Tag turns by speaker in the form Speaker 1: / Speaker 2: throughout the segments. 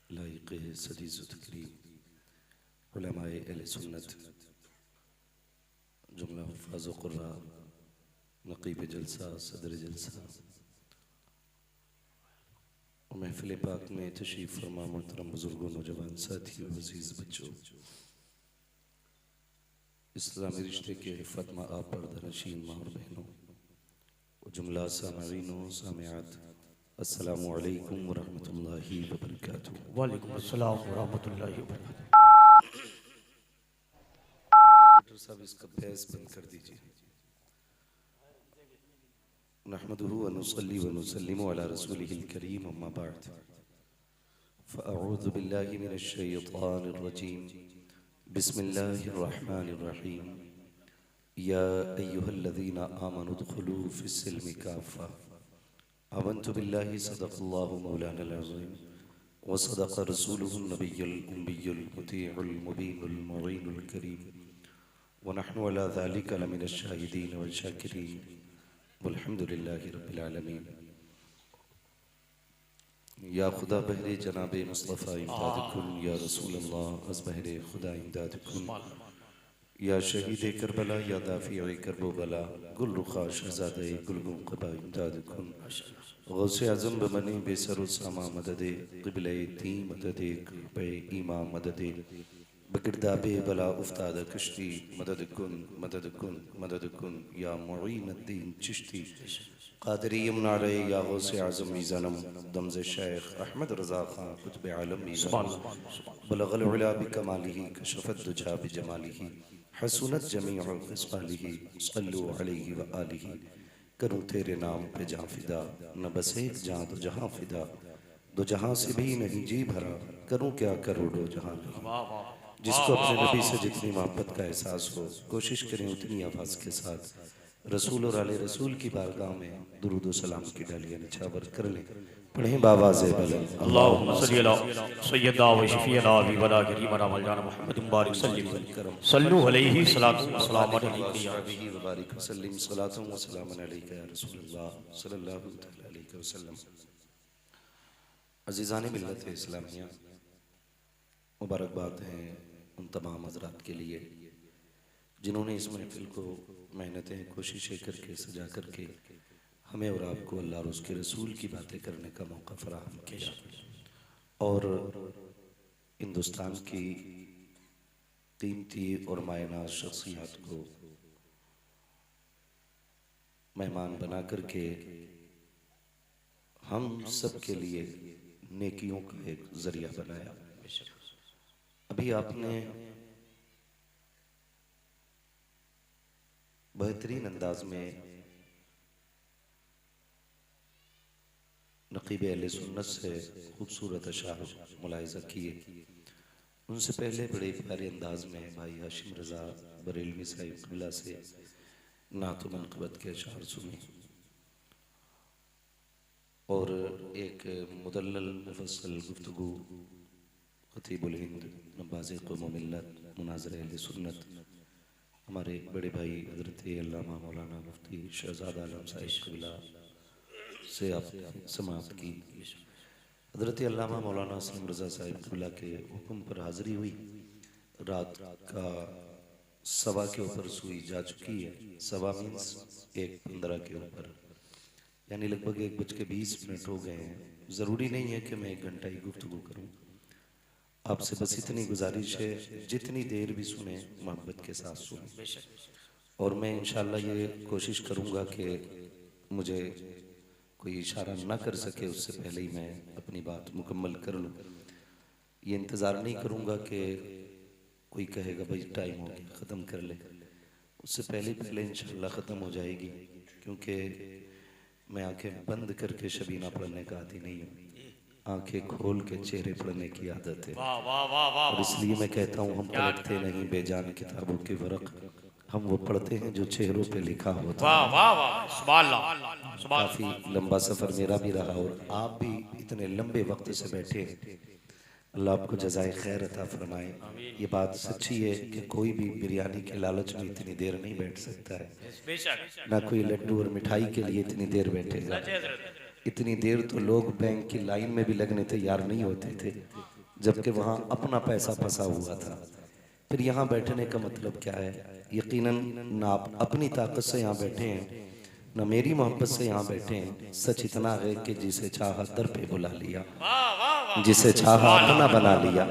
Speaker 1: लाइक़ सदीज़ तकरीम उलमाए अहले सुन्नत जुमला हुफ़ाज़ व क़ुर्रा नक़ीब जलसा सदर जलसा और महफ़िल पाक में तशरीफ़ फरमा मोहतरम बुज़ुर्गों नौजवान साथियों अज़ीज़ बच्चों इस्लामी रिश्ते के इफ़्फ़त आप पर्दानशीन माँ और बहनों और जुमला सामईन व सामिआत अस्सलामु अलैकुम व रहमतुल्लाहि व बरकातुहू।
Speaker 2: वालेकुम अस्सलाम व रहमतुल्लाहि व बरकातुहू।
Speaker 1: ऑपरेटर साहब इसका बैस बंद कर दीजिए। नहमदुहु व नुसल्ली व नुसल्लिमु अला रसूलिहिल करीम अम्मा बअद फ़अऊज़ु बिल्लाहि मिनश शैतानिर रजीम बिस्मिल्लाहिर रहमानिर रहीम या अय्युहल्लज़ीना आमनु उदखुलू फ़िस्सिल्मि काफ़्फ़ा आमन्तु बिल्लाहि सदक़ल्लाहु मौलानल अज़ीम व सदक़ रसूलुहुन नबियुल उम्मियुल मुतीउल मुबीनुल मुईनुल करीम व नहनु अला ज़ालिका लमिनश शाहिदीन वश शाकिरीन वल्हम्दुलिल्लाहि रब्बिल आलमीन। या खुदा बहरे जनाबे मुस्तफ़ा इमदाद कुन या रसूल अल्लाह अज़ बहरे खुदा इमदाद कुन या शहीद करबला या दाफ़िए करबो बला गुल रुखा शहज़ादे गुलगुम क़बा इमदाद कुन गौसे आज़म बमने बेसरो सामा मददे क़िबले ती मददे क़िबे ईमा मददे बगिरदाबे बला उफ्ताद कश्ती मदद कुन मदद कुन या मुईन अद्दीन चिश्ती क़ादरी यमनारे या गौसे आज़म मीज़ानम दमज़ शेख अहमद रज़ा ख़ान कुतुब आलम मीज़ानम बलग़ल उला बिकमालिही कशफ़त दुजा बिजमालिही हसूनत जमीउ ख़िसालिही सल्लु अलैहि व आलिही। करूँ तेरे नाम पे जाँ फ़िदा न बस एक जाँ दो जहाँ फ़िदा दो जहाँ से भी नहीं जी भरा करूँ क्या करोड़ों जहाँ नहीं। जिसको अपने नबी से जितनी मोहब्बत का एहसास हो कोशिश करें उतनी आवाज़ के साथ रसूल और आले रसूल की बारगाह में दुरूद व सलाम की डालियाँ निछावर कर लें। पढ़ें बावाज़े बुलंद
Speaker 2: अल्लाहुम्मा
Speaker 1: अल्लाहुम्मा
Speaker 2: सल्ली अला सय्यदना व शफ़ीअना व हबीबना करीमना मौलाना मुहम्मद बारिक सल्लु अलैहि सलातु व सलाम अलैहि या
Speaker 1: अज़ीज़ान मिल्लत इस्लामिया, मुबारकबाद हैं उन तमाम हज़रात के लिए जिन्होंने इस महफ़िल को मेहनतें कोशिशें करके सजा करके हमें और आपको अल्लाह और उसके रसूल की बातें करने का मौका फ़राहम किया और हिंदुस्तान की कीमती और मायनाज़ शख्सियत को मेहमान बना करके हम सब के लिए नेकियों का एक ज़रिया बनाया। अभी आपने बेहतरीन अंदाज में नक़ीब अहले सुन्नत से खूबसूरत अशार मुलाहिज़ा किए। उनसे पहले बड़े प्यारे अंदाज में भाई हाशिम रज़ा बरेलवी साहिब क़िबला से नात व मनक़बत के अशार सुने और एक मुदल्लल मुफस्सल गुफ्तगू ख़तीबुल हिंद नवाज़े क़ौम व मिल्लत मुनाज़िर अहले सुन्नत हमारे बड़े भाई हज़रत अल्लामा मौलाना मुफ्ती शहज़ाद आलम साहिब क़िबला से आप समाप्त की। हज़रत अल्लामा मौलाना असलम रज़ा साहिब क़िबला के हुक्म पर हाज़िरी हुई। रात का 1:15 के ऊपर सुई जा चुकी है। 1:15 मीन्स 1:15 के ऊपर यानी लगभग 1:20 हो गए हैं। ज़रूरी नहीं है कि मैं 1 घंटा ही गुफ्तगू करूँ। आपसे बस इतनी गुजारिश है जितनी देर भी सुने मोहब्बत के साथ सुने और मैं इंशाअल्लाह ये कोशिश करूँगा कि मुझे कोई इशारा ना कर सके उससे पहले ही मैं अपनी बात मुकम्मल कर लूँ। ये इंतज़ार नहीं करूँगा कि कोई कहेगा भाई टाइम हो गया ख़त्म कर ले, उससे पहले इंशाअल्लाह ख़त्म हो जाएगी क्योंकि मैं आंखें बंद करके शबीना पढ़ने का आदी नहीं हूँ। आंखें खोल के चेहरे पढ़ने की आदत है और इसलिए मैं कहता हूँ हम पलटते नहीं बेजान किताबों के वरक़, हम वो पढ़ते हैं जो चेहरों पे लिखा होता है। काफ़ी लंबा सफ़र मेरा भी रहा और आप भी इतने लंबे वक्त से बैठे। अल्लाह आपको जज़ाए खैर अता फरमाए। ये बात सच्ची है कि कोई भी बिरयानी के लालच में इतनी देर नहीं बैठ सकता है, ना कोई लड्डू और मिठाई के लिए इतनी देर बैठेगा। इतनी देर तो लोग बैंक की लाइन में भी लगने तैयार नहीं होते थे, जबकि वहाँ अपना पैसा फंसा हुआ था। फिर यहाँ बैठने का मतलब क्या है? यकीनन ना आप अपनी ताकत से यहाँ बैठे हैं, ना मेरी मोहब्बत से यहाँ बैठे हैं। सच इतना है कि जिसे चाहा दर पे बुला लिया, जिसे चाहा अपना बना लिया।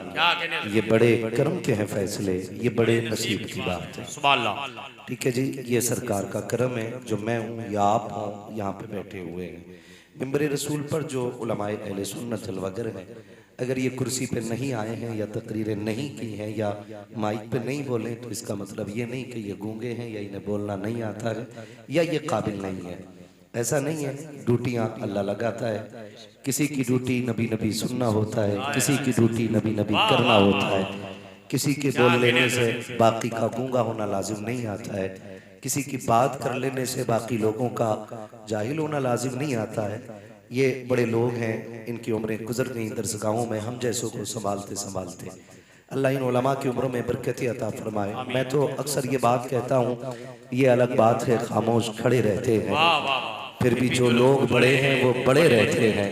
Speaker 1: ये बड़े करम के हैं फैसले, ये बड़े नसीब की बात है।
Speaker 2: सुभान अल्लाह।
Speaker 1: ठीक है जी, ये सरकार का करम है जो मैं हूँ या आप हों यहाँ पे बैठे हुए हैं। मिंबर रसूल पर जो उलमाए अहले सुन्नत जलवागर हैं, अगर ये कुर्सी पे नहीं आए हैं या तकरीरें नहीं की हैं या माइक पे नहीं बोले, तो इसका मतलब ये नहीं कि ये गूंगे हैं या इन्हें बोलना नहीं आता है या ये काबिल नहीं है। ऐसा नहीं है। ड्यूटियाँ अल्लाह लगाता है। किसी की ड्यूटी नबी नबी सुनना होता है, किसी की ड्यूटी नबी नबी करना होता है। किसी के बोल लेने से बाकी का गूंगा होना लाजिम नहीं आता है। किसी की बात कर लेने से बाकी लोगों का जाहिल होना लाजिम नहीं आता है। ये बड़े लोग हैं, इनकी उम्रें गुजर गई दरसगाहों में हम जैसों को संभालते संभालते। अल्लाह इन उलमा की उम्रों में बरकत अता फरमाए। मैं तो अक्सर ये बात कहता हूँ, ये अलग बात है खामोश खड़े रहते हैं, फिर भी जो लोग बड़े हैं वो बड़े रहते हैं।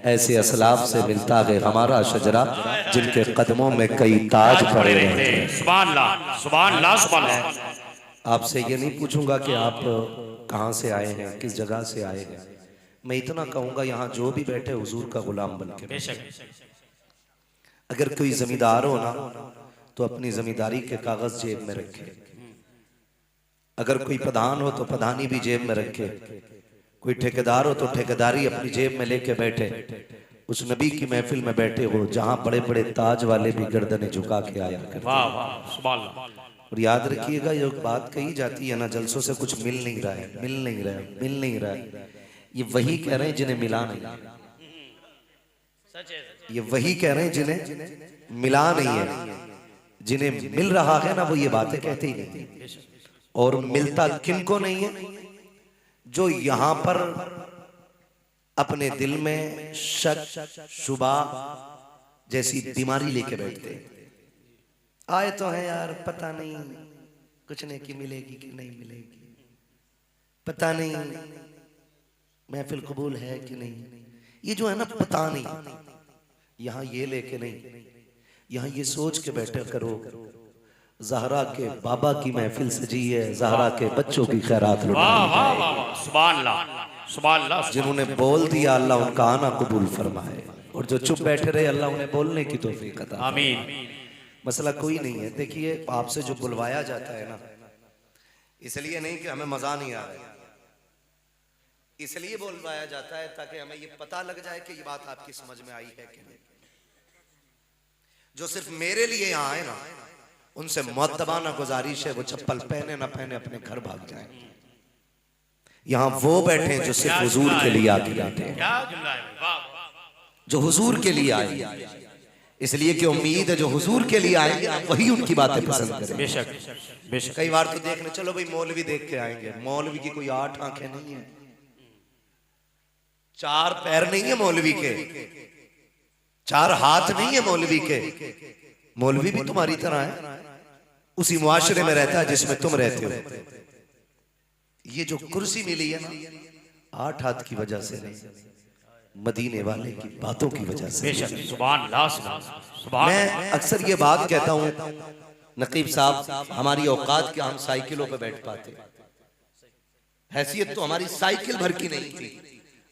Speaker 1: ऐसे असलाफ से मिलता है हमारा शजरा, जिनके कदमों में कई ताज पड़े रहते हैं।
Speaker 2: सुभान अल्लाह, सुभान अल्लाह, सुभान अल्लाह।
Speaker 1: आपसे ये नहीं पूछूंगा कि आप कहाँ से आए हैं, किस जगह से आए हैं। मैं इतना कहूंगा, यहाँ जो भी बैठे हुजूर का गुलाम बन के। अगर कोई जमींदार हो ना, तो अपनी जमींदारी के कागज जेब में रखे। अगर कोई प्रधान हो तो प्रधानी भी जेब में रखे। कोई ठेकेदार हो तो ठेकेदारी अपनी जेब में लेके बैठे। उस नबी की महफिल में बैठे हो जहां बड़े बड़े ताज वाले भी गर्दनें झुका के आया करते।
Speaker 2: वाह वाह, सुभान अल्लाह।
Speaker 1: और याद रखिएगा, ये बात कही जाती है ना, जलसों से कुछ मिल नहीं रहा है, मिल नहीं रहा है, मिल नहीं रहा है। ये वही कह रहे हैं जिन्हें मिला नहीं। ये वही कह रहे हैं जिन्हें मिला नहीं है। जिन्हें मिल रहा है ना, वो ये बातें कहते ही नहीं। और मिलता किनको नहीं है? जो यहां पर अपने दिल में शक शुबा जैसी बीमारी लेके बैठते हैं। आए तो है यार, पता नहीं कुछ नहीं कि मिलेगी कि नहीं मिलेगी, पता नहीं महफिल कबूल है कि नहीं। ये जो है ना, पता नहीं, यहां ये लेके नहीं, यहां ये सोच के बैठे करो, ज़हरा के बाबा की महफिल सजी है, ज़हरा के बच्चों की खैरात लुटाई।
Speaker 2: सुभान अल्लाह, सुभान अल्लाह।
Speaker 1: जिन्होंने बोल दिया अल्लाह उनका आना कबूल फरमाए, और जो चुप बैठे रहे अल्लाह उन्हें बोलने की तौफीक अता फरमाए।
Speaker 2: आमीन।
Speaker 1: मसला कोई नहीं है। देखिए, आपसे जो बुलवाया जाता है ना, इसलिए नहीं कि हमें मजा नहीं आ रहा है, इसलिए बुलवाया जाता है ताकि हमें ये पता लग जाए कि ये बात आपकी समझ में आई है कि नहीं। जो सिर्फ मेरे लिए यहाँ आए ना, उनसे मुअद्दबाना गुजारिश है, वो चप्पल पहने ना पहने अपने घर भाग जाएं। यहाँ वो बैठे जो सिर्फ हुजूर के लिए आके बैठे हैं, जो हुजूर के लिए आए, इसलिए कि उम्मीद है जो हुजूर के लिए आएंगे वही उनकी बातें पसंद करेंगे।
Speaker 2: बेशक, बेशक।
Speaker 1: कई बार तो देखने चलो भाई, मौलवी देख के आएंगे। मौलवी की कोई 8 आंखें नहीं है, 4 पैर नहीं है मौलवी के, 4 हाथ नहीं है मौलवी के। मौलवी भी तुम्हारी तरह है, उसी मुआशरे में रहता है जिसमें तुम रहते हो। ये जो कुर्सी मिली है ना, 8 हाथ की वजह से नहीं, मदीने वाले की बातों की वजह से।
Speaker 2: बेशक, सुभान अल्लाह, सुभान।
Speaker 1: मैं अक्सर ये बात कहता हूँ, नकीब साहब, हमारी औकात के हम साइकिलों पे बैठ पाते, हैसियत तो हमारी साइकिल भर की नहीं थी।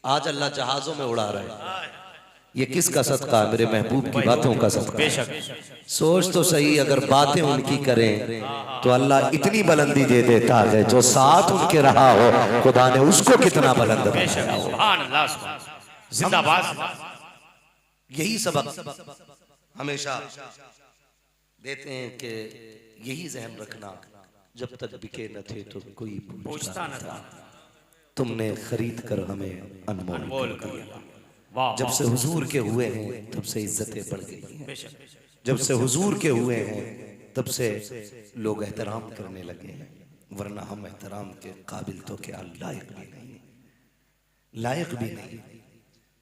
Speaker 1: आज अल्लाह जहाजों में उड़ा रहा है। ये किसका सदका है? मेरे महबूब की बातों का सदका।
Speaker 2: बेशक।
Speaker 1: सोच तो सही, अगर बातें उनकी करें तो अल्लाह इतनी बुलंदी दे देता है, जो साथ उनके रहा हो खुदा ने उसको कितना बुलंद बनाया हो।
Speaker 2: सुभान अल्लाह, सुभान। जिंदाबाद।
Speaker 1: यही सबक हमेशा देते हैं कि यही जहन रखना, जब तक बिके न थे तो कोई पूछता न था, तुमने खरीद कर हमें अनमोल कर दिया। जब से हुजूर के हुए हैं तब से इज्जतें बढ़ गई हैं। जब से हुजूर के हुए हैं तब से लोग एहतराम करने लगे हैं, वरना हम एहतराम के काबिल तो क्या, लायक भी नहीं, लायक भी नहीं।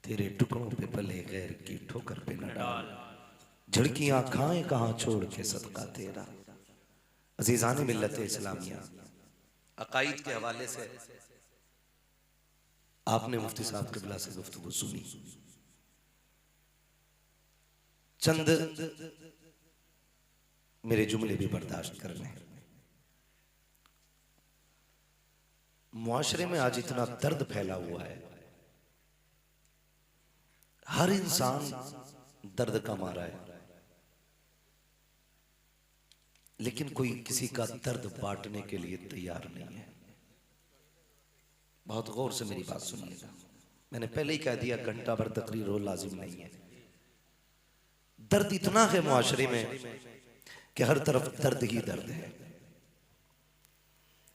Speaker 1: तेरे टुकड़ों पे पले गैर की ठोकर पे न डाल, झड़कियां खाएं कहां छोड़ के सदका तेरा। अजीजान मिल्लत इस्लामिया, अकाईद के हवाले से आपने मुफ्ती साहब क़िबला से गुफ्तगू सुनी। चंद मेरे जुमले भी बर्दाश्त कर लें। मुआशरे में आज इतना दर्द फैला हुआ है, हर इंसान दर्द का मारा है, लेकिन कोई किसी का दर्द बांटने के लिए तैयार नहीं है। बहुत गौर से मेरी बात सुनिएगा, मैंने पहले ही कह दिया घंटा भर तकरीर हो लाजिम नहीं है। दर्द इतना है मुआशरे में कि हर तरफ दर्द ही दर्द है।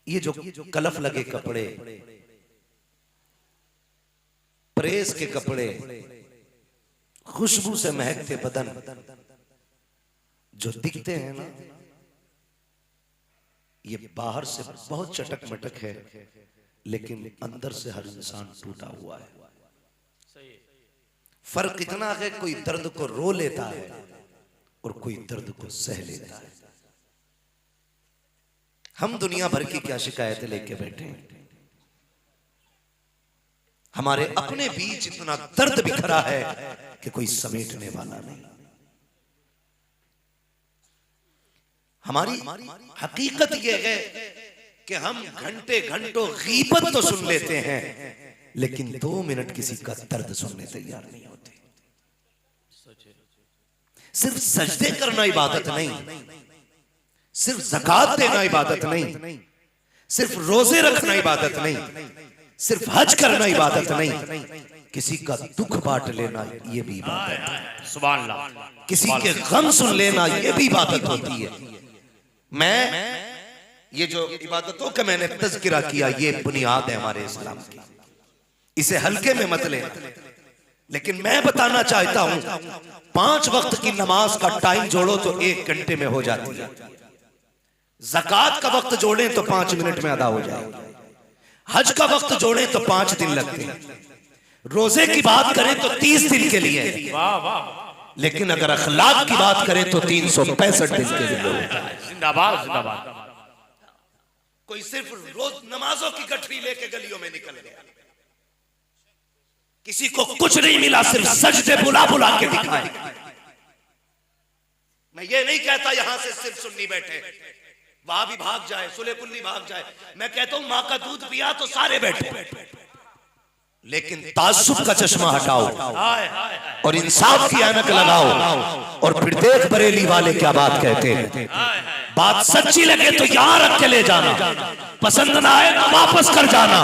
Speaker 1: ये जो कलफ लगे कपड़े, प्रेस के कपड़े, खुशबू से महकते बदन जो दिखते हैं ना, ये बाहर से बहुत चटक मटक है, लेकिन अंदर से हर इंसान टूटा हुआ है। फर्क इतना है, कोई दर्द को रो लेता है और कोई दर्द को सह लेता है। हम दुनिया भर की क्या शिकायतें लेके बैठे हैं, हमारे अपने बीच इतना दर्द बिखरा है कि कोई समेटने वाला नहीं। हमारी हकीकत यह है कि हम घंटे घंटों गीबत तो सुन लेते हैं, लेकिन 2 मिनट किसी का दर्द सुनने तैयार नहीं होते। सिर्फ सजदे करना इबादत नहीं, सिर्फ ज़कात देना इबादत नहीं, सिर्फ रोजे रखना इबादत नहीं, सिर्फ हज करना इबादत नहीं, किसी का दुख बांट लेना ये भी इबादत है।
Speaker 2: सुभान अल्लाह।
Speaker 1: किसी के गम सुन लेना ये भी इबादत होती है। मैं ये जो इबादतों का मैंने तज़किरा किया, ये बुनियाद है हमारे इस्लाम की, इसे हल्के में मत लेना। लेकिन मैं बताना चाहता हूं, 5 वक्त की नमाज का टाइम जोड़ो तो 1 घंटे में हो जाती है। ज़कात का वक्त जोड़ें तो 5 मिनट में अदा हो जाएगा। हज का वक्त जोड़ें तो 5 दिन लगते हैं। रोजे की बात करें तो 30 दिन के लिए, लेकिन अगर अखलाक की बात करें तो 365 दिन के लिए।
Speaker 2: जिंदाबाद जिंदाबाद।
Speaker 1: कोई सिर्फ रोज नमाजों की गठरी लेके गलियों में निकल गया, किसी को कुछ नहीं मिला, सिर्फ सजदे बुला बुला के दिखाए। मैं ये नहीं कहता यहां से सिर्फ सुन्नी बैठे, वहां भी भाग जाए, सुलेकुल्ली भाग जाए। मैं कहता हूं मां का दूध पिया तो सारे बैठे, लेकिन ताज्जुब का चश्मा हटाओ और इंसाफ की ऐनक लगाओ और फिर देख बरेली वाले क्या बात कहते हैं। बात सच्ची लगे तो यहां रख के ले जाना, पसंद ना आए तो वापस कर जाना।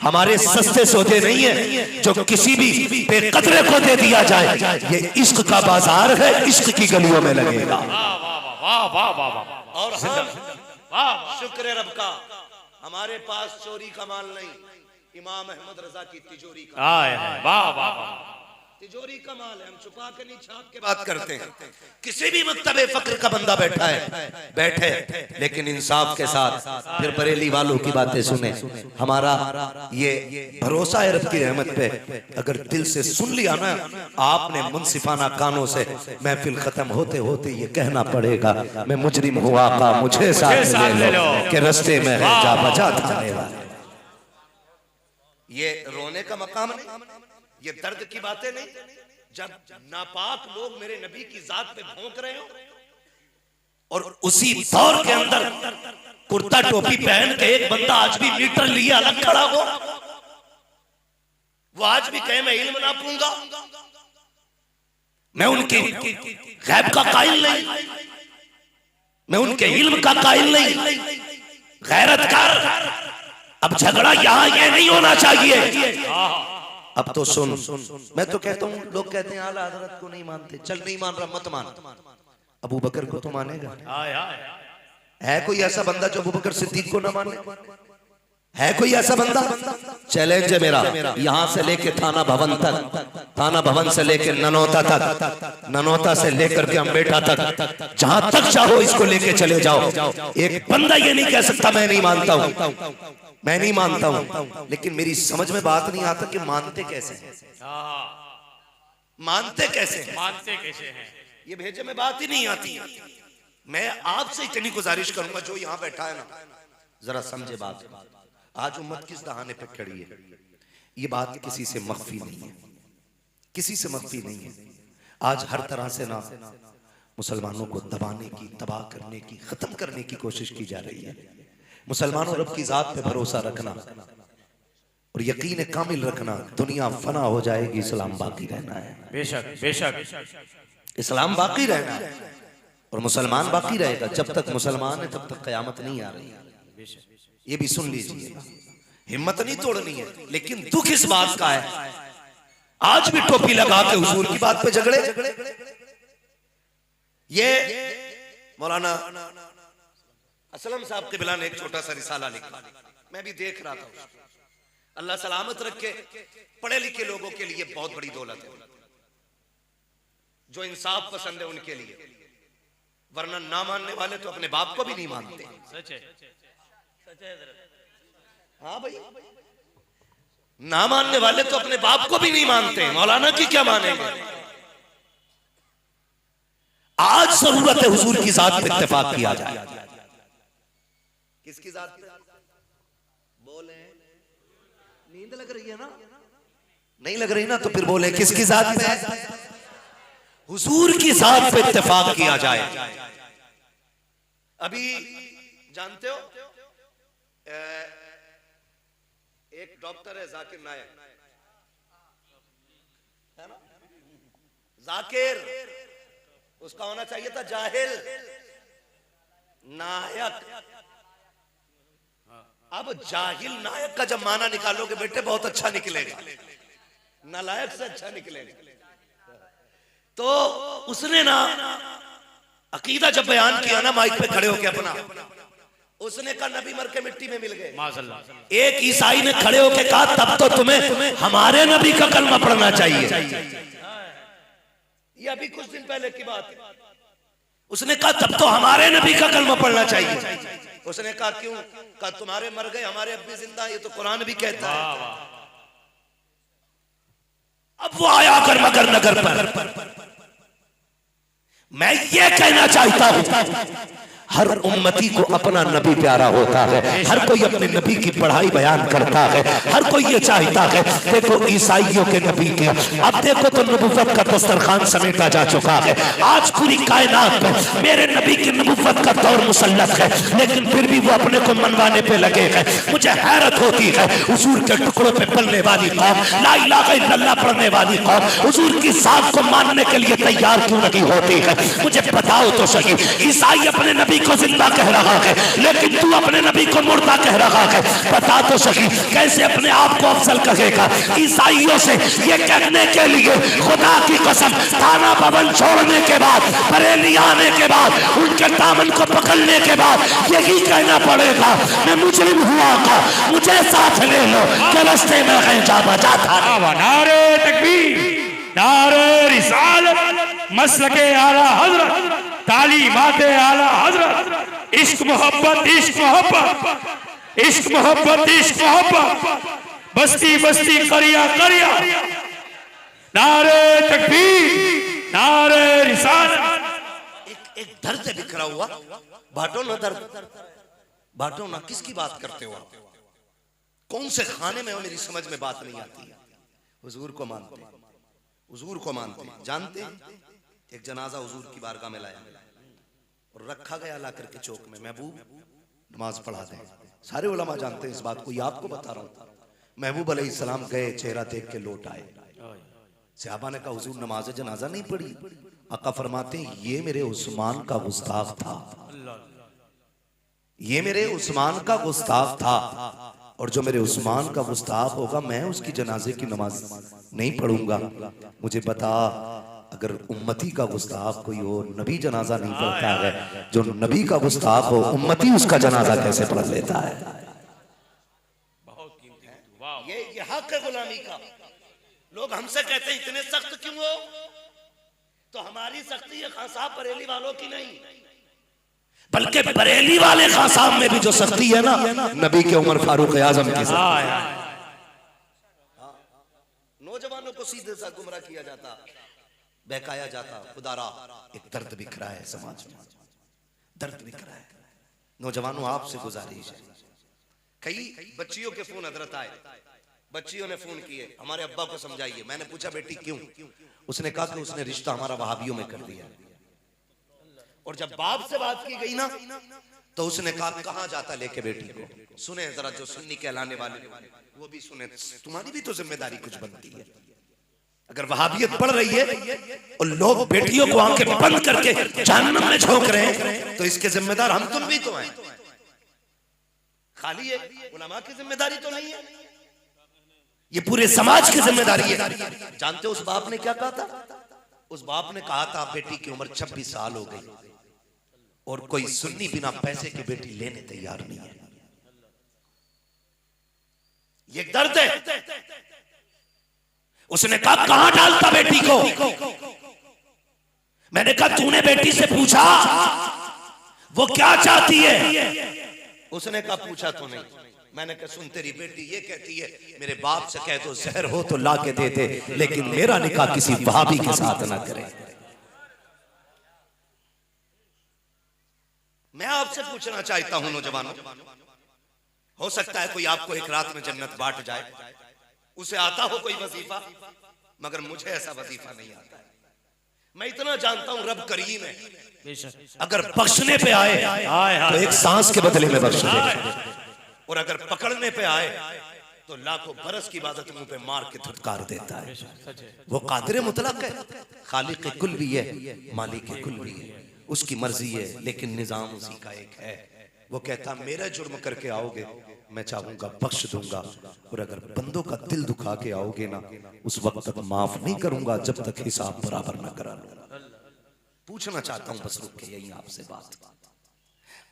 Speaker 1: हमारे सस्ते सौदे नहीं है जो किसी भी बेकदरे को दे दिया जाए। ये इश्क का बाजार है, इश्क की गलियों में लगेगा। और हम शुक्र रब का, हमारे पास चोरी का माल नहीं, इमाम अहमद रजा की तिजोरी का तिजोरी का माल है। हम छुपा के नहीं, छाप के बात करते हैं। किसी भी मक्तबे फक्र का बंदा बैठा है, बैठे, लेकिन इंसाफ के साथ फिर बरेली वालों की बातें सुने। हमारा ये भरोसा है रब की रहमत पे, अगर दिल से सुन लिया ना आपने मुंसिफाना कानों से, महफिल खत्म होते होते ये कहना पड़ेगा, मैं मुजरिम हुआ का मुझे साथ ले लो कि रस्ते में है जा बजा थाने वाले। ये रोने का मकाम नहीं, ये दर्द की बातें नहीं। जब नापाक लोग मेरे नबी की जात पे भौंक रहे हो और उसी दौर के अंदर कुर्ता टोपी पहन के एक बंदा आज भी मीटर लिए अलग खड़ा हो, वो आज भी कहे मैं इल्म ना पूंगा, मैं उनके गैब का कायल नहीं, मैं उनके इल्म का कायल नहीं। गैरतकार, अब झगड़ा यहां ये नहीं होना चाहिए। अब तो सुन, मैं तो कहता हूं, लोग कहते हैं आला हजरत को नहीं मानते, चल नहीं मान रहा मत मान, अबू बकर को तो मानेगा। है कोई ऐसा बंदा जो अबू बकर सिद्दीक को ना माने? है कोई ऐसा बंदा? चैलेंज है मेरा, यहां से लेके थाना भवन तक, थाना भवन से लेके ननौता तक, ननौता से लेकर के अम्बेटा तक, जहां तक चाहो इसको लेके चले जाओ। एक बंदा ये नहीं कह सकता मैं नहीं मानता हूं, मैं नहीं मानता हूं। लेकिन मेरी समझ में बात नहीं आता कि मानते कैसे हैं, मानते कैसे हैं,
Speaker 2: मानते कैसे हैं,
Speaker 1: ये भेजे में बात ही नहीं आती। मैं आपसे इतनी गुजारिश करूंगा जो यहां बैठा है ना, जरा समझे बात। आज उम्मत किस दहाने पे खड़ी है, ये बात किसी से मख्फी नहीं है, किसी से मख्फी नहीं है। आज हर तरह से ना मुसलमानों को दबाने की, तबाह करने की, खत्म करने की कोशिश की जा रही है। मुसलमानों रब की जात पे भरोसा रखना और यकीन कामिल रखना, दुनिया फना हो जाएगी, इस्लाम बाकी रहना है।
Speaker 2: बेशक बेशक
Speaker 1: इस्लाम बाकी रहना है और मुसलमान बाकी रहेगा। जब तक मुसलमान है तब तक कयामत नहीं आ रही। ये भी सुन लीजिए, हिम्मत नहीं तोड़नी है। लेकिन दुख इस बात का है, आज भी टोपी लगा के हुजूर की बात पे झगड़े। ये मौलाना असलम साहब के बिला ने एक छोटा सा रिसाला लिखा, मैं भी देख रहा था। अल्लाह सलामत रखे, पढ़े लिखे लोगों के लिए बहुत बड़ी दौलत है, जो इंसाफ पसंद है उनके लिए, वरना ना मानने वाले तो अपने बाप को भी नहीं मानते।
Speaker 2: सच है,
Speaker 1: हाँ भाई, ना मानने वाले तो अपने बाप को भी नहीं मानते, मौलाना की क्या मानेंगे। आज जरूरत है हुजूर की जात पे इत्तेफाक किया जाए। किसकी जात पे? बोले, नींद लग रही है ना? नहीं लग रही ना तो फिर बोले किसकी जात पे? हुजूर की जात पे इत्तेफाक किया जाए। अभी जानते हो एक डॉक्टर है जाकिर नायक, है ना? जाकिर, उसका होना चाहिए था जाहिल, नायक। अब जाहिल नायक का जब माना निकालोगे बेटे बहुत अच्छा निकलेगा, नालायक से अच्छा निकलेगा। तो उसने ना अकीदा जब बयान किया ना माइक पे खड़े होके अपना, उसने कहा नबी मर के मिट्टी में मिल गए। माशाअल्लाह। एक ईसाई ने खड़े होके कहा तब तो तुम्हें हमारे नबी का कलमा पढ़ना चाहिए। ये अभी कुछ दिन पहले की बात है। उसने कहा तब तो हमारे नबी का कलमा पढ़ना चाहिए। उसने कहा क्यों? कहा तुम्हारे मर गए, हमारे अब भी जिंदा, ये तो कुरान भी कहता है। अब वो आया कर मगर नगर पर। मैं ये कहना चाहता हूं हर उम्मती को अपना नबी प्यारा होता है, हर कोई अपने नबी की पढ़ाई बयान करता है, हर कोई ये चाहता है। देखो ईसाइयों के नबी के, अब देखो तो नबुव्वत का दस्तरखान समेटा जा चुका है। आज पूरी कायनात में मेरे नबी की नबुव्वत का दौर मुसल्लत है, लेकिन फिर भी वो अपने को मनवाने पे लगे हैं। मुझे हैरत होती है, हुजूर के टुकड़ों पे पलने वाली कौम, ला इलाहा इल्लल्लाह पढ़ने वाली कौम हुजूर की साथ को मानने के लिए तैयार क्यों नहीं होती है? मुझे बताओ तो सही। ईसाई अपने नबी को जिंदा कह रहा है, लेकिन तू अपने नबी को मुर्दा कह रहा है। बता तो सही कैसे अपने आप को अफजल कहेगा? ईसाइयों से ये कहने के लिए खुदा की कसम, थाना भवन छोड़ने के बाद, बरेली आने के बाद, उनके दामन को पकड़ने के बाद यही कहना पड़ेगा मैं मुजरिम हुआ था, मुझे साथ ले लो कि रास्ते में कहीं जा बचा था।
Speaker 3: नारे तकबीर, नारे रिसालत, मसलके आला हजरत, तालीमाते आला हजरत, इश्क मोहब्बत, इश्क मोहब्बत, इश्क मोहब्बत, इश्क मोहब्बत, बस्ती बस्ती करिया करिया। नारे तकबीर, नारे रिसालत।
Speaker 1: एक दर्द बिखरा हुआ, बांटो ना दर्द, बांटो ना। किसकी बात करते हो आप? कौन से खाने में हो? मेरी समझ में बात नहीं आती। हुजूर को मानते, हुजूर को मानते, जानते। एक जनाजा हुजूर की बारगाह में लाया और रखा गया ला करके चौक में, महबूब नमाज पढ़ा दे। सारे उलमा जानते हैं इस बात को, ये आपको बता रहा हूं। महबूब अलैहिस्सलाम गए, चेहरा देख के लौट आए। सहाबा ने कहा हुजूर नमाज जनाजा नहीं पढ़ी? आका फरमाते ये मेरे उस्मान का गुस्ताख था, ये मेरे उस्मान का गुस्ताख था, और जो मेरे उस्मान का गुस्ताख होगा मैं उसकी जनाजे की नमाज नहीं पढ़ूंगा। मुझे बता, अगर उम्मती का गुस्ताख कोई हो, नबी जनाजा नहीं पढ़ता है, जो नबी का गुस्ताख हो उम्मती उसका जनाजा कैसे पढ़ लेता है? ये हक है गुलामी का। लोग हमसे कहते हैं इतने सख्त क्यों हो? तो हमारी सख्ती है खान साहब बरेली वालों की नहीं, बल्कि बरेली वाले खान साहब में भी जो सख्ती है ना, नबी के उमर फारूक आजम के साथ। नौजवानों को सीधे सा गुमराह किया जाता, बहकाया जाता। खुदारा एक दर्द बिखरा है समाज में, दर्द बिखरा है। नौजवानों आपसे गुजारिश है, कई बच्चियों के फोन हजरत आए, बच्चियों ने फोन किए, हमारे अब्बा को समझाइए। मैंने पूछा बेटी क्यों? उसने कहा कि उसने रिश्ता हमारा वहाबियों में कर दिया। और जब बाप से बात की गई ना तो उसने कहा कहां जाता लेके बेटी को। सुने जरा, जो सुन्नी कहलाने वाले वो भी सुने, तुम्हारी भी तो जिम्मेदारी कुछ बनती है। अगर वहाबियत बढ़ रही है और लोग बेटियों को आंखें बंद करके जहन्नम में झोंक रहे हैं तो इसके जिम्मेदार हम तुम भी तो हैं। खाली है उलमा की जिम्मेदारी तो नहीं है, ये पूरे समाज की जिम्मेदारी है। जानते हो उस बाप ने क्या कहा था? उस बाप ने कहा था बेटी की उम्र 26 साल हो गई और कोई सुन्नी बिना पैसे की बेटी लेने तैयार नहीं है। ये दर्द है। उसने कहा कहां डालता बेटी को? मैंने कहा तूने बेटी से पूछा वो क्या चाहती है? उसने कहा पूछा तो नहीं। मैंने कहा सुन, तेरी बेटी ये कहती है मेरे बाप से कह दो जहर हो तो ला के दे दे, लेकिन मेरा निकाह किसी वहाबी के साथ ना करे। मैं आपसे पूछना चाहता हूं नौजवानों, हो सकता है कोई आपको एक रात में जन्नत बांट जाए, उसे आता हो कोई वजीफा, मगर मुझे ऐसा वजीफा नहीं आता है। मैं इतना जानता हूं रब करीम है, अगर बख्शने पे आए तो एक सांस के बदले में बख्श दे, और अगर पकड़ने पे आए तो लाखों बरस की इबादत मुंह पे मार के धुतकार देता है। वो कादिर मुतलक है, खालिक कुल भी है, मालिक कुल भी है, उसकी मर्जी है, लेकिन निजाम उसी का एक है। वो कहता मेरा जुर्म करके आओगे मैं चाहूंगा बख्श दूंगा, और अगर बंदों का दिल दुखा के आओगे ना उस वक्त तक माफ नहीं करूंगा जब तक हिसाब बराबर ना करा लूंगा। पूछना चाहता हूं बस रुक के यही आपसे बात,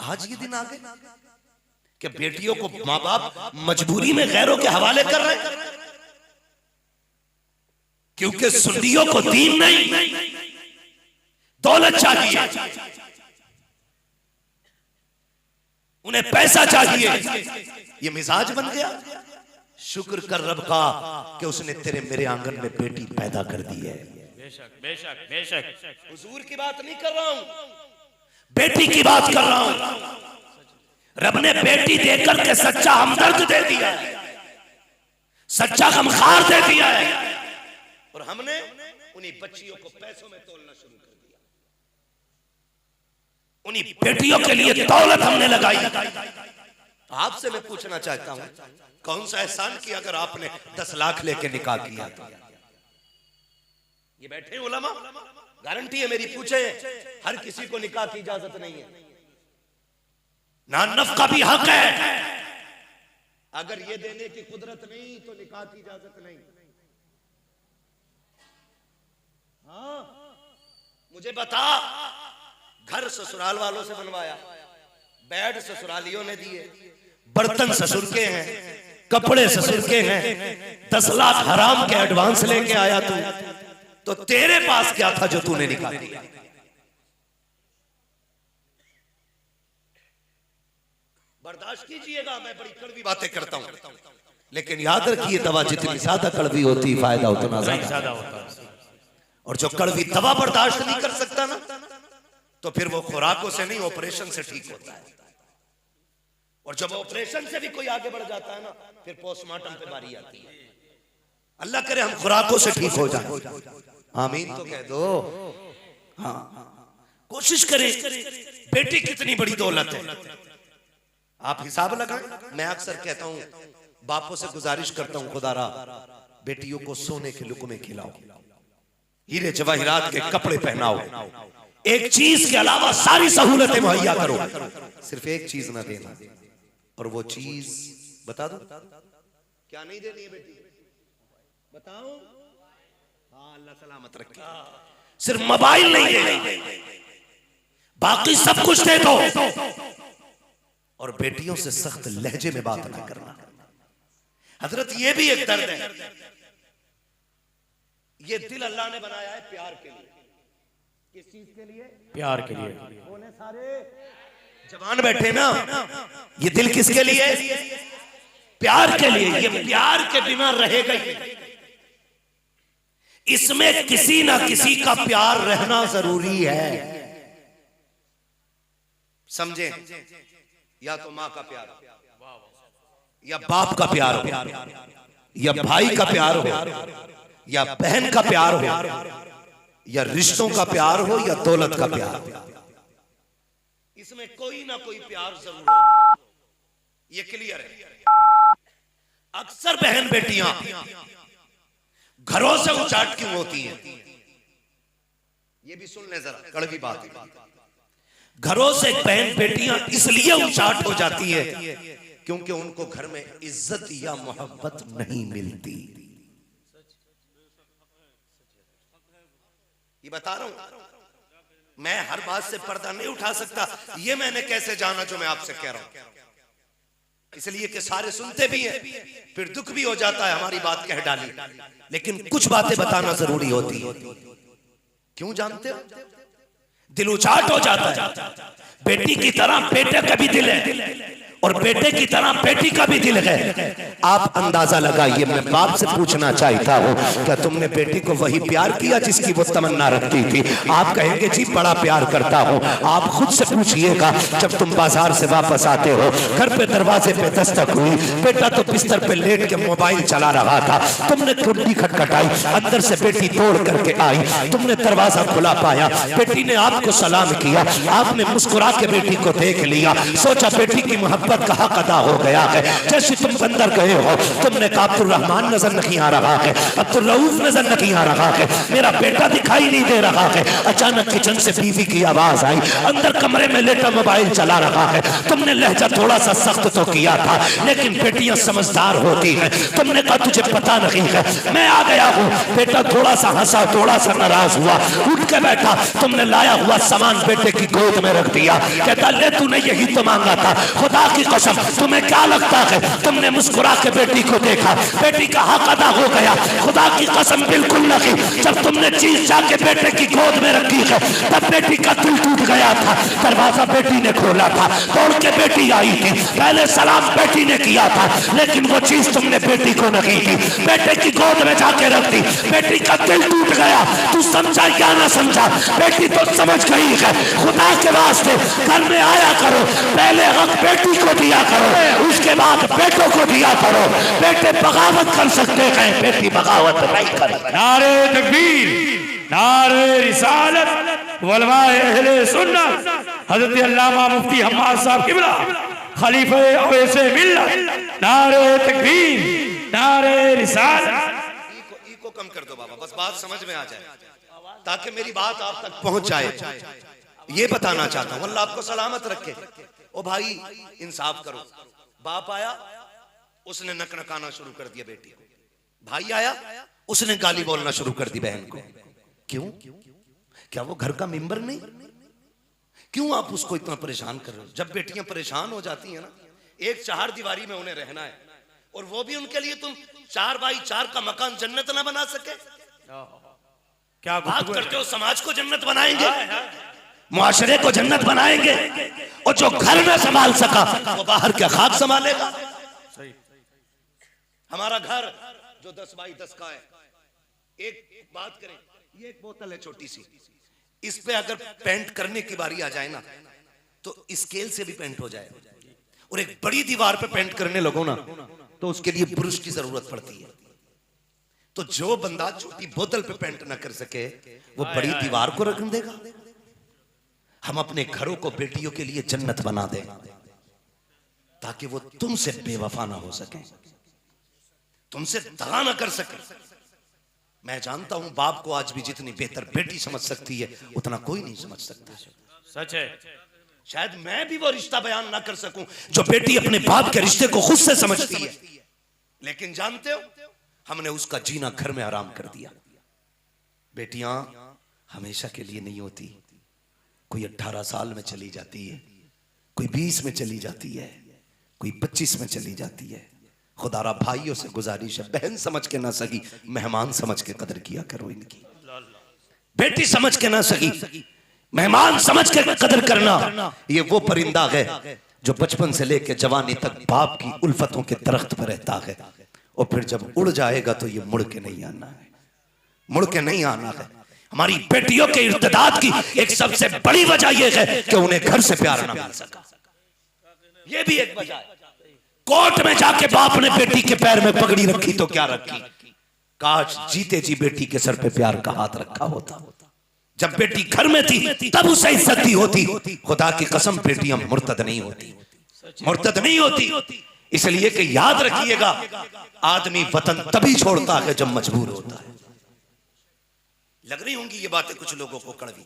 Speaker 1: आज ये दिन आ गए कि बेटियों को माँ बाप मजबूरी में गैरों के हवाले कर रहे हैं, क्योंकि सुन्नियों को दीन नहीं दौलत चाहिए, उन्हें पैसा चाहिए। ये मिजाज बन गया। शुक्र कर रब का कि उसने तेरे मेरे आंगन में बेटी पैदा कर दी है।
Speaker 2: बेशक बेशक बेशक,
Speaker 1: हुजूर की बात नहीं कर रहा हूं, बेटी की बात कर रहा हूं। रब ने बेटी देकर के सच्चा हमदर्द दे दिया है, सच्चा गमखार दे दिया है, और हमने उन्हीं बच्चियों को पैसों में तोलना शुरू कर दिया। उन्हीं बेटियों के लिए दौलत हमने लगाई। आपसे मैं पूछना चाहता हूं कौन सा एहसान किया अगर आपने 10 लाख लेके निकाह किया था? ये बैठे उलमा, गारंटी है मेरी, पूछे हर किसी को निकाह की इजाजत नहीं है, ना नफ का भी हक है। अगर ये देने की कुदरत नहीं तो निकाह की इजाजत नहीं। हाँ मुझे बता, घर ससुराल वालों से बनवाया, बेड ससुरालियों ने दिए, बर्तन ससुर के हैं, कपड़े ससुर के हैं, 10 लाख हराम के एडवांस लेके आया तू, तो तेरे पास क्या था जो तूने निकाल दिया? बर्दाश्त कीजिएगा, मैं बड़ी कड़वी बातें करता हूं, लेकिन याद रखिए दवा जितनी ज्यादा कड़वी होती फायदा उतना ज्यादा होता है। और जो कड़वी दवा बर्दाश्त नहीं कर सकता ना तो फिर वो खुराकों से नहीं ऑपरेशन से ठीक होता है। और जब ऑपरेशन से भी कोई आगे बढ़ जाता है ना फिर पोस्टमार्टम पे बारी आती है। अल्लाह करे हम खुराकों से ठीक हो जाए, आमीन तो कह दो। हाँ कोशिश करें, बेटी कितनी बड़ी दौलत है, आप हिसाब लगाएं। मैं अक्सर कहता हूं बापों से गुजारिश करता हूं खुदारा बेटियों को सोने के लुक़मे खिलाओ, हीरे जवाहिरात के कपड़े पहनाओ, एक चीज के अलावा सारी सहूलतें मुहैया करो, सिर्फ एक चीज ना देना, और वो चीज बता दो क्या नहीं देनी है बेटी, बताओ। हाँ अल्लाह सलामत रखे, सिर्फ मोबाइल नहीं देना, बाकी सब कुछ दे दो। और बेटियों से सख्त लहजे में बात ना करना। हजरत ये भी एक दर्द है, ये दिल अल्लाह ने बनाया है प्यार के लिए। किस चीज के लिए?
Speaker 2: प्यार के लिए।
Speaker 1: बोले सारे जवान बैठे ना, ये दिल किसके लिए? प्यार के लिए। ये प्यार के बिना रहेगा ही नहीं, इसमें किसी ना किसी का प्यार रहना जरूरी है, समझे? या तो माँ का प्यार या बाप का प्यार हो, या भाई का प्यार हो, या बहन का प्यार हो, या रिश्तों का प्यार हो, या दौलत का प्यार हो, इसमें कोई ना कोई प्यार जरूर हो। ये क्लियर है। अक्सर बहन बेटियां घरों से उचाट क्यों होती हैं? ये भी सुन ले जरा, कड़वी बात है। घरों से बहन बेटियां इसलिए उचाट हो जाती है क्योंकि उनको घर में इज्जत या मोहब्बत नहीं मिलती। ये बता रहा हूं, मैं हर बात से पर्दा नहीं उठा सकता। ये मैंने कैसे जाना जो मैं आपसे कह रहा हूं? इसलिए कि सारे सुनते भी हैं, फिर दुख भी हो जाता है हमारी बात कह डाली, लेकिन कुछ बातें बताना जरूरी होती है। क्यों जानते हो? दिल उचाट हो जाता है। बेटी की तरह बेटे का भी दिल है और बेटे की तरह बेटी का भी दिल है। आप अंदाजा लगाइए। मैं बाप से पूछना चाहता हूँ, क्या तुमने बेटी को वही प्यार किया जिसकी वो तमन्ना रखती थी? आप कहेंगे जी बड़ा प्यार करता हूँ। आप खुद से पूछिएगा, जब तुम बाजार से वापस आते हो, घर पे दरवाजे पे दस्तक हुई, बेटा तो बिस्तर पे लेट के मोबाइल चला रहा था, तुमने कुंडी खटखटाई, अंदर से बेटी तोड़ करके आई, तुमने दरवाजा खुला पाया, बेटी ने आपको सलाम किया, आपने मुस्कुरा के बेटी को देख लिया, सोचा बेटी की मोहब्बत का हक अदा हो गया है। जैसे तुम अंदर गए हो, तुमने कहा अब्दुल रहमान नजर नहीं आ रहा है, अब्दुल रऊफ नजर नहीं आ रहा है, मेरा बेटा दिखाई नहीं दे रहा है। अचानक किचन से बीवी की आवाज आई, अंदर कमरे में लेटा मोबाइल चला रहा है। तुमने लहजा थोड़ा सा सख्त तो किया था, लेकिन बेटियां समझदार होती हैं। तुमने कहा तुझे पता नहीं है, मैं आ गया हूँ। बेटा थोड़ा सा हंसा, थोड़ा सा नाराज हुआ, उठ के बैठा। तुमने लाया हुआ सामान बेटे की गोद में रख दिया। कहता ले तूने यही तो मांगा था, खुदा की कसम तुम्हें क्या लगता है? तुमने मुस्कुरा के बेटी को देखा, बेटी का हक अदा हो गया। खुदा की कसम बिल्कुल नहीं। जब तुमने चीज जाके बेटे की गोद में रखी है, तब बेटी का दिल टूट गया था। दरवाजा बेटी ने खोला था, दौड़ के बेटी आई थी, पहले सलाम बेटी ने किया था, लेकिन वो चीज तुमने बेटी को नहीं दी, बेटे की गोद में जाके रख दी। बेटी का दिल टूट गया। तू समझा या ना समझा, बेटी तो समझ गई है। खुदा के वास्ते घर में आया करो, पहले हक बेटी को दिया करो, उसके बाद बेटों को दिया करो। बेटे बगावत कर सकते हैं, बेटी बगावत नहीं कर सकती।
Speaker 3: नारे तकबीर, नारे रिसालत, उलमाए अहले सुन्नत, हजरत अल्लामा मुफ्ती हम्माद साहब किबला, खलीफे अवैसे मिल्लत, नारे तकबीर, नारे रिसालत।
Speaker 1: ईको कम कर दो बाबा, बस बात समझ में आ जाए, ताकि मेरी बात आप तक पहुंच जाए। ये बताना चाहता हूं, अल्लाह आपको सलामत रखे। ओ भाई इंसाफ करो। बाप आया, उसने नकनकाना शुरू कर दिया बेटी को। भाई आया, उसने गाली बोलना शुरू कर दी बहन को। क्यों? क्या वो घर का मेंबर नहीं? क्यों आप उसको इतना परेशान कर रहे हो? जब बेटियां परेशान हो जाती हैं ना, एक चार दीवारी में उन्हें रहना है, और वो भी उनके लिए तुम 4 बाई 4 का मकान जन्नत ना बना सके?
Speaker 3: क्या
Speaker 1: बात करते हो समाज को जन्नत बनाएंगे, मुआशरे को जन्नत बनाएंगे, और जो घर में संभाल सका वो बाहर क्या खाक संभालेगा? हमारा घर जो 10 बाई 10 का है, एक बात करें, ये एक बोतल है छोटी सी, इस पे अगर पेंट करने की बारी आ जाए ना, तो स्केल से भी पेंट हो जाए। और एक बड़ी दीवार पे पेंट करने लगो ना, तो उसके लिए ब्रश की जरूरत पड़ती है। तो जो बंदा छोटी बोतल पे पेंट ना कर सके, वो बड़ी दीवार को रख देगा। हम अपने घरों को बेटियों के लिए जन्नत बना दें, ताकि वो तुमसे बेवफा ना हो सके, तुमसे दगा ना कर सके। मैं जानता हूं बाप को आज भी जितनी बेहतर बेटी समझ सकती है, उतना कोई नहीं समझ सकता।
Speaker 3: सच है।
Speaker 1: शायद मैं भी वो रिश्ता बयान ना कर सकूं जो बेटी अपने बाप के रिश्ते को खुद से समझती है, लेकिन जानते हो हमने उसका जीना घर में आराम कर दिया। बेटियां हमेशा के लिए नहीं होती, कोई 18 साल में चली जाती है, कोई 20 में चली जाती है, कोई 25 में चली जाती है। खुदारा भाइयों से गुजारिश है, बहन समझ के ना सकी, मेहमान समझ के कदर किया करो इनकी। बेटी समझ के ना सकी, मेहमान समझ के कदर करना। ये वो परिंदा है जो बचपन से लेकर जवानी तक बाप की उल्फतों के दरख्त पर रहता है, और फिर जब उड़ जाएगा तो ये मुड़ के नहीं आना है, मुड़ के नहीं आना है। हमारी बेटियों के इर्तिदाद की एक सबसे बड़ी वजह यह है कि उन्हें घर से प्यार ना मिल सका। ये भी एक वजह है। कोर्ट में जाके बाप ने बेटी के पैर में पगड़ी रखी तो क्या रखी, काश जीते जी बेटी के सर पे प्यार का हाथ रखा होता। जब बेटी घर में थी तब उसे इज्जत दी होती। खुदा की कसम बेटियां मुर्तद नहीं होती, मुर्तद नहीं होती। इसलिए कि याद रखिएगा, आदमी वतन तभी छोड़ता है जब मजबूर होता है। लग रही होंगी ये बातें कुछ लोगों को कड़वी,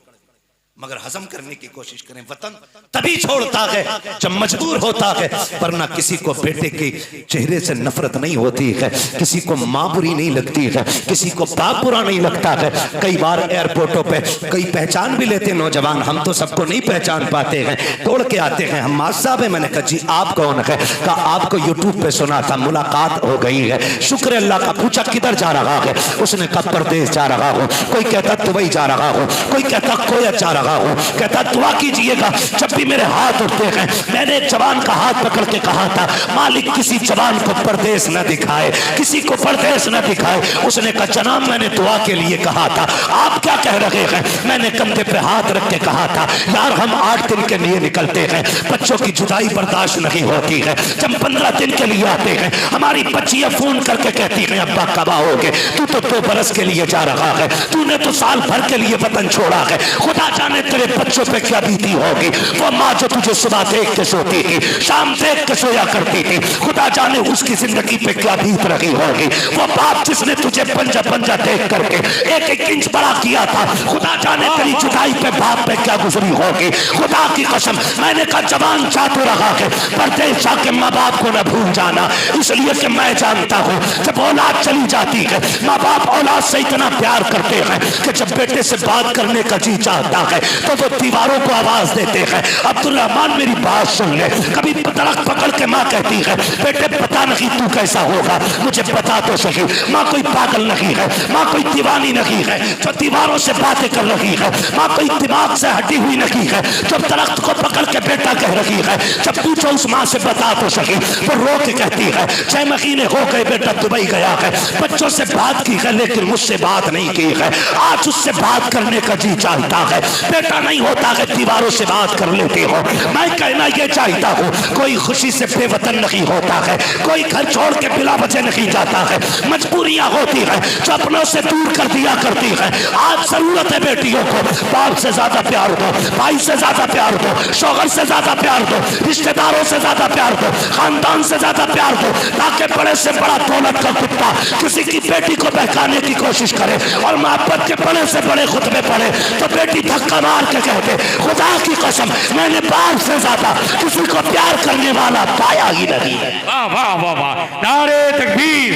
Speaker 1: मगर हजम करने की कोशिश करें। वतन तभी छोड़ता है जब मजबूर होता है, वरना किसी को बेटे के चेहरे से नफरत नहीं होती है, किसी को माँ बुरी नहीं लगती है, किसी को बाप बुरा नहीं लगता है। कई बार एयरपोर्टों पे कई पहचान भी लेते नौजवान, हम तो सबको नहीं पहचान पाते हैं, तोड़ के आते हैं। हम माँ साहब है, मैंने कहा जी आप कौन है? कहा आपको यूट्यूब पे सुना था, मुलाकात हो गई है, शुक्र अल्लाह का। पूछा किधर जा रहा है? उसने कहा परदेश जा रहा हूँ। कोई कहता दुबई जा रहा हूँ, कोई कहता कोयत जा रहा हूं। कहता दुआ कीजिएगा जब भी मेरे हाथ उठते हैं। मैंने एक जवान का हाथ पकड़ के कहा था मालिक किसी जवान को परदेश न दिखाए, किसी को परदेश न दिखाए। उसने कहा जनाब मैंने दुआ के लिए कहा था, आप क्या कह रहे हैं? मैंने कंधे पे हाथ रख के कहा था यार हम 8 दिन के लिए निकलते हैं, बच्चों की जुदाई बर्दाश्त नहीं होती है। जब 15 दिन के लिए आते हैं हमारी बच्चियां फोन करके कहती हैं अब्बा कब आओगे? तू तो 2 बरस के लिए जा रहा है, तूने तो साल भर के लिए वतन छोड़ा है। खुदा जाने तेरे बच्चों पे क्या बीती होगी। वो माँ जो तुझे सुबह देख के सोती थी, शाम देख के सोया करती थी, खुदा जाने उसकी जिंदगी पे क्या बीत रही होगी। वो बाप जिसने तुझे पंजा पंजा देख करके 1-1 इंच बड़ा किया था, खुदा जाने तेरी जुदाई पे बाप पे क्या गुजरी होगी। खुदा की कसम मैंने कहा जवान जा तो रहा है, परदेश जाके माँ बाप को न भूल जाना। इसलिए कि मैं जानता हूँ जब औलाद चली जाती है, माँ बाप औलाद से इतना प्यार करते हैं कि जब बेटे से बात करने का जी चाहता है तो वो दीवारों को आवाज देते हैं। अब्दुल रहमान मेरी बात सुन ले, कभी दरख्त पकड़ के माँ कहती है बेटे पता नहीं तू कैसा होगा, मुझे बता तो सही। माँ कोई पागल नहीं है, माँ कोई दीवानी नहीं है जो दीवारों से बातें कर रही है, माँ कोई दिमाग से हटी हुई नहीं है जो दरख्त को पकड़ के बेटा कह रही है जब पूछो उस माँ से बता तो सही। वो रो के कहती है 6 महीने हो गए बेटा दुबई गया है, बच्चों से बात की है लेकिन मुझसे बात नहीं की है। आज उससे बात करने का जी चाहता है, बेटा नहीं होता है दीवारों से बात कर लेते हो। मैं कहना ये चाहता हूँ कोई खुशी से बेवतन नहीं होता है, कोई घर छोड़ के बिला वजह नहीं जाता है। मजबूरियां होती है जो अपनों से दूर कर दिया करती है। आज जरूरत है बेटियों को बाप से ज्यादा प्यार दो, भाई से ज्यादा प्यार दो, शौहर से ज्यादा प्यार दो, रिश्तेदारों से ज्यादा प्यार दो, खानदान से ज्यादा प्यार दो, ताकि बड़े से बड़ा दौलत का कुत्ता किसी की बेटी को बहकाने की कोशिश करे और मोहब्बत के बड़े से बड़े खुतबे पड़े तो बेटी धक्का मार के कहते खुदा की कसम मैंने बाप से ज्यादा किसी को प्यार करने वाला पाया ही नहीं है।
Speaker 3: वाह वाह वाह वाह, नारे तकबीर।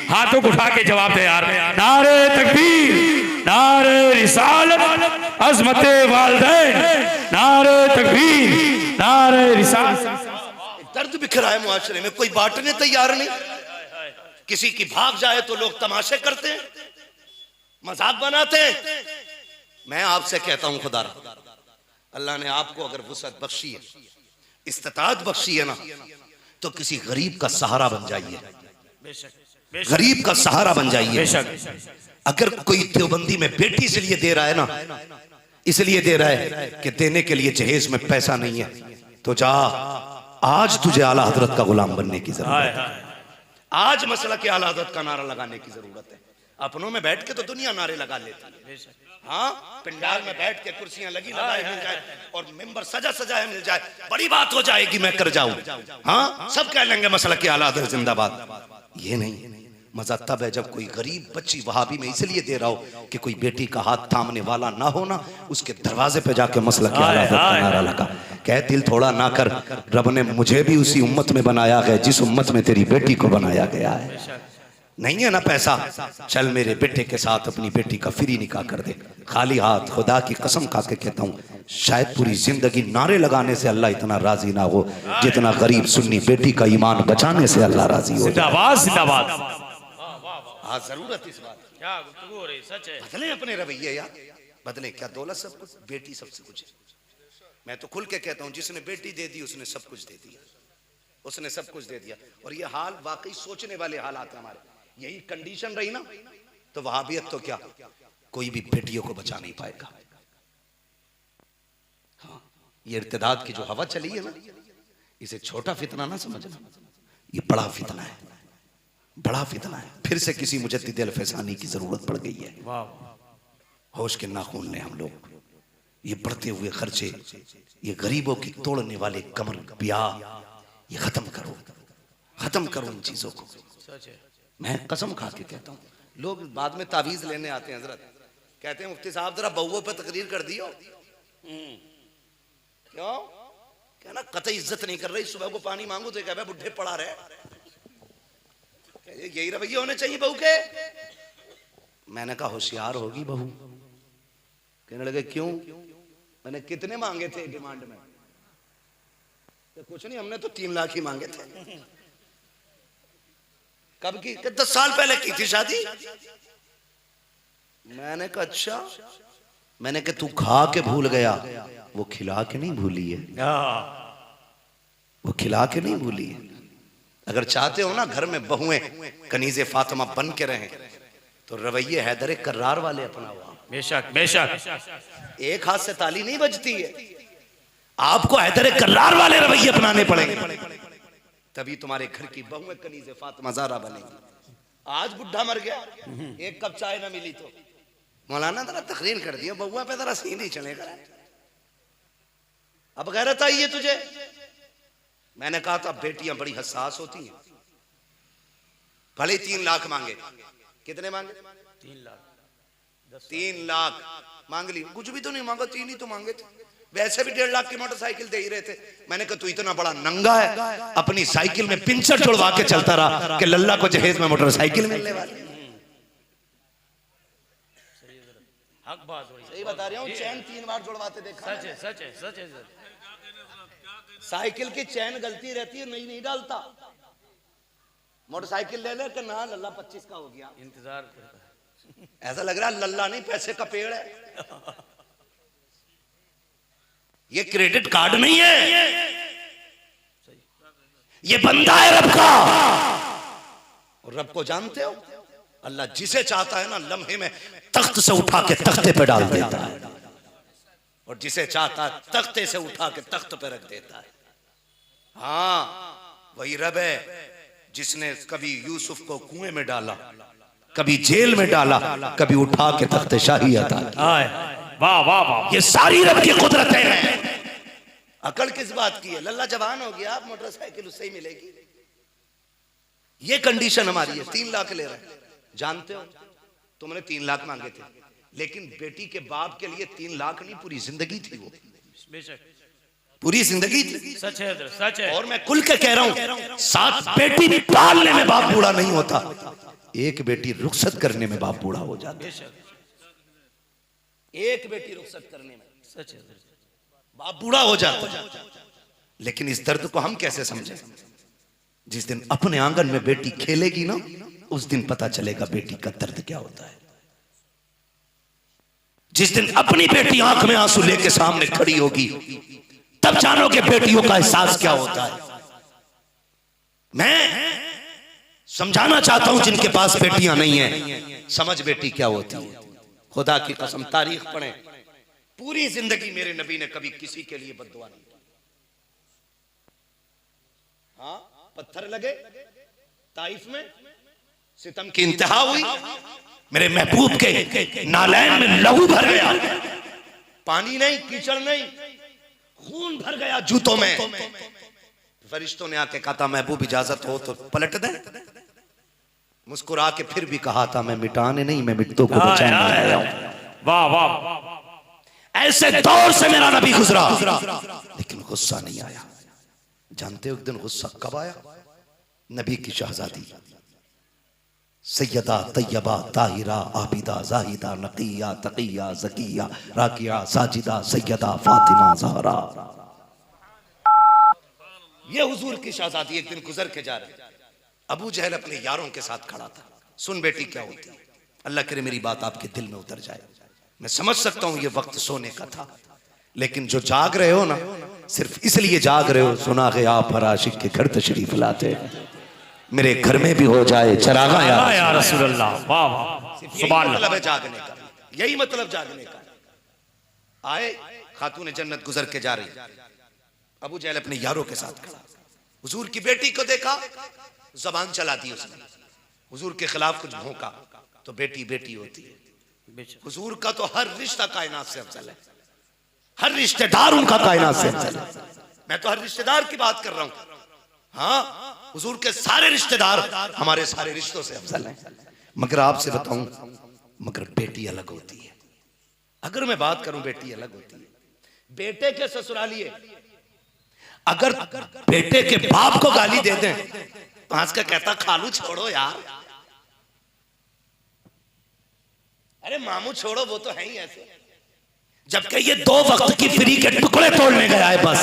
Speaker 3: हाथों को उठा के जवाब दे यार। नारे तकबीर, नारे रिसालत, अज़मत वालिदैन, नारे तकबीर, नारे रिसालत।
Speaker 1: दर्द बिखरा है मुआशरे में, कोई बांटने तैयार नहीं। किसी की भाग जाए तो लोग तमाशे करते हैं, मजाक बनाते हैं। मैं आपसे कहता हूं खुदा अल्लाह ने आपको अगर वुसअत बख्शी है, इस्तिताअत बख्शी है ना, तो किसी गरीब का सहारा बन जाइए, गरीब का सहारा बन जाइए। अगर कोई देवबंदी में बेटी इसलिए दे रहा है ना, इसलिए दे रहा है कि देने के लिए जहेज में पैसा नहीं है, तो जा आज तुझे आला हजरत का गुलाम बनने की जरूरत है। आज मसला के आला हजरत का नारा लगाने की जरूरत है। अपनों में बैठ के तो दुनिया नारे लगा लेती है। हाँ, पिंडाल में बैठ के कुर्सियां लगी लगाए मिल जाए और मेंबर सजा सजाए मिल जाए, बड़ी बात हो जाएगी, मैं कर जाऊं। हाँ, सब कह लेंगे मसला के आला हजरत जिंदाबाद। ये नहीं, मजा तब है जब कोई गरीब बच्ची वहाबी में इसलिए दे रहा हो कि कोई बेटी का हाथ थामने वाला ना हो ना, उसके दरवाजे पे जाके मसला के आला हजरत का नारा लगा। कह दिल थोड़ा ना कर, रब ने मुझे भी उसी उम्मत में बनाया है जिस उम्मत में तेरी बेटी को बनाया गया है। नहीं है ना पैसा, चल मेरे बेटे के साथ अपनी बेटी का फ्री निकाह कर दे। खाली हाथ खुदा की कसम खा के कहता हूँ शायद पूरी जिंदगी नारे लगाने से अल्लाह इतना राजी ना हो जितना गरीब सुन्नी बेटी का ईमान बचाने से अल्लाह राजी हो।
Speaker 3: जिंदाबाद जिंदाबाद।
Speaker 1: हाँ, जरूरत इस बात की।
Speaker 3: क्या गुफ्तगू हो रही, सच है।
Speaker 1: बदले अपने रवैये यार, बदले। क्या दौलत सब कुछ? बेटी सबसे कुछ है। मैं तो खुल के कहता हूँ जिसने बेटी दे दी उसने सब कुछ दे दिया, उसने सब कुछ दे दिया। और ये हाल वाकई सोचने वाले हालात है हमारे। यही कंडीशन रही ना तो वहाबियत तो क्या कोई भी बेटियों को बचा नहीं पाएगा। हाँ, ये इर्तिदाद की जो हवा चली है ना, इसे छोटा फितना ना समझना, ये बड़ा फितना है, बड़ा फितना है। फिर से किसी मुजद्दिद अल-फैसानी की जरूरत पड़ गई है। होश के नाखून ने हम लोग ये बढ़ते हुए खर्चे, ये गरीबों की तोड़ने वाले कमर ब्याह, ये खत्म करो, खत्म करो इन चीजों को। मैं कसम खा के कहता हूँ, लोग बाद में तावीज लेने आते हैं हजरत, कहते हैं मुफ्ती साहब जरा बहुओं पे तकरीर कर दियो। क्यों? कहना कतई इज्जत नहीं कर रही, सुबह को पानी मांगो तो कह बुढ़े पड़ा रहे। यही रवैये होने चाहिए बहू के। मैंने कहा होशियार होगी बहू। कहने लगे क्यों? मैंने कितने मांगे थे डिमांड में? तो कुछ नहीं, हमने तो 3 लाख ही मांगे थे। कब की? 10 साल पहले की थी शादी। मैंने कहा अच्छा। मैंने कहा तू खा के भूल गया, वो खिला के नहीं भूली है, वो खिला के नहीं भूली है। अगर चाहते हो ना घर में बहुएं कनीज़े फातिमा बन के रहें तो रवैये हैदर कर्रार वाले अपनाओ।
Speaker 2: बेशक बेशक।
Speaker 1: एक हाथ से ताली नहीं बजती है, आपको हैदर कर्रार वाले रवैये अपनाने पड़ेंगे, तभी तुम्हारे घर की बहुएं कनीज़े फातिमा ज़हरा बनेगी। आज बुढ़ा मर गया, एक कप चाय ना मिली तो मौलाना जरा तकरीर कर दिया, बहुआ पे जरा सीन ही चलेगा। अब गैरत आई है तुझे? मैंने कहा था बेटियां बड़ी हसास होती हैं। भले 3 लाख मांगे। कितने मांगे? 3 लाख मांग ली। कुछ भी तो नहीं मांगा, 3 ही तो मांगे थे। वैसे भी 1.5 लाख की मोटरसाइकिल दे ही रहे थे। मैंने कहा तू इतना बड़ा नंगा है, अपनी साइकिल में पिंचर जुड़वा के चलता रहा कि लल्ला को जहेज में मोटरसाइकिल मिलने वाली। सही बता रहा हूँ, चैन 3 बार जुड़वाते देखा।
Speaker 2: सच है सच है सच है।
Speaker 1: साइकिल की चैन गलती रहती है, नहीं नहीं डालता। मोटरसाइकिल ले ले कि ना लल्ला 25 का हो गया।
Speaker 2: इंतजार करता है।
Speaker 1: ऐसा लग रहा है लल्ला नहीं पैसे का पेड़ है। ये क्रेडिट कार्ड नहीं है, ये बंदा है रब का। और रब को जानते हो, अल्लाह जिसे चाहता है ना लम्हे में तख्त से उठा के तख्ते पे डाल देता है, और जिसे चाहता है तख्ते से उठा के तख्त पे रख देता है। हाँ, वही रब है जिसने कभी यूसुफ को कुएं में डाला, कभी जेल में डाला, कभी उठा के तख्ते शाही अता की।
Speaker 2: वाह वाह वाह।
Speaker 1: ये सारी रब की कुदरतें हैं। अकल किस बात की है? लल्ला जवान हो गया, आप मोटरसाइकिल उससे ही मिलेगी। ये कंडीशन हमारी है। 3 लाख ले रहे हैं। जानते हो तुमने 3 लाख मांगे थे, लेकिन बेटी के बाप के लिए 3 लाख नहीं, पूरी जिंदगी थी वो।
Speaker 2: बेशक
Speaker 1: पूरी जिंदगी थी।
Speaker 2: सच है सच है।
Speaker 1: और मैं खुल के कह रहा हूं, 7 बेटी भी पालने में बाप बूढ़ा नहीं होता, एक बेटी रुखसत करने में बाप बूढ़ा हो जाता है। एक बेटी रुखसत करने में
Speaker 2: सच है
Speaker 1: बाप बूढ़ा हो जाता है। लेकिन इस दर्द को हम कैसे समझें? जिस दिन अपने आंगन में बेटी खेलेगी ना, उस दिन पता चलेगा बेटी का दर्द क्या होता है। जिस दिन अपनी बेटी आंख में आंसू लेके सामने खड़ी होगी, तब जानोगे बेटियों का एहसास क्या होता है। मैं समझाना चाहता हूं जिनके पास बेटियां नहीं है, समझ बेटी क्या होती है। खुदा की कसम, तारीख पढ़ें, पूरी जिंदगी मेरे नबी ने कभी किसी के लिए बद्दुआ नहीं की। हाँ, पत्थर लगे ताइफ में, सितम की इंतहा हुई, मेरे महबूब के नालैन में लहू भर गया, पानी नहीं, कीचड़ नहीं, खून भर गया जूतों में। फरिश्तों ने आके कहा था महबूब इजाजत हो तो पलट दे। मुस्कुरा के फिर भी कहा था मैं मिटाने नहीं, मैं मिट्टों को बचाने आया हूं।
Speaker 2: वाह वाह।
Speaker 1: ऐसे दौर से मेरा नबी गुजरा, लेकिन गुस्सा नहीं आया। जानते हो एक दिन गुस्सा कब आया? नबी की शहजादी सैयदा तैयबा ताहिरा आबिदा जाहिदा नकिया तकिया ज़किया राकिया साजिदा सैयदा फातिमा ज़हरा, ये हुजूर की शहजादी एक दिन गुजर के जा रहे। अबू जहल अपने यारों के साथ खड़ा था। सुन बेटी क्या होती है, अल्लाह करे मेरी बात आपके दिल में उतर जाए। मैं समझ सकता हूं ये वक्त सोने का था, लेकिन जो जाग रहे हो ना, सिर्फ इसलिए जाग रहे हो, सुना है आप हर आशिक के घर तशरीफ लाते, मेरे घर में भी हो जाए चरागा या
Speaker 2: रसूल अल्लाह। वाह वाह, सुभान अल्लाह।
Speaker 1: मतलब है जागने का, यही मतलब जागने का। आए खातून जन्नत गुजर के जा रही, अबू जहल अपने यारों के साथ खड़ा, हुजूर की बेटी को देखा, जबान चला दी उसने, हुजूर के खिलाफ कुछ भौंका तो बेटी बेटी होती है। हुजूर का तो हर रिश्ता कायनात से अफजल है, हर रिश्तेदार उनका कायनात से अफजल है। मैं तो हर रिश्तेदार की बात कर रहा हूं। हाँ, हुजूर के सारे रिश्तेदार हमारे सारे रिश्तों से अफजल हैं। मगर आपसे बताऊं, मगर बेटी अलग होती है। अगर मैं बात करूं, बेटी अलग होती है। बेटे के ससुरालिए अगर बेटे के बाप को गाली दे दें तो हंस का कहता खालू छोड़ो यार, अरे मामू छोड़ो, वो तो है ही ऐसे। जबकि ये 2 वक्त की फ्री के टुकड़े तोड़ने गया है बस,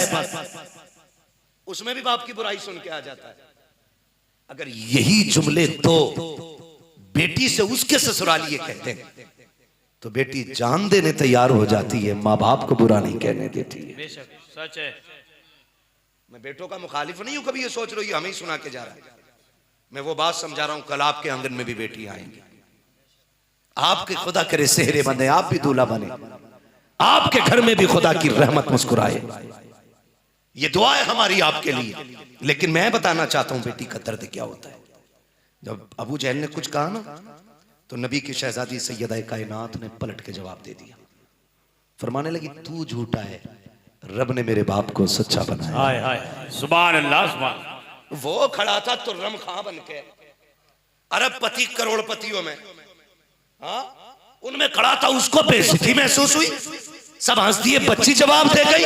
Speaker 1: उसमें भी बाप की बुराई सुन के आ जाता है। अगर यही जुमले तो बेटी से उसके ससुरालिए कहते हैं तो बेटी जान देने तैयार हो जाती है, माँ बाप को बुरा नहीं कहने देती है।
Speaker 2: बेशक सच है।
Speaker 1: मैं बेटों का मुखालिफ नहीं हूं, कभी ये सोच रही हमें ही सुना के जा रहा है। मैं वो बात समझा रहा हूं, कल आपके आंगन में भी बेटी आएंगी, आपके खुदा करे सेहरे बने, आप भी दूल्हा बने, आपके घर में भी खुदा की रहमत मुस्कुराए। ये दुआ है हमारी आपके लिए। लेकिन मैं बताना चाहता हूं बेटी का दर्द क्या होता है। जब अबू जहल ने कुछ कहा ना तो नबी की शहजादी सैयदा कायनात ने पलट के जवाब दे दिया, फरमाने लगी तू झूठा है, रब ने मेरे बाप को सच्चा बनाया।
Speaker 2: हाय हाय, सुभान अल्लाह सुभान।
Speaker 1: वो खड़ा था तुर्रम खां बन के अरबपति करोड़पतियों में, हाँ उनमें खड़ा था, उसको बेइज्जती महसूस हुई, सब हंस दिए, बच्ची जवाब दे गई,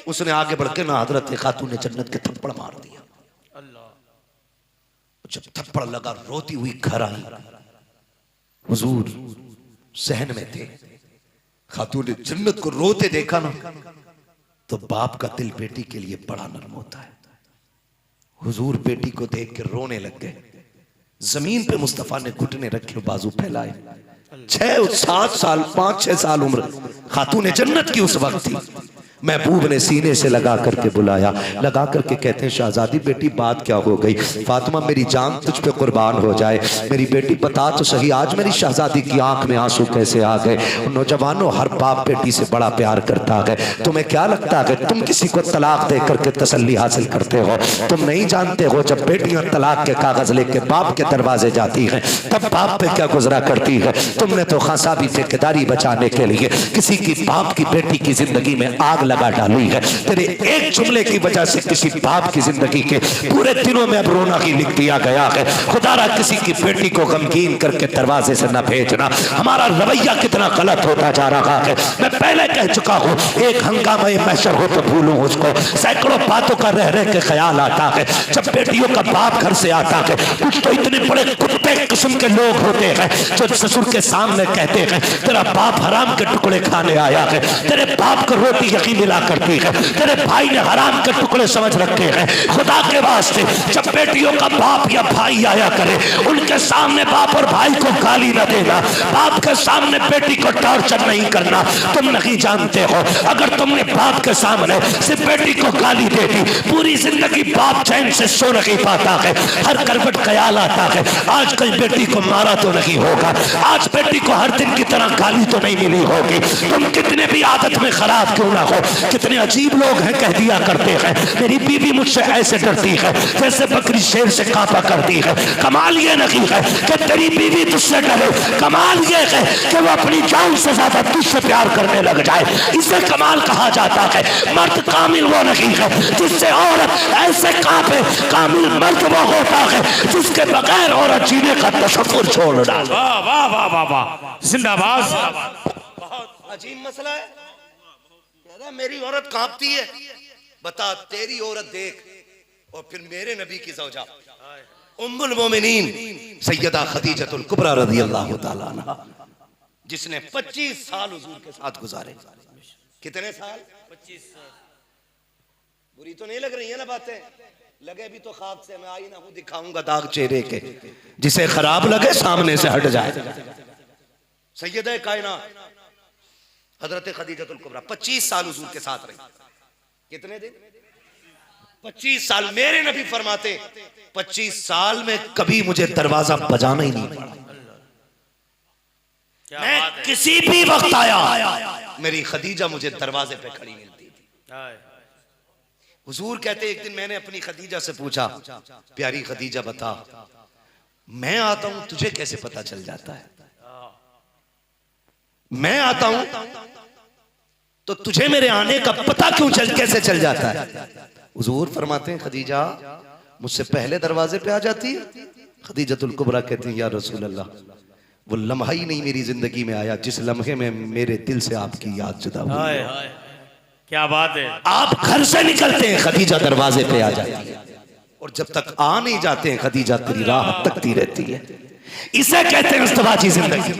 Speaker 1: उसने आगे बढ़ के ना हजरत खातून जन्नत के थप्पड़ मार दिया। जब थप्पड़ लगा रोती हुई घर आई, हुजूर सहन में थे, खातून जन्नत को रोते देखा ना तो बाप का दिल बेटी के लिए बड़ा नरम होता है। हुजूर बेटी को देख के रोने लग गए। जमीन पे मुस्तफा ने घुटने रखे, बाजू फैलाए। 6-7 साल 5-6 साल उम्र खातून जन्नत की उस वक्त थी। महबूब ने सीने से लगा करके बुलाया, लगा करके कहते हैं शहजादी बेटी बात क्या हो गई? फातिमा मेरी जान तुझ पे कुर्बान हो जाए, मेरी बेटी बता तो सही, आज मेरी शहजादी की आंख में आंसू कैसे आ गए? नौजवानों, हर बाप बेटी से बड़ा प्यार करता है। तुम्हें क्या लगता है तुम किसी को तलाक दे करके तसल्ली हासिल करते हो? तुम नहीं जानते हो जब बेटियां तलाक के कागज लेके बाप के दरवाजे जाती हैं तब बाप पे क्या गुजरा करती है। तुमने तो खासा भी ठेकेदारी बचाने के लिए किसी की बाप की बेटी की जिंदगी में आग लगा डाली है। तेरे एक जुमले की वजह से किसी बाप की जिंदगी के पूरे दिनों में अब रोना ही लिख दिया गया है। खुदारा किसी की बेटी को गमगीन करके दरवाजे से न भेजना। हमारा रवैया कितना गलत होता जा रहा है। मैं पहले कह चुका हूँ, एक हंगामा महशर हो तो भूलूं उसको, सैकड़ों बातों का रह रह के ख्याल आता है। जब बेटियों का बाप घर से आता है, कुछ तो इतने बड़े कुत्ते किस्म के लोग होते हैं जो ससुर के सामने कहते हैं तेरा बाप हराम के टुकड़े खाने आया है, तेरे बाप को रोटी यकीन मिला करती है, तेरे भाई ने हराम के टुकड़े समझ रखे हैं। खुदा के वास्ते जब बेटियों का बाप या भाई आया करे, उनके सामने बाप और भाई को गाली न देना, बाप के सामने बेटी को टॉर्चर नहीं करना। तुम नहीं जानते हो, अगर तुमने बाप के सामने सिर्फ बेटी को गाली दे दी, पूरी जिंदगी बाप चैन से सो नहीं पाता है, हर करवट ख्याल आता है आज कल बेटी को मारा तो नहीं होगा, आज बेटी को हर दिन की तरह गाली तो नहीं मिली होगी। तुम कितने भी आदत में खराब क्यों ना हो, कितने अजीब लोग हैं कह दिया करते हैं मेरी बीवी मुझसे ऐसे डरती है जैसे बकरी शेर से कांपा करती है। कमाल ये नहीं है कि तेरी बीवी तुझसे डरे, कमाल ये है कि वो अपनी जान से ज्यादा तुझसे प्यार करने लग जाए, इसे कमाल कहा जाता है। मर्द कामिल वो नहीं है जिससे औरत ऐसे कांपे, कामिल मर्द वो होता है जिसके बगैर औरत जीने का तसव्वुर छोड़ डाले।
Speaker 3: वाह वाह वाह वाह वाह, जिंदाबाद।
Speaker 1: बहुत अजीब मसला है, मेरी औरत कांपती है, बता तेरी औरत देख और फिर मेरे नबी की ज़ौजा उम्मुल मोमिनीन सैयदा खदीजतुल कुबरा रज़ियल्लाहु ताला अन्हा, जिसने 25 साल हुजूर के साथ गुजारे। कितने साल? 25 साल। बुरी तो नहीं लग रही है ना बातें? लगे भी तो खाक से मैं आई ना हूं, दिखाऊंगा दाग चेहरे के, जिसे खराब लगे सामने से हट जाए। सैयदा कायनात हजरत खदीजतुल कुबरा 25 साल हुजूर के साथ रही। कितने दिन? 25 साल। मेरे नबी फरमाते 25 साल में कभी मुझे दरवाजा बजाना ही नहीं पड़ा। मैं किसी भी वक्त आया, मेरी खदीजा मुझे दरवाजे पे खड़ी मिलती थी। हुजूर कहते एक दिन मैंने अपनी खदीजा से पूछा, प्यारी खदीजा बता, मैं आता हूं तुझे कैसे पता चल जाता है? मैं आता हूं तो तुझे मेरे आने का पता कैसे चल जाता है? हुजूर फरमाते हैं खदीजा मुझसे पहले दरवाजे पे आ जाती है। खदीजतुल कुबरा कहती है या रसूल अल्लाह, वो लम्हा ही नहीं मेरी जिंदगी में आया जिस लम्हे में मेरे दिल से आपकी याद जुदा हुई।
Speaker 2: क्या बात है।
Speaker 1: आप घर से निकलते हैं, खदीजा दरवाजे पे आ जाती है, और जब तक आ नहीं जाते हैं खदीजा तेरी राह तकती रहती है। इसे कहते हैं इस्तवाजी जिंदगी।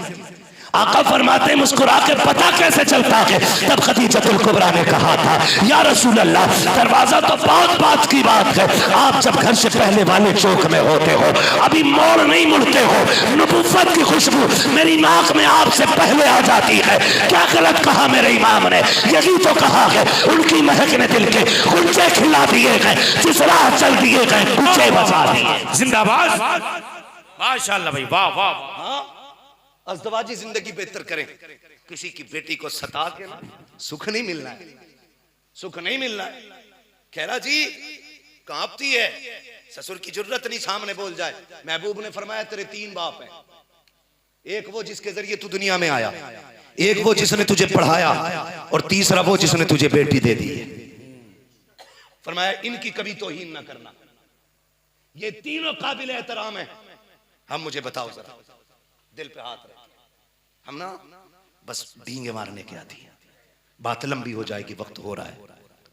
Speaker 1: आका फरमाते हैं मुस्कुरा के पता कैसे चलता है? तब खदीजतुल कुबरा ने कहा था या रसूल अल्लाह, दरवाजा तो बहुत बात की बात है, आप जब घर से पहले वाले चौक में होते हो, अभी मोड़ नहीं मुड़ते हो, नबुव्वत की खुशबू मेरी नाक में आपसे पहले आ जाती है। क्या गलत कहा मेरे इमाम ने? यही तो कहा है, उनकी महक ने दिल के गुंजे खिला दिए गए, जिस राह चल दिए गए गुंजे बचा दिए।
Speaker 3: जिंदाबाद,
Speaker 2: माशाल्लाह भाई, वाह वाह।
Speaker 1: अज़दवाजी जिंदगी बेहतर करें। किसी की बेटी को सता के ना सुख नहीं मिलना है, सुख नहीं मिलना है। कहरा जी कांपती है, ससुर की जरूरत नहीं सामने बोल जाए। महबूब ने फरमाया तेरे 3 बाप हैं, एक वो जिसके जरिए तू दुनिया में आया, एक वो जिसने तुझे पढ़ाया, और तीसरा वो जिसने तुझे बेटी दे दी है। फरमाया इनकी कभी तौहीन ना करना, ये तीनों काबिल एहतराम है। हम मुझे बताओ जरा, दिल पे हाथ रख, हम ना बस डींगे मारने के आती है। बात लंबी हो जाएगी, वक्त हो रहा है,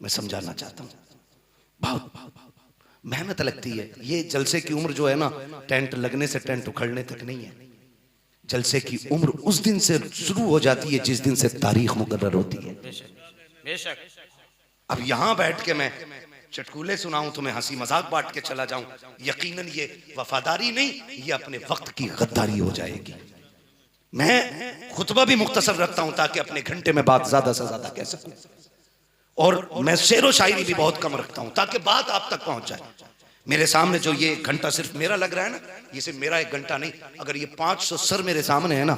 Speaker 1: मैं समझाना चाहता हूँ। बहुत मेहनत लगती है। ये जलसे की उम्र जो है ना, टेंट लगने से टेंट उखड़ने तक नहीं है। जलसे की उम्र उस दिन से शुरू हो जाती है जिस दिन से तारीख मुकर्रर होती है।
Speaker 2: बेशक।
Speaker 1: अब यहां बैठ के मैं चटकुले सुनाऊं, तुम्हें हंसी मजाक बांट के चला जाऊं, यकीनन ये वफादारी नहीं, ये अपने वक्त की गद्दारी हो जाएगी। मैं खुतबा भी मुख्तसर रखता हूं ताकि अपने घंटे में बात ज्यादा से ज्यादा कह सकूं, और मैं शेरो शायरी भी बहुत कम रखता हूं ताकि बात आप तक पहुंच जाए। मेरे सामने जो ये घंटा सिर्फ मेरा लग रहा है ना, ये सिर्फ मेरा एक घंटा नहीं, अगर ये 500 सर मेरे सामने है ना,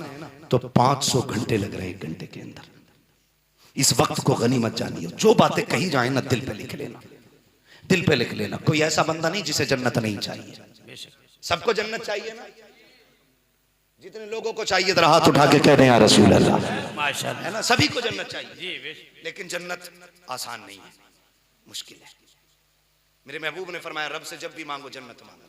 Speaker 1: तो 500 घंटे लग रहे हैं एक घंटे के अंदर। इस वक्त को गनीमत जानिए, जो बातें कही जाए ना दिल पे लिख लेना, दिल पे लिख लेना। कोई ऐसा बंदा नहीं जिसे जन्नत नहीं चाहिए, सबको जन्नत चाहिए ना। जितने लोगों को चाहिए जरा हाथ उठा के कह रहे हैं रसूल अल्लाह,
Speaker 2: माशाल्लाह,
Speaker 1: है ना। सभी को जन्नत चाहिए
Speaker 2: जी,
Speaker 1: लेकिन जन्नत आसान नहीं है, मुश्किल है। मेरे महबूब ने फरमाया रब से जब भी मांगो जन्नत मांगो,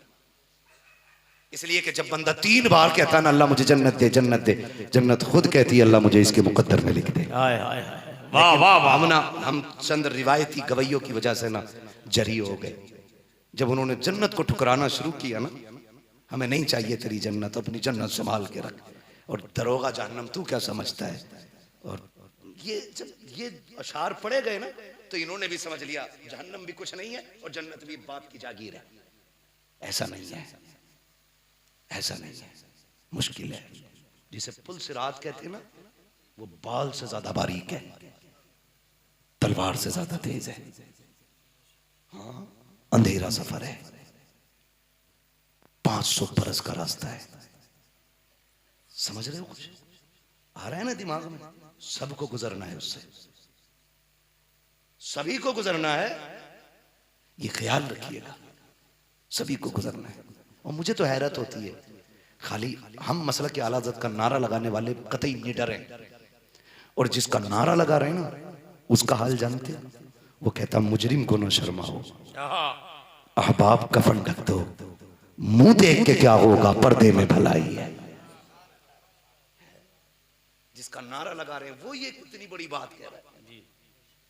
Speaker 1: इसलिए कि जब बंदा 3 बार कहता ना अल्लाह मुझे जन्नत दे, जन्नत दे, जन्नत खुद कहती है अल्लाह मुझे इसके मुकद्दर में लिख दे।
Speaker 2: वाह वाह वाह।
Speaker 1: हम चंद रिवायती गवैयों की वजह से ना जरी हो गए। जब उन्होंने जन्नत को ठुकराना शुरू किया ना, हमें नहीं चाहिए तेरी जन्नत, अपनी जन्नत संभाल के रख, और दरोगा जहन्नम तू क्या समझता है। और ये जब ये अशार पड़े गए ना, तो इन्होंने भी समझ लिया जहन्नम भी कुछ नहीं है और जन्नत भी बाप की जागीर है। ऐसा नहीं है, ऐसा नहीं है, मुश्किल है। जिसे पुल सिरात कहते हैं ना, वो बाल से ज्यादा बारीक है, तलवार से ज्यादा तेज है। हाँ, अंधेरा सफर है, 500 बरस का रास्ता है। समझ रहे हो? कुछ आ रहा है ना दिमाग में? सबको गुजरना है उससे, सभी को गुजरना है, ये ख्याल रखिएगा, सभी को गुजरना है। और मुझे तो हैरत होती है, खाली हम मसला के आला हज़रत का नारा लगाने वाले कतई निडर हैं, और जिसका नारा लगा रहे हैं ना उसका हाल जानते हैं? वो कहता मुजरिम को न शर्माओ, अहबाब कफन ढक दो, मुंह देख के क्या होगा, पर्दे में भलाई है। जिसका नारा लगा रहे हैं वो ये इतनी बड़ी बात कह रहा है,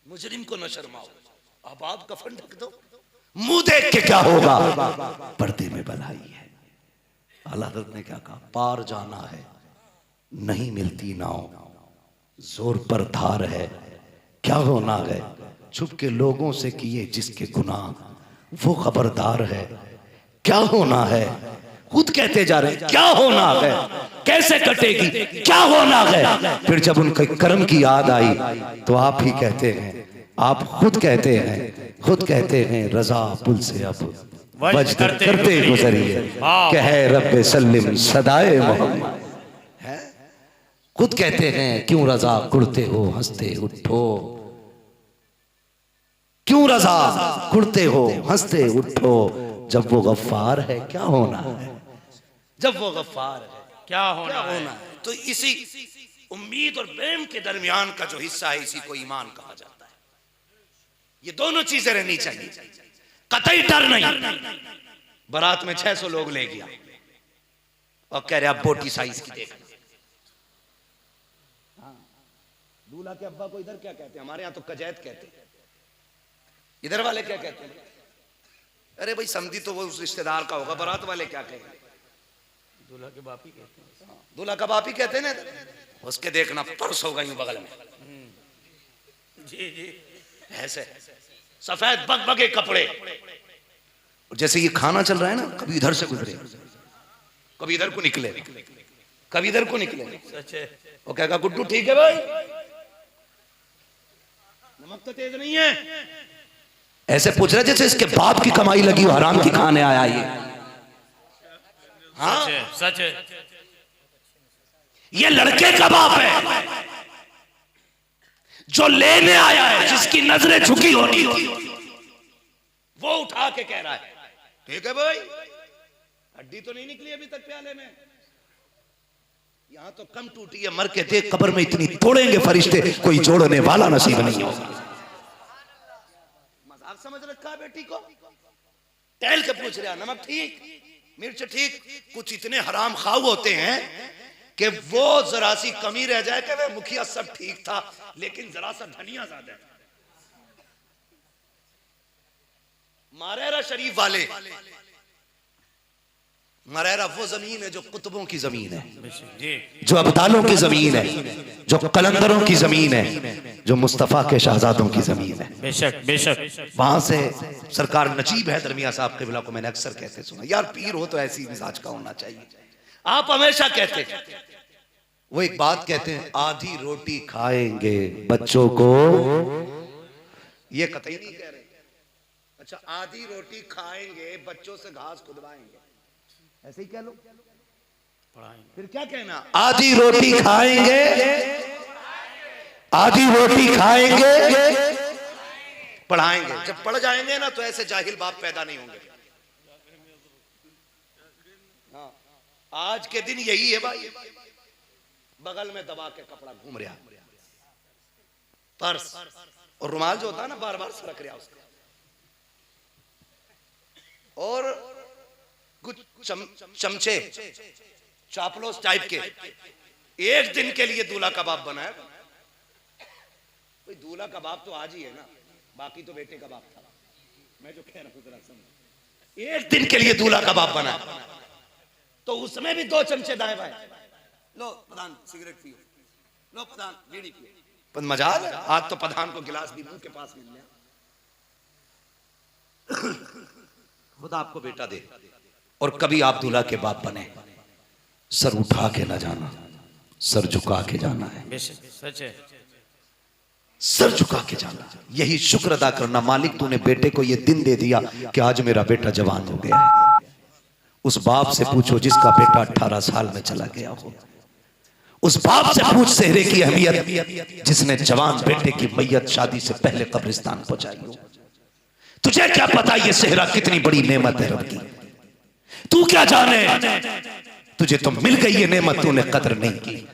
Speaker 1: मुजरिम को न शर्माओ, अहबाब कफन ढक दो, मुंह देख के क्या होगा, पर्दे में भलाई है। आला हज़रत ने क्या कहा? पार जाना है नहीं मिलती नाव, जोर पर धार है क्या होना है, छुप के लोगों से किए जिसके गुनाह वो खबरदार है क्या होना है। खुद कहते जा रहे हैं क्या होना है, कैसे कटेगी, क्या होना है। फिर जब उनके कर्म की याद आई तो आप ही कहते हैं, आप खुद कहते हैं, खुद कहते हैं रजा पुल से अब वज्द करते गुजरिए, कहे रब्बे सल्लिम सदाए मोहम्मद। खुद कहते हैं क्यों रजा कुड़ते हो हंसते उठो, क्यों क्यों रजा कुड़ते हो हंसते उठो, जब वो गफ्फार है क्या होना है, जब वो गफ्फार है
Speaker 3: क्या होना है।
Speaker 1: तो इसी उम्मीद और प्रेम के दरमियान का जो हिस्सा है इसी को ईमान कहा जाता है। ये दोनों चीजें रहनी चाहिए, कतई डर नहीं। बारात में 600 लोग ले गया और कह रहे आप बोटी साइज की देख। दूल्हा के अब्बा को इधर क्या कहते हैं, हमारे यहाँ तो कजैत कहते हैं, इधर वाले क्या कहते हैं? अरे भाई समझी तो वो उस रिश्तेदार का होगा, बारात वाले क्या कहेंगे?
Speaker 3: दूल्हा के बाप ही कहते हैं।
Speaker 1: दूल्हा का बाप ही कहते हैं ना। उसके देखना पर्स होगा यूं बगल में,
Speaker 3: जी जी,
Speaker 1: ऐसे सफेद बगबगे कपड़े। जैसे ये खाना चल रहा है ना, कभी इधर से गुजरे, कभी इधर को निकले, कभी इधर को निकले।
Speaker 3: सच है।
Speaker 1: वो कहेगा गुड्डू ठीक है भाई, नमक तो तेज नहीं है। ऐसे पूछ रहे जैसे इसके बाप की कमाई लगी हो, हराम की खाने आया ये। हाँ
Speaker 3: सच है।
Speaker 1: ये लड़के का बाप है जो लेने आया है, जिसकी नजरें झुकी होनी थी, वो उठा के कह रहा है ठीक है भाई, हड्डी तो नहीं निकली अभी तक प्याले में, यहां तो कम टूटी है, मर के देख कब्र में इतनी तोड़ेंगे फरिश्ते, कोई जोड़ने वाला नसीब नहीं होगा। मजाक समझ रखा है बेटी को, टहल के पूछ रहा नमक ठीक, मिर्च ठीक। कुछ इतने हराम खाऊ होते हैं कि वो जरा सी कमी रह जाए कि वे मुखिया सब ठीक था लेकिन जरा सा धनिया ज्यादा था। मारेरा शरीफ वाले, मरेरा वो जमीन है जो कुतुबों की जमीन है, जो अब्दालों की जमीन है, जो कलंदरों की जमीन है, जो मुस्तफा के शहजादों की जमीन है।
Speaker 3: बेशक बेशक।
Speaker 1: वहां से सरकार नजीब है दरमिया साहब क़िबला को मैंने अक्सर कहते सुना, यार पीर हो तो ऐसी मिजाज का होना चाहिए। आप हमेशा कहते, वो एक बात कहते हैं, आधी रोटी खाएंगे बच्चों को, ये कतई नहीं कह रहे। अच्छा आधी रोटी खाएंगे बच्चों से घास खुदवाएंगे, ऐसे ही कह लो, फिर क्या कहना, आधी रोटी खाएंगे, आधी रोटी खाएंगे पढ़ाएंगे। जब पढ़ जाएंगे ना तो ऐसे जाहिल बाप पैदा नहीं होंगे। हाँ, आज के दिन यही है भाई, बगल में दबा के कपड़ा घूम रहा, पर्स और रुमाल जो होता है ना बार बार सरक रहा उसका, और कुछ चमचे चापलोस टाइप के, एक दिन के लिए दूल्हा का बाप बना है। कोई दूल्हा का बाप तो आज ही है ना, बाकी तो बेटे का बाप था। मैं जो कह रहा हूं जरा समझ, एक दिन के लिए दूल्हा का बाप बना तो उसमें भी 2 चमचे दाएं बाएं, लो प्रधान सिगरेट पियो, लो प्रधान बीड़ी पियो। मजाल आज तो प्रधान को गिलास भी मुंह के पास मिल गया। खुदा आपको बेटा दे, और कभी आप दूल्हा के बाप बने, सर उठा के ना जाना, सर झुका के जाना है।
Speaker 3: सच है।
Speaker 1: सर झुका के जाना, यही शुक्र अदा करना, मालिक तूने बेटे को ये दिन दे दिया कि आज मेरा बेटा जवान हो गया है। उस बाप से पूछो जिसका बेटा 18 साल में चला गया हो, उस बाप से पूछ सेहरे की अहमियत जिसने जवान बेटे की मैयत शादी से पहले कब्रिस्तान पहुंचाई हो। तुझे क्या पता ये सेहरा कितनी बड़ी नेमत है रब की, तू क्या जाने, तुझे तो मिल गई ये नेमत, तूने कदर नहीं की।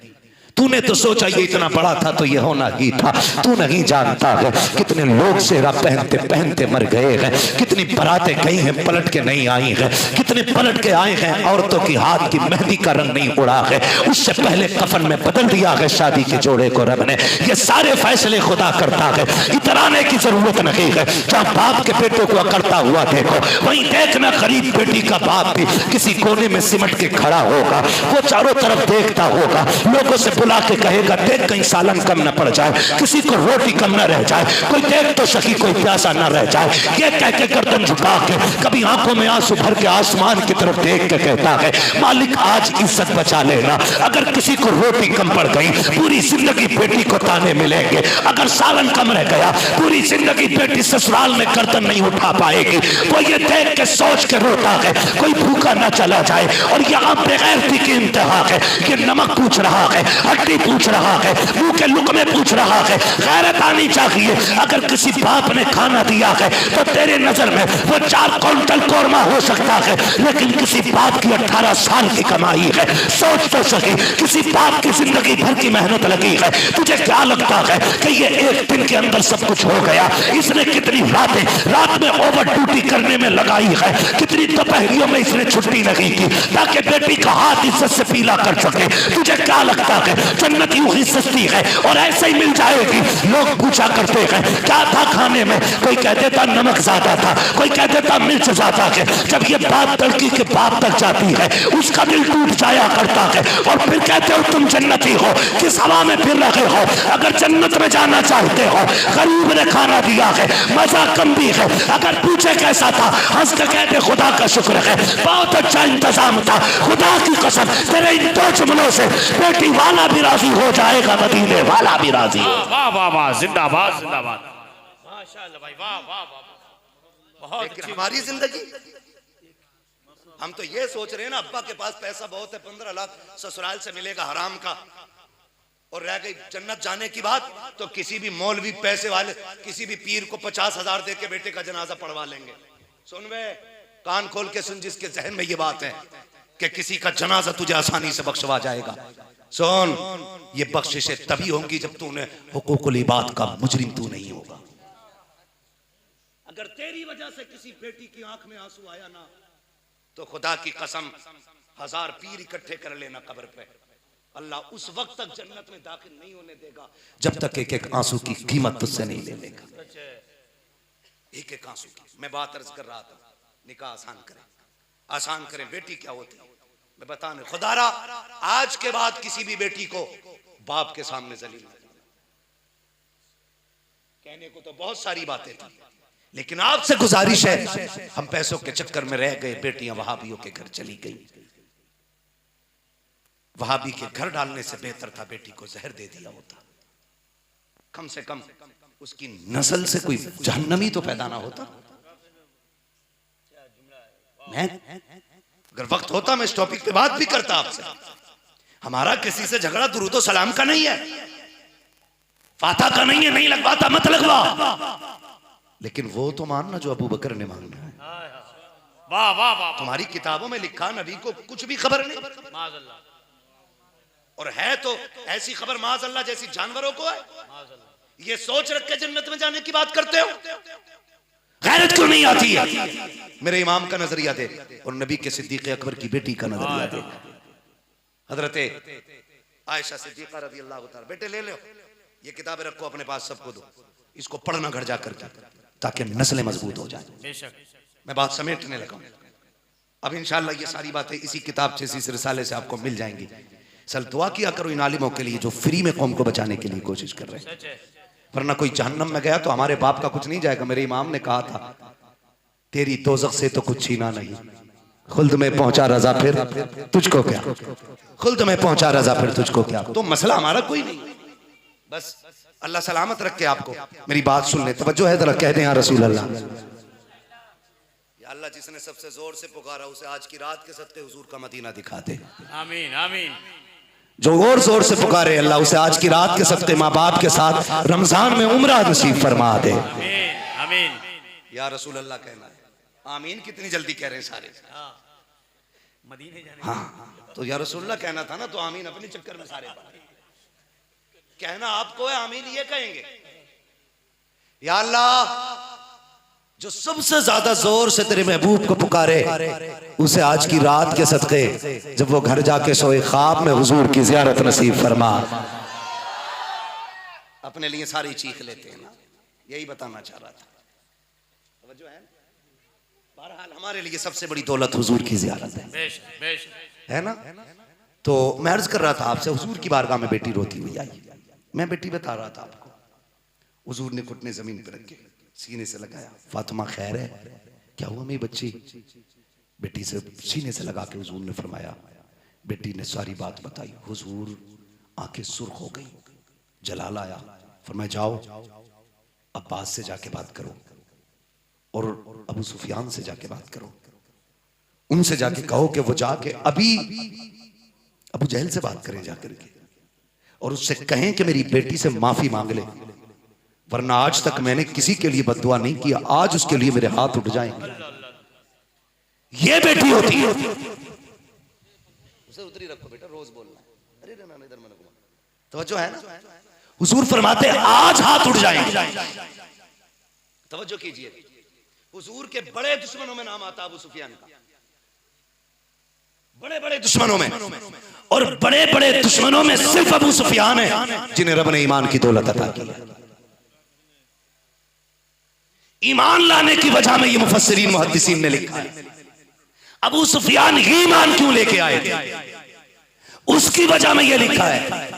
Speaker 1: तूने तो सोचा ये इतना बड़ा था तो ये होना ही था। तू नहीं जानता है कितने लोग सेहरा पहनते पहनते मर गए हैं, कितनी बारातें गई हैं पलट के नहीं आई हैं, कितने पलट के आए हैं औरतों की हाथ की मेहंदी का रंग नहीं उड़ा है, उससे पहले कफन में बदल दिया है शादी के जोड़े को रब ने। ये सारे फैसले खुदा करता है, इतराने की जरूरत नहीं है। जहाँ बाप के बेटों को अकड़ता हुआ देखो, वहीं देखना गरीब बेटी का बाप भी किसी कोने में सिमट के खड़ा होगा, वो चारों तरफ देखता होगा, लोगों से बुला के कहेगा देख कहीं सालन कम न पड़ जाए, किसी को रोटी कम न रह जाए, कोई देख तो सकी कोई प्यासा न रह जाए। ये कह के गर्दन झुका के कभी आंखों में आंसू भर के आसमान की तरफ देख के कहता है मालिक आज इज्जत बचा लेना। अगर किसी को रोटी कम पड़ गई पूरी जिंदगी बेटी को ताने मिलेंगे, अगर सालन कम रह गया पूरी जिंदगी बेटी ससुराल में गर्दन नहीं उठा पाएगी। वो ये देख के सोच के रोता है कोई भूखा न चला जाए। और यहाँ बेगैरती की इंतहा है कि नमक पूछ रहा है
Speaker 4: हड्डी पूछ रहा है, मुंह के लुकमे पूछ रहा है। गैरत आनी चाहिए। अगर किसी बाप ने खाना दिया है तो तेरे नजर में वो 4 क्विंटल कोरमा हो सकता है, लेकिन किसी बाप की 18 साल की कमाई है। सोच तो सके, किसी बाप की जिंदगी भर की मेहनत लगी है। तुझे क्या लगता है कि ये एक दिन के अंदर सब कुछ हो गया? इसने कितनी रातें रात में ओवर ड्यूटी करने में लगाई है, कितनी दोपहरियों में इसने छुट्टी नहीं की ताकि बेटी का हाथ इज्जत से पीला कर सके। तुझे क्या लगता है जन्नत यूं ही सस्ती है और ऐसे ही मिल जाएगी? लोग पूछा करते हैं क्या था खाने में, कोई कह देता नमक ज्यादा था, कोई कह देता मिर्च ज्यादा है। जब ये बात लड़की के बाप तक जाती है उसका दिल टूट जाया करता है और फिर कहते हो तुम जन्नती हो, किस हवा में फिर रहे हो? अगर जन्नत में जाना चाहते हो, गरीब ने खाना दिया है, मजा कम भी है। अगर पूछे कैसा था, हंस के कहते खुदा का शुक्र है, बहुत अच्छा इंतजाम था। खुदा की कसम तेरे इन 2 जुमलों से बेटी वाला भी राजी हो जाएगा, मदीने वाला भी राजी।
Speaker 2: वाह वाह वाह, जिंदाबाद जिंदाबाद, माशाअल्लाह भाई, वाह वाह वाह।
Speaker 5: लेकिन हमारी जिंदगी, हम तो ये सोच रहे हैं ना, अब्बा के पास पैसा बहुत है, 15 लाख ससुराल से मिलेगा हराम का, और रह गई जन्नत जाने की बात तो किसी भी मौलवी पैसे वाले किसी भी पीर को 50,000 दे के बेटे का जनाजा पढ़वा लेंगे। सुन वे, कान खोल के सुन, जिसके जहन में ये बात है कि किसी का जनाजा तुझे आसानी से बख्शवा जाएगा, सुन, ये बख्शिशें तभी होंगी जब तूने हुकूकुल इबाद का मुजरिम तू नहीं होगा। अगर तेरी वजह से किसी बेटी की आंख में आंसू आया ना, तो खुदा की कसम 1000 पीर इकट्ठे कर लेना कब्र पे, अल्लाह उस वक्त तक जन्नत में दाखिल नहीं होने देगा जब तक एक एक आंसू की कीमत तुझसे नहीं ले लेगा। एक एक आंसू की। मैं बात अर्ज कर रहा था, निकाह आसान करें, आसान करें। बेटी क्या होती है मैं बताने, खुदारा आज के बाद किसी भी बेटी को बाप के सामने जलील नहीं। कहने को तो बहुत सारी बातें थी, लेकिन आपसे गुजारिश है, हम पैसों के चक्कर में रह गए, बेटियां वहाबियों के घर चली गई। वहाबी के घर डालने से बेहतर था बेटी को जहर दे दिया होता, कम से कम उसकी नस्ल से कोई जहन्नमी तो पैदा ना होता। मैं अगर वक्त होता मैं इस टॉपिक पे बात भी करता आपसे। हमारा किसी से झगड़ा दुरूदो सलाम का नहीं है, फाता का नहीं है, नहीं लगवाता मत लगवा, लेकिन वो तो मानना जो अबू बकर ने मांगना है।
Speaker 2: वाह वाह वाह,
Speaker 5: तुम्हारी किताबों में लिखा नबी को कुछ भी खबर नहीं,
Speaker 2: माज़अल्लाह,
Speaker 5: और है तो ऐसी खबर माज़अल्लाह जैसी जानवरों को है। ये सोच रख के जन्नत में जाने की बात करते हो, गैरत क्यों नहीं आती है? मेरे इमाम का नजरिया दे और नबी के सिद्दीक अकबर की बेटी का नजरिया दे, हजरत आयशा सिद्दीका रज़ी अल्लाह तआला। बेटे ले लो ये किताबें, रखो अपने पास, सबको दो, इसको पढ़ना घर जाकर ताकि नस्लें मजबूत हो जाए। मैं बात समेटने लगा हूं, अब इंशाअल्लाह ये सारी बातें इसी किताब से, इसी रिसाले से आपको मिल जाएंगी। सल दुआ किया करो इन आलिमों के लिए जो फ्री में कौम को बचाने के लिए कोशिश कर रहे हैं, वरना कोई जहन्नम में गया तो हमारे बाप का कुछ नहीं जाएगा। मेरे इमाम ने कहा था, तेरी दोज़ख से तो कुछ छीना नहीं, खुल्द में पहुंचा रजा फिर तुझको क्या, खुल्द में पहुंचा रजा फिर तुझको क्या। तो मसला हमारा कोई नहीं, बस अल्लाह सलामत रखे आपको। मेरी बात सुन ले, तवज्जो है जरा, कह दे या रसूल अल्लाह। अल्लाह जिसने सबसे जोर से पुकारा उसे आज की रात के सत्ते हुजूर का मदीना दिखा दे।
Speaker 2: आमीन आमीन।
Speaker 4: जो और जोर से पुकारे अल्लाह उसे आज की रात के सत्ते माँ बाप के साथ रमजान में उम्रा नसीब फरमा दे।
Speaker 2: आमीन आमीन।
Speaker 5: या रसूल अल्लाह कहना है, आमीन कितनी जल्दी कह रहे हैं सारे।
Speaker 2: मदीने जाने,
Speaker 5: हाँ तो या रसूल अल्लाह कहना था ना, तो आमीन अपने चक्कर में सारे पढ़े। कहना आपको है, आमीन ये कहेंगे। या अल्लाह जो सबसे ज्यादा जोर से तेरे महबूब को पुकारे उसे आज की रात के सदके जब वो घर जाके सोए ख्वाब में हुजूर की ज़ियारत नसीब फरमा। अपने लिए सारी चीख लेते हैं ना, यही बताना चाह रहा था। जो है बहरहाल हमारे लिए सबसे बड़ी दौलत हुजूर की ज़ियारत है ना। तो मैं अर्ज कर रहा था आपसे, हुजूर की बारगाह में बेटी रोती हुई आई। मैं बेटी बता रहा था आपको, हुजूर ने घुटने जमीन पर रखे, सीने से लगाया, फातिमा खैर है, क्या हुआ मेरी बच्ची? बेटी से सीने से लगा के हुजूर ने फरमाया, बेटी ने सारी बात बताई। हुजूर आंखें सुर्ख हो गई, जलाल आया, फरमाया जाओ अब्बास से जाके बात करो और अबू सुफियान से जाके बात करो, उनसे जाके कहो कि वो जाके अभी अबू जहल से बात करें जाकर के। और उससे कहें कि मेरी बेटी से माफी मांग ले, वरना आज तक मैंने किसी के लिए बद्दुआ नहीं किया, आज उसके लिए मेरे हाथ उठ जाएंगे। ये बेटी होती है। उसे उतरी रखो बेटा, रोज बोलना है। अरे ना इधर मैंने तवज्जो है ना। हुजूर फरमाते आज हाथ उठ जाएंगे। तवज्जो कीजिए, हुजूर के बड़े दुश्मनों में नाम आता अबू सुफियान का, बड़े बड़े दुश्मनों में, और बड़े बड़े दुश्मनों में सिर्फ अबू सुफियान है जिन्हें रब ने ईमान की दौलत अता की। ईमान लाने की वजह में ये मुफस्सिरीन मुहद्दिसीन ने लिखा है, अबू सुफियान ही ईमान क्यों लेके आए थे, उसकी वजह में ये लिखा है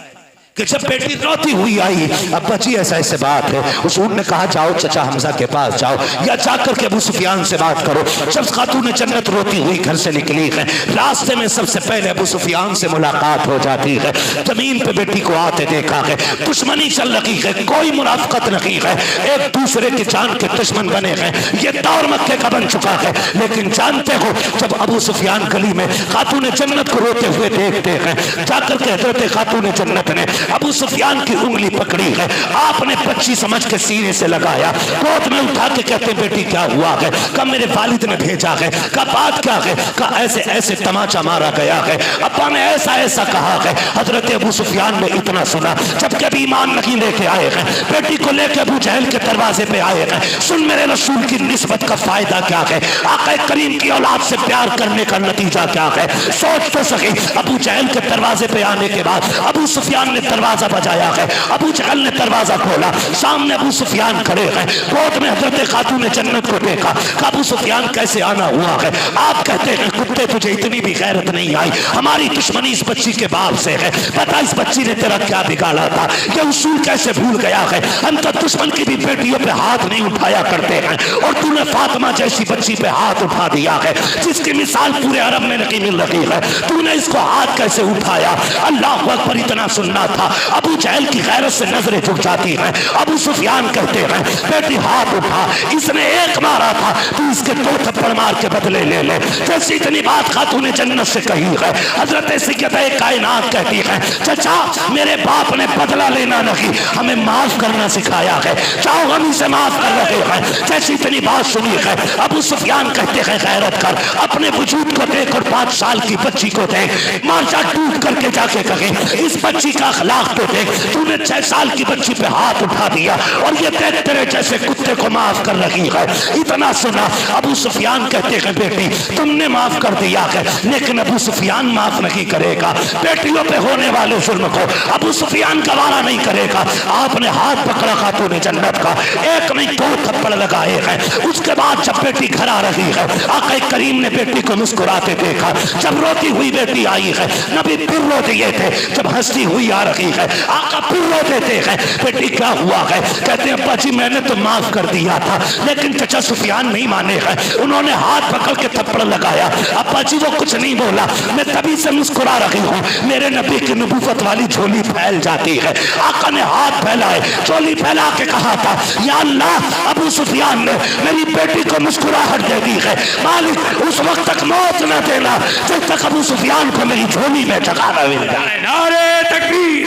Speaker 5: कि जब बेटी रोती हुई आई, अब्बा जी ऐसा ऐसे बात है, हुजूर ने कहा जाओ चचा हमजा के पास जाओ, या जाकर के अबू सुफियान से बात करो। जब खातून जन्नत रोती हुई घर से निकली है, रास्ते में सबसे पहले अबू सुफियान से मुलाकात हो जाती है। जमीन पे बेटी को आते देखा है, दुश्मनी चल रही है, कोई मुनाफिकत नहीं है, एक दूसरे की जान के दुश्मन बने हैं। ये दौर मक्के का बन चुका है। लेकिन जानते हो, जब अबू सुफियान गली में खातून जन्नत को रोते हुए देखते हैं, जाकर के हजरत खातून जन्नत ने अबू सुफियान की उंगली पकड़ी है, आपने बच्ची समझ के सीने से लगाया, गोद में उठा के कहते बेटी क्या हुआ है? कब मेरे वालिद ने भेजा है, कब बात क्या है? कहा ऐसे ऐसे तमाचा मारा गया है, अब्बा ने ऐसा ऐसा कहा है। हजरत अबू सुफियान ने इतना सुना, जब कभी ईमान नहीं लेके आए हैं, बेटी को लेके अबू जहल के दरवाजे पे आए हैं। सुन मेरे रसूल की निस्बत का फायदा क्या है, आका करीम की औलाद से प्यार करने का नतीजा क्या है, सोच तो सके। अबू जहल के दरवाजे पे आने के बाद अबू सुफियान ने दरवाजा बजाया है, अबू जहल ने दरवाजा खोला, सामने अबू सुफियान खड़े हैं, गोद में हजरत खातून जन्नत को देखा। अबू सुफियान कैसे आना हुआ है? आप कहते हैं कुत्ते तुझे इतनी भी गैरत नहीं आई, हमारी दुश्मनी इस बच्ची के बाप से है, पता इस बच्ची ने तेरा क्या बिगाड़ा था, ये उसूल कैसे भूल गया है। हम तो दुश्मन की भी बेटियों पे हाथ नहीं उठाया करते हैं, और तूने फातिमा जैसी बच्ची पे हाथ उठा दिया है, जिसकी मिसाल पूरे अरब में नहीं मिल रही है, तूने इसको हाथ कैसे उठाया? अल्लाह अकबर इतना सुनना था। अबू जहल की गैरत से नजरें झुक जाती हैं। अबू सुफियान कहते हैं बेटी हाथ उठा, इसने एक मारा था, तू इसके दो थप्पड़ मार के बदले ले ले। जैसी इतनी बात खातून जन्नत से कही है, हजरत सिक्कत-ए कायनात कहती है चचा मेरे बाप ने बदला लेना नहीं, हमें माफ करना सिखाया है, चाहो हम इसे माफ कर रहे हैं। जैसी इतनी बात सुनी है, अबू सुफियान कहते हैं गैरत कर, अपने वजूद को देख और 5 साल की बच्ची को देख, मार्चा टूट करके जाके कहे इस बच्ची का अखलाक तो देख, तूने 6 साल की बच्ची पे हाथ उठा दिया और ये देख तेरे जैसे कुत्ते को माफ कर रही है। इतना सुना, अबू सुफियान कहते हैं बेटी तुमने माफ कर दिया है, लेकिन अबू सुफियान माफ नहीं करेगा। बेटियों पे होने वाले जुल्म को अबू सुफियान गवारा नहीं करेगा। आपने हाथ पकड़ा खातून जन्नत का, एक नहीं 2 थप्पड़ लगाए हैं। उसके बाद जब बेटी घर आ रही है, आका करीम ने बेटी को मुस्कुराते देखा। जब रोती हुई बेटी आई है, नबी फिर रो दिए थे। जब हंसती हुई आ रही है, आका फिर रो देते हैं। बेटी क्या हुआ है? कहते हैं अब्बा जी मैंने तो माफ कर दिया था, लेकिन चचा सुफियान नहीं माने हैं, उन्होंने हाथ पकड़ के थप्पड़ लगाया। अब्बा जी वो कुछ नहीं बोला, मैं तभी से मुस्कुरा रही हूँ। मेरे नबी की नबूवत वाली झोली फैल जाती है। आका ने हाथ फैलाए, झोली फैला के कहा था या अल्लाह अबू सुफियान ने मेरी बेटी को मुस्कुराहट दे दी है, मालिक उस वक्त तक मौत न देना जब तक अबू सुफियान को मेरी झोली में जगह न मिल जाए।
Speaker 3: नारे तकबीर,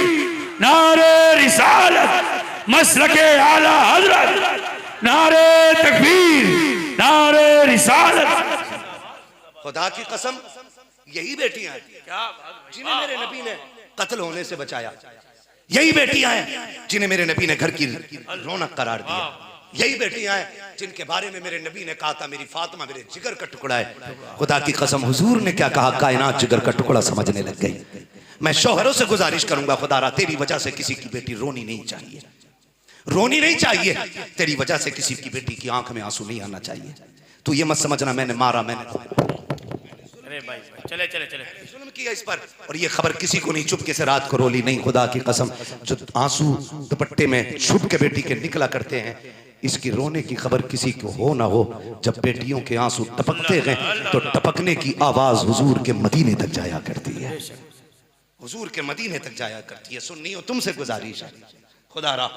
Speaker 3: नारे रिसालत, मसलके आला हजरत, नारे तकबीर, नारे रिसालत।
Speaker 5: खुदा की कसम यही बेटियां हैं जिन्हें मेरे नबी ने कत्ल होने से बचाया, यही बेटियां हैं जिन्हें मेरे नबी ने घर की रौनक करार दिया, यही बेटियां हैं जिनके बारे में मेरे नबी ने कहा था मेरी फातिमा मेरे जिगर का टुकड़ा है। खुदा की कसम हुजूर ने क्या कहा, कायनात जिगर का टुकड़ा समझने लग गई। मैं शौहरों से गुजारिश करूंगा खुदारा तेरी वजह से किसी की बेटी रोनी नहीं चाहिए, रोनी नहीं चाहिए, तेरी वजह से किसी की बेटी की आंख में आंसू नहीं आना चाहिए। तू ये मत समझना मैंने मारा, मैंने
Speaker 2: भाई चले चले चले
Speaker 5: जुल्म किया इस पर, और ये खबर किसी को नहीं चुपके से रात को रोली नहीं। खुदा की कसम जो आंसू दुपट्टे में छुप के बेटी के निकला करते हैं, इसकी रोने की खबर किसी को हो ना हो, जब बेटियों के आंसू टपकते हैं तो टपकने की आवाज हुजूर के मदीने तक जाया करती है, हुजूर के मदीने तक जाया करती है। सुननी हो तुमसे गुजारिश है, खुदा रा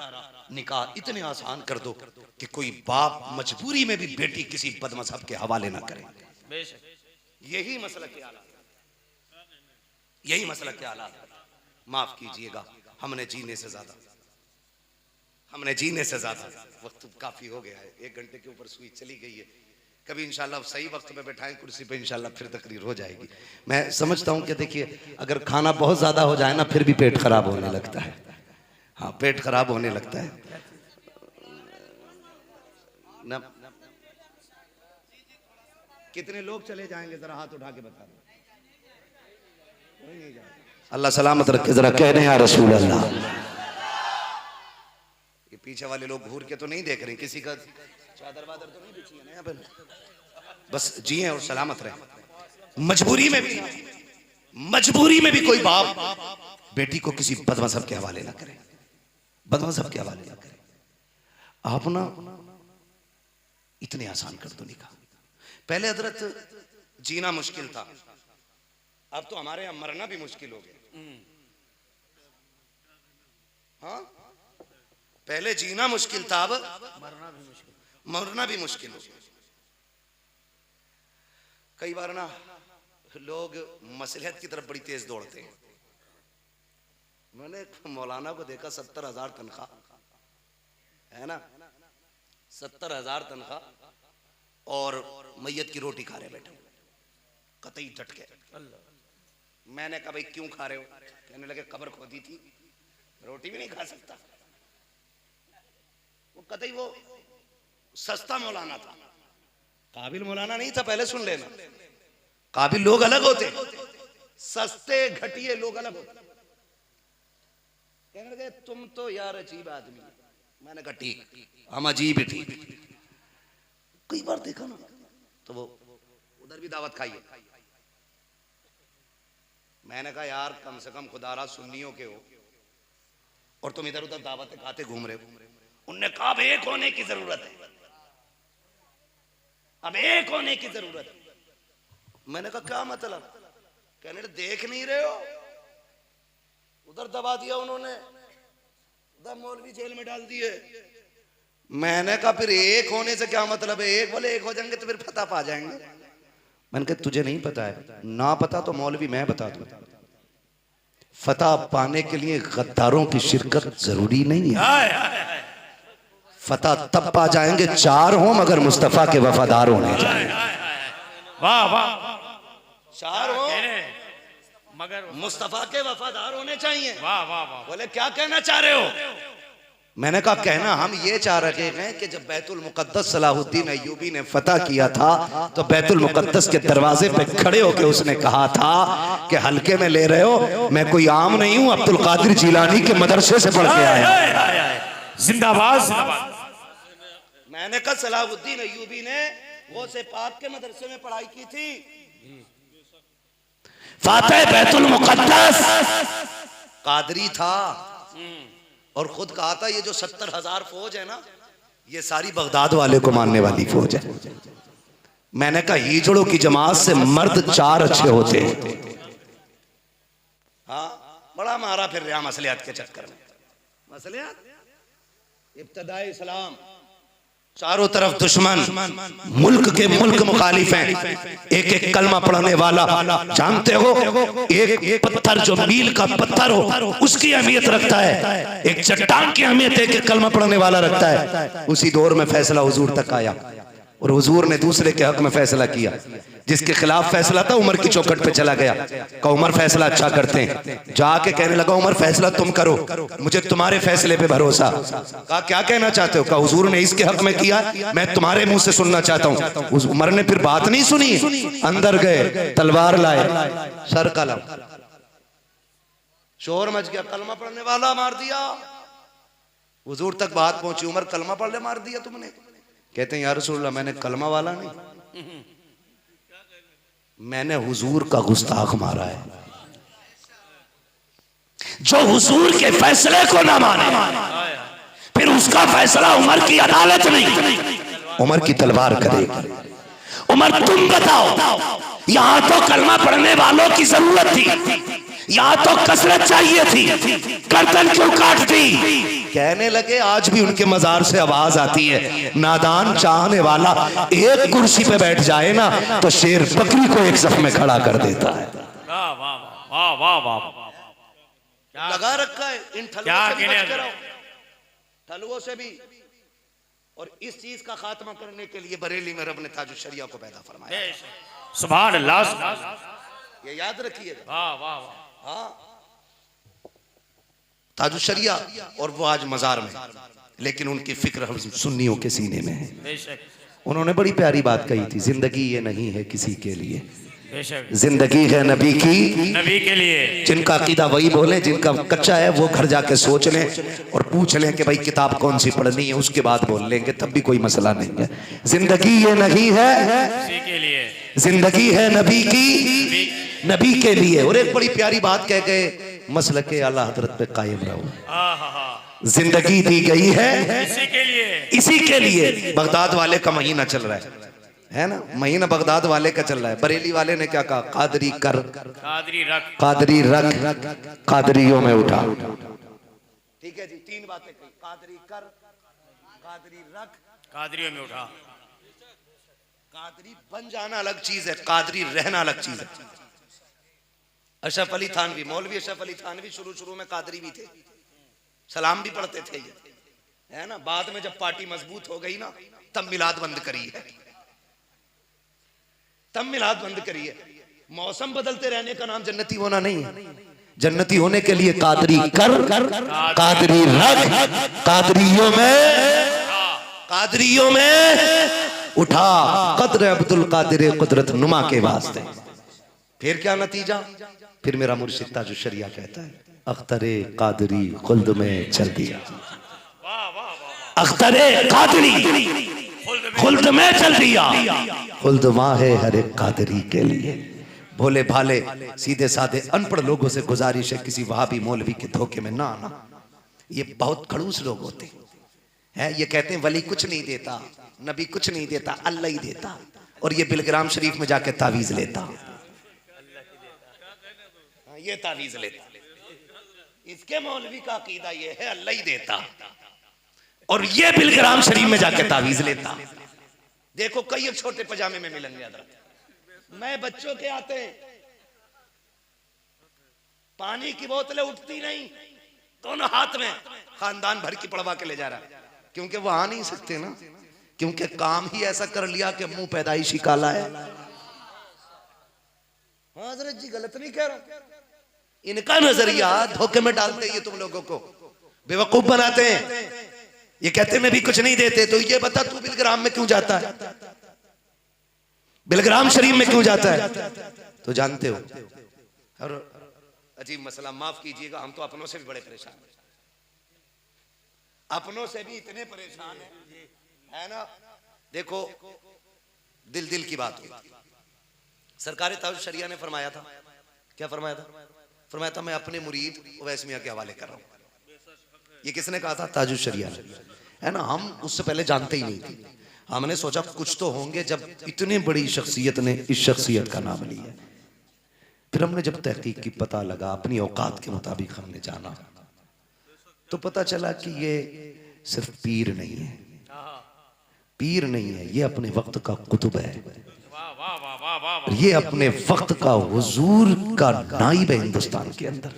Speaker 5: निकाह इतने आसान कर दो कि कोई बाप मजबूरी में भी बेटी किसी बदमज़हब के हवाले ना करे। यही मसला के आला, यही मसला के आला। माफ कीजिएगा, हमने जीने से ज्यादा वक्त काफी हो गया है, 1 घंटे के ऊपर सुई चली गई है। कभी इंशाल्लाह सही वक्त पे बैठाएं कुर्सी पे, इंशाल्लाह फिर तकरीर हो जाएगी। मैं समझता हूं कि देखिए अगर खाना बहुत ज्यादा हो जाए ना फिर भी पेट खराब होने लगता है। हाँ, पेट खराब होने लगता है ना। कितने लोग चले जाएंगे जरा हाथ उठा के बता दो। अल्लाह सलामत रखे, जरा कहने या रसूल अल्लाह। ये पीछे वाले लोग घूर के तो नहीं देख रहे, किसी का चादर वादर तो नहीं बिछी है ना यहाँ पे, बस जिए और सलामत रहे। मजबूरी में भी कोई बाप बेटी को किसी बदमज़हब के हवाले ना करे, बदमज़हब के हवाले ना करे। आप ना इतने आसान कर दो निकाह। पहले हजरत जीना मुश्किल था, अब तो हमारे यहाँ मरना भी मुश्किल हो गया। हाँ, पहले जीना मुश्किल था, अब मरना भी मुश्किल हो गया। कई बार ना लोग मसलहत की तरफ बड़ी तेज दौड़ते हैं। मैंने मौलाना को देखा 70,000 तनख्वाह है ना, 70,000 तनख्वाह और मैयत की रोटी खा रहे बैठे, कतई डट के। मैंने कहा भाई क्यों खा रहे हो? कहने लगे कब्र खोदी थी, रोटी भी नहीं खा सकता। वो कतई वो सस्ता मौलाना था, काबिल मौलाना नहीं था। पहले सुन लेना, काबिल लोग अलग होते, सस्ते घटिए लोग अलग होते। कहने लगे तुम तो यार अजीब आदमी। मैंने कहा ठीक, हम अजीब ही ठीक। कई बार देखा ना तो वो उधर भी दावत खाइए। मैंने कहा यार कम से कम खुदारा सुन्नियों के हो और तुम इधर उधर दावतें खाते घूम रहे हो। उनने कहा अब एक होने की जरूरत है, अब एक होने की जरूरत है। मैंने कहा क्या मतलब? कहने देख नहीं रहे हो, उधर दबा दिया उन्होंने, उधर मौलवी जेल में डाल दिए। मैंने कहा फिर एक होने से क्या मतलब है? एक बोले एक हो जाएंगे तो फिर फतह पा जाएंगे। मैंने कहा तुझे नहीं पता है, ना पता तो मौलवी मैं बता दूं। फतह पाने के लिए गद्दारों की शिरकत जरूरी नहीं है। फतह तब पा जाएंगे 4 हो मगर मुस्तफा के वफादार होने चाहिए।
Speaker 3: वाह वाह,
Speaker 5: 4 हो
Speaker 3: मगर
Speaker 5: मुस्तफा के वफादार होने चाहिए।
Speaker 3: वाह वाह वाह।
Speaker 5: बोले क्या कहना चाह रहे हो? मैंने कहा कहना हम ये चाह रहे हैं कि जब बैतुल मुकद्दस सलाहुद्दीन अय्यूबी ने फतह किया था तो बैतुल मुकद्दस के दरवाजे पे खड़े होकर उसने कहा था कि हल्के में ले रहे हो, मैं कोई आम नहीं हूं, अब्दुल कादिर जिलानी के मदरसे से पढ़ के आया।
Speaker 3: जिंदाबाद जिंदाबाद।
Speaker 5: मैंने कहा सलाहुद्दीन अय्यूबी ने गौसे पाक के मदरसे में पढ़ाई की थी।
Speaker 4: फातिह बैतुल मुकद्दस
Speaker 5: कादरी था और खुद कहा था ये जो 70,000 फौज है ना, ये सारी बगदाद वाले को मानने वाली फौज है। मैंने कहा हिजड़ों की जमात से मर्द 4 अच्छे होते हैं। हाँ, बड़ा मारा फिर रहा मसलियात के चक्कर में। मसलियात इब्तदाए इस्लाम, चारों तरफ दुश्मन, मुल्क के मुल्क मुखालिफ हैं। एक एक कलमा पढ़ने वाला, जानते हो एक पत्थर जो मील का पत्थर हो उसकी अहमियत रखता है, एक चट्टान की अहमियत एक कलमा पढ़ने वाला रखता है। उसी दौर में फैसला हुजूर तक आया और हुजूर ने दूसरे के हक में फैसला किया। जिसके खिलाफ फैसला था उमर की चौखट पे चला गया, कहा उमर फैसला अच्छा करते हैं। जाके कहने लगा उमर फैसला तुम करो, मुझे तुम्हारे फैसले पे भरोसा। कहा क्या कहना चाहते हो? कहा हुजूर ने इसके हक में किया, मैं तुम्हारे मुंह से सुनना चाहता हूँ। उमर ने फिर बात नहीं सुनी, अंदर गए, तलवार लाए, सर कलम, शोर मच गया, कलमा पढ़ने वाला मार दिया। हुजूर तक बात पहुंची, उमर कलमा पढ़ने मार दिया तुमने? कहते हैं या रसूलल्लाह मैंने कलमा वाला नहीं, मैंने हुजूर का गुस्ताख मारा है।
Speaker 4: जो हुजूर के फैसले को ना माने फिर उसका फैसला उमर की अदालत नहीं,
Speaker 5: उमर की तलवार करेगी।
Speaker 4: उमर तुम बताओ, यहां तो कलमा पढ़ने वालों की जरूरत थी, यहां तो कसरत चाहिए थी, गर्दन क्यों काट दी?
Speaker 5: कहने लगे आज भी उनके मजार से आवाज आती है, नादान चाहने वाला एक कुर्सी पे बैठ जाए ना तो शेर बकरी को एक सफ में खड़ा कर देता है।
Speaker 3: वाह वाह वाह वाह वाह,
Speaker 5: लगा रखा है। इन ठलुओं
Speaker 2: क्या
Speaker 5: से भी
Speaker 2: कहने
Speaker 5: बच के रहो, ठलुओं से भी। और इस चीज का खात्मा करने के लिए बरेली में रब ने ताजुशरिया को पैदा फरमाया।
Speaker 2: सुभान अल्लाह।
Speaker 5: ये याद रखिएगा।
Speaker 2: वाह वाह वाह।
Speaker 5: हाँ, ताजुशरिया, और वो आज मजार में, लेकिन उनकी फिक्र हम सुन्नियों के सीने में है।
Speaker 2: बेशक
Speaker 1: उन्होंने बड़ी प्यारी बात कही थी, जिंदगी ये नहीं है किसी के लिए,
Speaker 2: बेशक
Speaker 1: जिंदगी है नबी की।
Speaker 2: नबी के लिए।
Speaker 1: जिनका अकीदा वही बोले, जिनका कच्चा है वो घर जाके सोच लें और पूछ लें कि भाई किताब कौन सी पढ़नी है, उसके बाद बोल लेंगे, तब भी कोई मसला नहीं है। जिंदगी ये नहीं है
Speaker 2: किसी के लिए,
Speaker 1: जिंदगी है नबी की, नबी के लिए। और एक बड़ी प्यारी बात कह गए, मसल के आला हजरत पे कायम रहो। जिंदगी दी गई है
Speaker 2: इसी के लिए,
Speaker 1: इसी के लिए। बगदाद वाले का महीना चल रहा है ना, महीना बगदाद वाले का चल रहा है। बरेली वाले ने क्या कहा, कादरी कर,
Speaker 2: कादरी रख,
Speaker 1: कादरी रख, कादरियों में उठा।
Speaker 5: ठीक है जी, तीन बातें कही, कादरी कर, कादरी रख,
Speaker 2: कादरियों में उठा।
Speaker 5: कादरी बन जाना अलग चीज है, कादरी रहना अलग चीज है। अशरफ अली थानवी, मौलवी अशरफ अली थानवी शुरू में कादरी भी थे, सलाम भी पढ़ते थे ये, है ना। बाद में जब पार्टी मजबूत हो गई ना, तब मिलाद बंद करी है, तब मिलाद बंद करी है। मौसम बदलते रहने का नाम जन्नती होना नहीं है।
Speaker 1: जन्नती होने के लिए कादरी कर, कादरी रख, कादरियों में उठा। कद्र अब्दुल कादिर कुदरत नुमा के वास्ते। फिर क्या नतीजा, फिर मेरा मुर्शिद ताजुशरिया कहता है, अख्तरे कादरी खुल्द में चल दिया। अख्तरे कादरी खुल्द में चल दिया। खुल्द वहां है हर एक कादरी के लिए। भोले भाले सीधे साधे अनपढ़ लोगों से गुजारिश है, किसी वहाबी मौलवी के धोखे में ना आना। ये बहुत खड़ूस लोग होते हैं। ये कहते हैं वली कुछ नहीं देता, नबी कुछ नहीं देता, अल्लाह ही देता। और ये बिलग्राम शरीफ में जाके तावीज लेता,
Speaker 5: ये तावीज लेता। इसके मौलवी का अकीदा ये है अल्लाह ही देता,
Speaker 1: और ये बिलग्राम शरीफ में जाके तावीज लेता।
Speaker 5: देखो कई छोटे पजामे में मिलेंगे हजरत। मैं बच्चों के आते हैं, पानी की बोतलें उठती नहीं, दोनों हाथ में, खानदान भर की पड़वा के ले जा रहा है, क्योंकि वो आ नहीं सकते ना, क्योंकि काम ही ऐसा कर लिया कि मुंह पैदाइशी काला है। हजरत जी गलत नहीं कह रहा, इनका नजरिया धोखे में डालते हैं, ये तुम लोगों को बेवकूफ बनाते हैं। ये कहते मैं भी कुछ नहीं देते, तो ये बता तू बिलग्राम में क्यों जाता है, बिलग्राम शरीफ में क्यों जाता है, तो जानते हो। और अजीब मसला, माफ कीजिएगा, हम तो अपनों से भी बड़े परेशान हैं, अपनों से भी इतने परेशान है ना। देखो दिल की बात हुई, सरकार ताजुशरिया ने फरमाया था, क्या फरमाया था, फरमाया था मैं अपने मुरीद उवैस मियां के हवाले कर रहा हूं। ये किसने कहा था, ताजुशरिया है ना। हम उससे पहले जानते ही नहीं थे, हमने सोचा कुछ तो होंगे, जब इतनी बड़ी शख्सियत ने इस शख्सियत का नाम लिया। फिर हमने जब तहकीक की, पता लगा, अपनी औकात के मुताबिक हमने जाना, तो पता चला कि ये सिर्फ पीर नहीं है, पीर नहीं है, ये अपने वक्त का कुतुब है, ये अपने वक्त का हुजूर का नाइब है हिंदुस्तान के अंदर,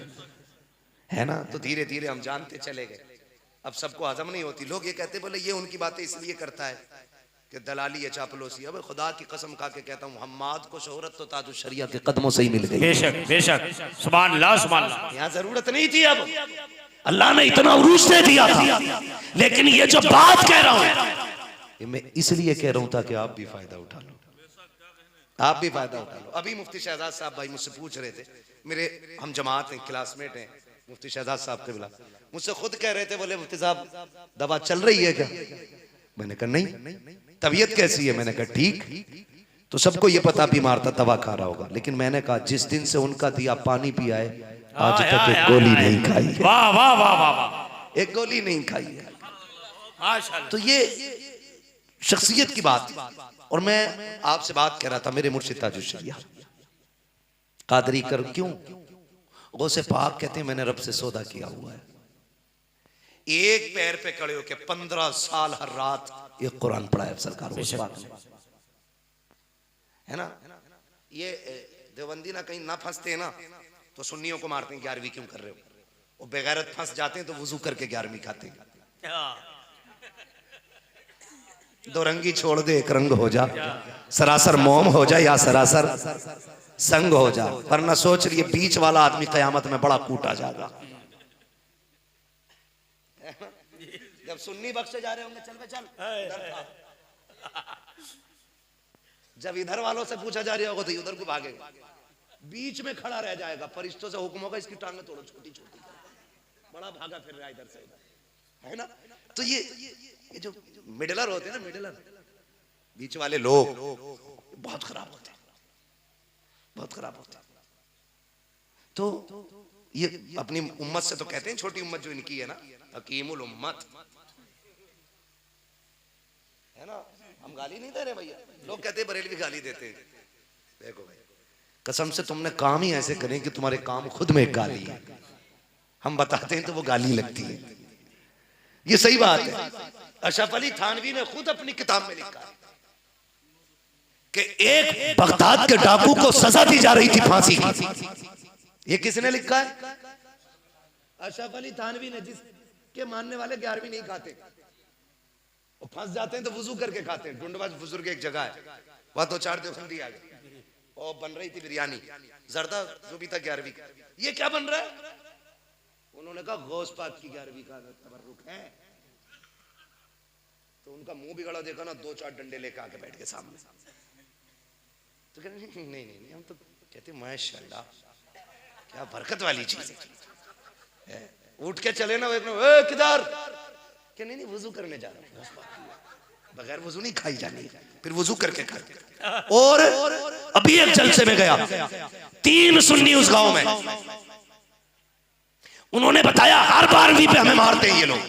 Speaker 5: है ना। तो धीरे धीरे हम जानते चले गए, अब सबको हजम नहीं होती। लोग ये कहते बोले ये उनकी बातें इसलिए करता है कि दलाली है, चापलूसी। अब खुदा की कसम खा के कहता हूँ, हम्माद को शोहरत तो ताजुशरिया के कदमों से ही मिल गई।
Speaker 2: बेशक बेशक, सुभान अल्लाह सुभान अल्लाह।
Speaker 5: यहाँ जरूरत नहीं थी, अब
Speaker 1: अल्लाह ने इतना उरूज दे दिया था। लेकिन ये जो बात कह रहा हूं, मैं इसलिए कह रहा हूं ताकि आप भी फायदा उठा लो, आप भी फायदा उठा लो। अभी मुफ्ती शहजाद साहब भाई मुझसे पूछ रहे थे, मेरे हम जमात हैं, क्लासमेट हैं, मुफ्ती शहजाद साहब के बिला मुझसे खुद कह रहे थे, बोले मुफ्ती साहब दवा चल रही है क्या। मैंने कहा नहीं। तबीयत कैसी है, मैंने कहा ठीक। तो सबको ये पता बीमार था, दवा खा रहा होगा, लेकिन मैंने कहा जिस दिन से उनका दिया पानी पिया है, आज तक एक गोली नहीं खाई है।
Speaker 2: वाह वाह वाह वाह,
Speaker 5: एक गोली नहीं खाई है
Speaker 2: माशाअल्लाह।
Speaker 5: तो ये शख्सियत की बात। और मैं आपसे बात कर रहा था, मेरे मुर्शिद ताजुशरिया कादरी कर क्यों, गौसे पाक कहते हैं मैंने रब से सौदा किया हुआ है, एक पैर पे खड़े होके 15 साल हर रात एक कुरान पढ़ा है सरकार है ना। ये देवबंदी ना कहीं ना फंसते ना, तो सुन्नियों को मारते हैं 11वीं क्यों कर रहे हो, वो बेगैरत फंस जाते हैं तो वजू करके 11वीं खाते हैं। दो रंगी छोड़ दे एक रंग हो जा, सरासर मोम हो जा या सरासर संग हो जा, वरना सोच लिए बीच वाला आदमी कयामत में बड़ा कूटा जाएगा। जब सुन्नी बख्शे जा रहे होंगे चल बे चल, जब इधर वालों से पूछा जा रहा होगा तो उधर को भागेगा, बीच में खड़ा रह जाएगा। फरिश्तों से हुक्म होगा इसकी टांगें तोड़ो, छोटी छोटी, बड़ा भागा फिर रहा है इधर से इधर, है ना। तो ये जो मिडलर होते हैं ना, मिडलर बीच वाले लोग बहुत खराब होते हैं, बहुत खराब होते हैं। तो ये अपनी उम्मत से तो कहते हैं छोटी उम्मत जो इनकी है ना, हकीमुल उम्मत है ना। हम गाली नहीं दे रहे भैया, लोग कहते हैं बरेलवी गाली देते हैं। देखो भाई कसम से तुमने काम ही ऐसे करें कि तुम्हारे काम खुद में एक गाली है, हम बताते हैं तो वो गाली लगती है। ये सही बात है। अशरफ अली थानवी ने खुद अपनी किताब में लिखा है कि एक बगदाद के डाकू को सजा दी जा रही थी फांसी की। ये किसने लिखा है? अशरफ अली थानवी ने, जिसके मानने वाले 11वीं नहीं खाते, वो फंस जाते हैं तो वजू करके खाते हैं। ढूंढवाज बुजुर्ग एक जगह है, वहां 2-4 देवबंदी आ गए और बन रही थी बिरयानी, जर्दा जो भी था 11वीं का। ये क्या बन रहा है? उन्होंने कहा गौस पाक की 11वीं का तबर्रुक है। तो उनका मुंह बिगड़ा देखा ना, 2-4 डंडे लेकर आके बैठ के सामने। तो कहते नहीं नहीं नहीं, हम तो कहते माशाल्लाह क्या बरकत वाली चीज है। उठ के चले ना, किधर? कि नहीं वजू करने जा रहा हूं, बगैर वजू नहीं खाई जानी, फिर वजू करके खा। और अभी एक जलसे में गया, 3 सुन्नी उस गांव में, उन्होंने बताया हर 12वीं पे हमें मारते हैं ये लोग,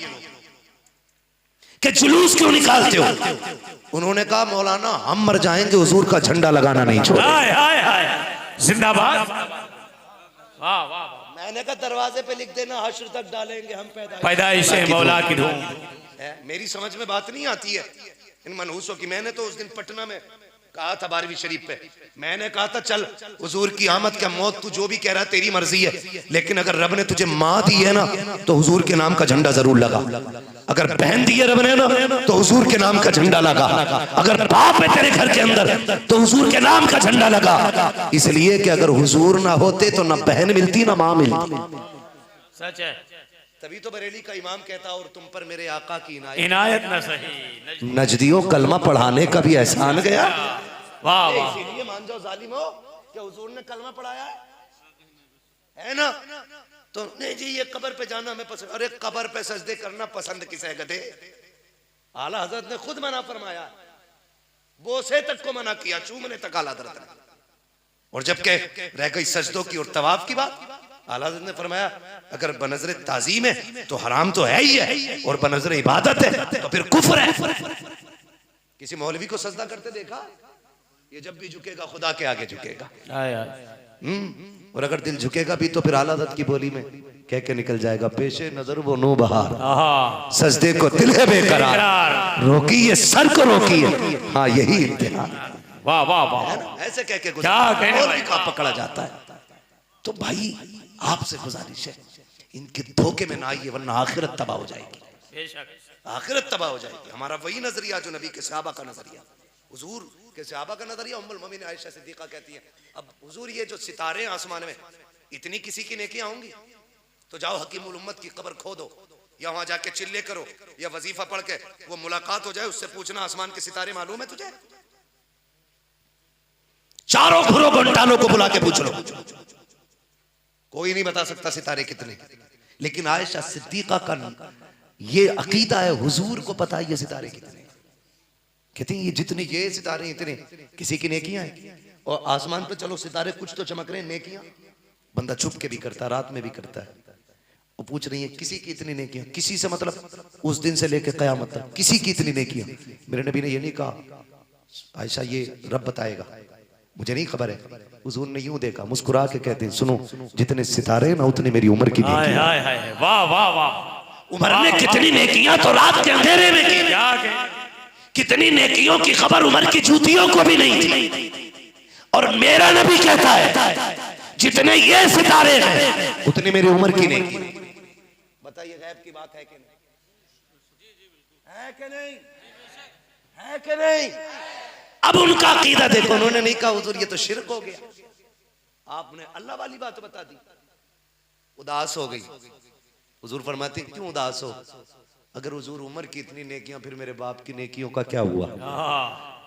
Speaker 5: कि जुलूस क्यों निकालते हो? उन्होंने कहा मौलाना हम मर जाएंगे, हुजूर का झंडा लगाना नहीं छोड़ेंगे।
Speaker 3: जिंदाबाद। वाह वाह।
Speaker 5: मैंने कहा दरवाजे पे लिख देना हश्र तक डालेंगे हम
Speaker 3: पैदाइश मौला की धूम।
Speaker 5: मेरी समझ में बात नहीं आती है इन मनहूसों की। मैंने तो उस दिन पटना में कहा था 12वीं शरीफ पे, मैंने कहा था चल हुजूर की आमद क्या मौत, तू जो भी कह रहा है तेरी मर्जी है, लेकिन अगर रब ने तुझे माँ दी है ना तो हुजूर के नाम का झंडा जरूर लगा। अगर बहन दी है रब ने ना तो हुजूर के नाम का झंडा लगा। अगर बाप है तेरे घर के अंदर तो हुजूर के नाम का झंडा लगा। इसलिए कि अगर हुजूर ना होते तो ना बहन मिलती ना माँ मिलती।
Speaker 3: सच है।
Speaker 5: तभी तो बरेली का इमाम कहता और तुम पर मेरे आका की
Speaker 3: इनायत न सही,
Speaker 5: नजदियों कलमा पढ़ाने का भी एहसान गया।
Speaker 3: वाह वाह।
Speaker 5: इसीलिए मान जाओ जालिमो कि हुजूर ने कलमा पढ़ाया है ना। तो नहीं जी ये कब्र पे जाना हमें पसंद, अरे कब्र पे सजदे करना पसंद किसे है गधे? आला हजरत ने खुद मना फरमाया, बोसे तक को मना किया, चूमने तक आला हजरत ने। और जबकि रह गई सजदों की और तवाफ की बात, आला हजरत ने फरमाया अगर बनज़र ताज़ीम है तो हराम तो है ही है, और बनज़र इबादत है तो फिर कुफ्र है। किसी मौलवी को सजदा करते देखा? ये जब भी झुकेगा खुदा के आगे झुकेगा। और अगर दिल झुकेगा भी तो फिर आला हज़रत की बोली में कह के निकल जाएगा, पेशे नजर वो नो बहार, सजदे को दिल है बेकरार, रोकी ये सर को रोकी है, हाँ यही इम्तिहान।
Speaker 3: वाह वाह वाह।
Speaker 5: ऐसे कह के
Speaker 3: क्या कहने
Speaker 5: मौलवी का पकड़ा जाता है। तो भाई आपसे गुजारिश है इनके धोखे में ना आइए, वरना आखिरत तबाह हो जाएगी, आखिरत तबाह हो जाएगी। हमारा वही नजरिया जो नबी के सहाबा का नजरिया, हुजूर के सहाबा का नजरिया। उम्मुल मोमिनीन आयशा सिद्दीका कहती हैं, अब हुजूर ये जो सितारे आसमान में, इतनी किसी की नेकियां होंगी तो जाओ हकीमुल उम्मत की कब्र खोदो, या वहां जाके चिल्ले करो, या वजीफा पढ़ के वो मुलाकात हो जाए, उससे पूछना आसमान के सितारे मालूम है तुझे? चारों घरों घंटालों को बुला के पूछ लो, कोई नहीं बता सकता सितारे कितने। लेकिन आयशा सिद्दीका का ये अकीदा है, हुजूर को पता है ये सितारे कितने। कहती हैं ये जितने ये सितारे इतने किसी की नेकियां हैं। और आसमान पे चलो सितारे कुछ तो चमक रहे हैं, नेकियां बंदा छुप के भी करता है, रात में भी करता है। वो पूछ रही है किसी की इतनी नेकियां, किसी से मतलब उस दिन से लेकर कयामत तक किसी की इतनी नेकियां। मेरे नबी ने ये नहीं कहा आयशा ये रब बताएगा, मुझे नहीं खबर है। हुजूर ने यूं देखा, मुस्कुरा के कहते हैं सुनो जितने सितारे ना उतनी मेरी उम्र की नेकियां।
Speaker 3: वाह वाह वाह।
Speaker 4: उमर ने कितनी नेकियां तो रात के अंधेरे में की, कितनी नेकियों की खबर उमर की जूतियों को भी नहीं थी। और मेरा नबी कहता है जितने ये सितारे हैं उतनी मेरी उम्र की नेकी।
Speaker 5: बताइए गैब की बात है कि नहीं? है कि नहीं? है कि नहीं? अब उनका अकीदा देखो, उन्होंने नहीं कहा हुजूर ये तो शिरक हो गया, आपने अल्लाह वाली बात बता दी, उदास हो गई। हुजूर फरमाते क्यों उदास हो? अगर हुजूर उमर की इतनी नेकियां, फिर मेरे बाप की नेकियों का क्या हुआ?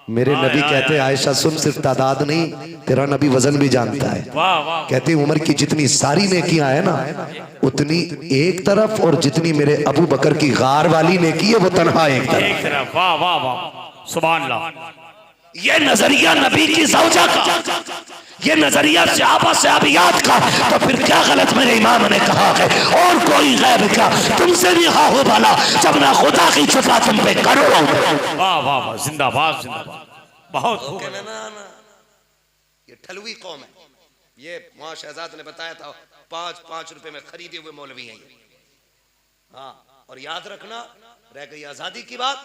Speaker 5: मेरे नबी कहते हैं आयशा सुन, सिर्फ तादाद नहीं, तेरा नबी वजन भी जानता है। कहते हैं उमर की जितनी सारी नेकियां है ना, उतनी एक तरफ, और जितनी मेरे अबू बकर की गार वाली नेकी है वो तनहा एक तरफ।
Speaker 2: वाह वाह वाह, सुभान अल्लाह।
Speaker 4: ये नजरिया नबी की ज़ौजा का, ये नजरिया सहाबा सहाबियात का, तो फिर क्या गलत मेरे इमाम ने कहा है और कोई गैब क्या तुमसे भी हा हो भला, जब ना खुदा की छुपा तुम पे करो।
Speaker 2: वाह वाह वाह, जिंदाबाद जिंदाबाद, बहुत खूब।
Speaker 5: ना ये ठलवी कौम है, ये वहां शहजाद ने बताया था 5-5 रुपए में खरीदे हुए मौलवी हैं ये। हाँ, और याद रखना रह गई आजादी की बात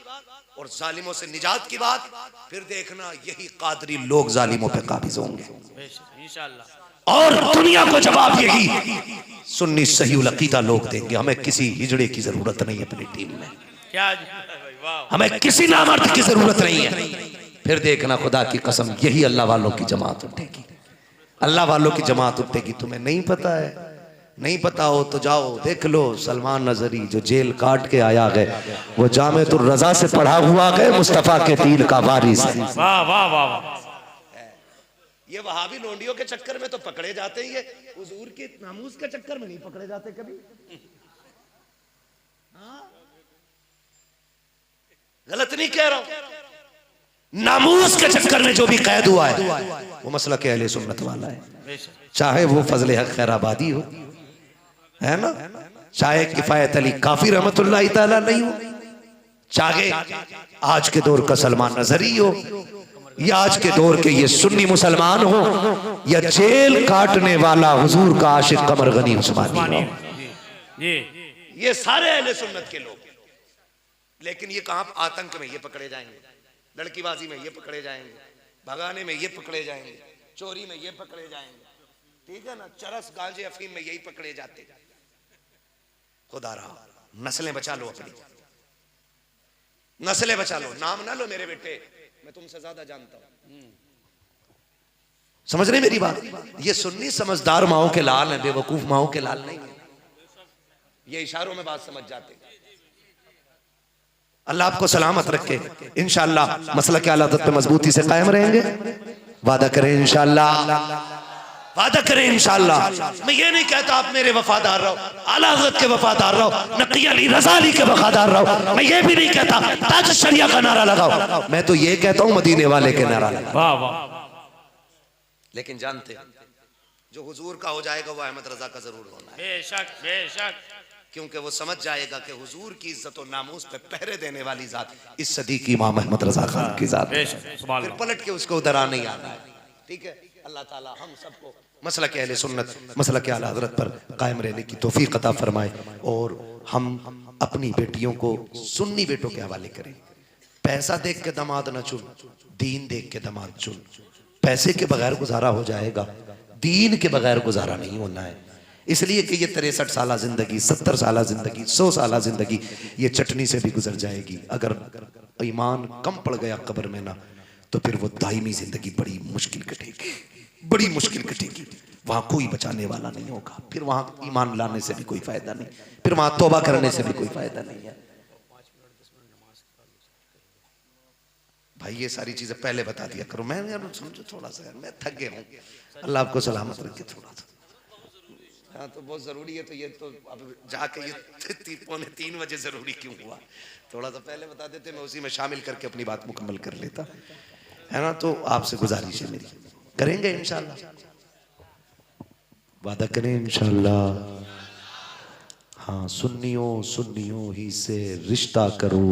Speaker 5: और जालिमों से निजात की बात, फिर देखना यही कादरी लोग जालिमों पे काबिज होंगे इंशाअल्लाह। और दुनिया को जवाब यही सुन्नी सही उल अकीदा लोग देंगे। हमें किसी हिजड़े की जरूरत नहीं है अपनी टीम में,
Speaker 2: क्या
Speaker 4: हमें किसी नामर्द की जरूरत नहीं है। फिर देखना खुदा की कसम यही अल्लाह वालों की जमात उठेगी, अल्लाह वालों की जमात उठेगी। तुम्हें नहीं पता है, नहीं पता हो तो जाओ देख लो, सलमान नजरी जो जेल काट के आया है वो जामेतुर रजा से पढ़ा हुआ है, मुस्तफा के दीन का वारिस है।
Speaker 2: वाह वाह वाह।
Speaker 5: ये वहाबी लोंडियों के चक्कर में तो पकड़े जाते ही है, हुजूर के नामूस के चक्कर में नहीं पकड़े जाते कभी। गलत नहीं कह रहा हूं,
Speaker 4: नामूस के चक्कर में जो भी कैद हुआ है वो मसला के अहले सुन्नत वाला है, चाहे वो फजले हक खैराबादी हो, है ना, चाहे किफायत अली काफी रहमतुल्लाह तआला नहीं हो, चाहे आज के दौर का सलमान नजरी हो, या आज के दौर के ये सुन्नी मुसलमान हो, या जेल काटने वाला हुजूर का आशिक कमर गनी उस्मानी हो,
Speaker 5: ये सारे अहले सुन्नत के लोग। लेकिन ये कहां आतंक में ये पकड़े जाएंगे, लड़कीबाजी में ये पकड़े जाएंगे, भगाने में ये पकड़े जाएंगे, चोरी में ये पकड़े जाएंगे, ठीक है ना, चरस गांजे अफीम में यही पकड़े जाते। खुदा रहा, नस्लें बचा लो, अपनी नस्लें बचा लो, नाम ना लो मेरे बेटे, मैं तुमसे ज्यादा जानता हूं।
Speaker 4: समझ रहे मेरी बात? ये सुन्नी समझदार माओ के लाल हैं, बेवकूफ माओ के लाल नहीं है,
Speaker 5: ये इशारों में बात समझ जाते।
Speaker 4: अल्लाह आपको सलामत रखे। इंशाअल्लाह मसला के आदत पे मजबूती से कायम रहेंगे, वादा करें इंशाअल्लाह, वादा करें इंशाअल्लाह।
Speaker 5: मैं ये नहीं कहता आप मेरे वफादार रहो,
Speaker 4: आला हज़रत के वफादार रहो, नकी अली रज़ा अली के वफादार रहो। मैं ये भी नहीं कहता ताज शरिया का नारा लगाओ, मैं तो ये कहता हूँ मदीने वाले के नारा लगाओ।
Speaker 2: वाह वाह।
Speaker 5: लेकिन जानते जो हुजूर का हो जाएगा वो अहमद रजा का जरूर होना है,
Speaker 2: बेशक बेशक,
Speaker 5: क्योंकि वो समझ जाएगा कि हुजूर की इज्जत और नामूस पे पहरे देने वाली जात
Speaker 4: इस सदी की इमाम अहमद रजा खान की जात,
Speaker 5: फिर पलट के उसको उधर नहीं आना है। ठीक है, अल्लाह ताला हम सबको
Speaker 4: मसला के अहले सुन्नत, मसला के आला हज़रत पर कायम रहने की तौफीक अता फरमाए, और हम अपनी बेटियों को सुन्नी बेटों के हवाले करें। पैसा देख के दामाद न चुन, दीन देख के दामाद चुन। पैसे के बगैर गुजारा हो जाएगा, दीन के बगैर गुजारा नहीं होना है। इसलिए कि ये 63 साल जिंदगी, 70 साल जिंदगी, 100 साल जिंदगी ये चटनी से भी गुजर जाएगी। अगर ईमान कम पड़ गया कब्र में ना, तो फिर वो दायमी जिंदगी बड़ी मुश्किल कटेगी, बड़ी मुश्किल कटेगी। वहां कोई बचाने वाला नहीं होगा, फिर वहां ईमान लाने से भी कोई फायदा नहीं, फिर वहां तौबा करने से भी कोई फायदा नहीं है। भाई ये सारी चीजें पहले बता दिया करो, मैं यार समझो थोड़ा सा, मैं थक गया हूँ। अल्लाह आपको सलामत रखे। थोड़ा सा
Speaker 5: हाँ तो बहुत जरूरी है, तो ये तो अब जाके ये 2:45 बजे जरूरी क्यों हुआ, थोड़ा सा पहले बता देते, मैं उसी में शामिल करके अपनी बात मुकम्मल कर लेता, है ना। तो आपसे गुजारिश है मेरी, करेंगे इंशाल्लाह, वादा करें इंशाल्लाह। हाँ, सुन्नियों ही से रिश्ता करो।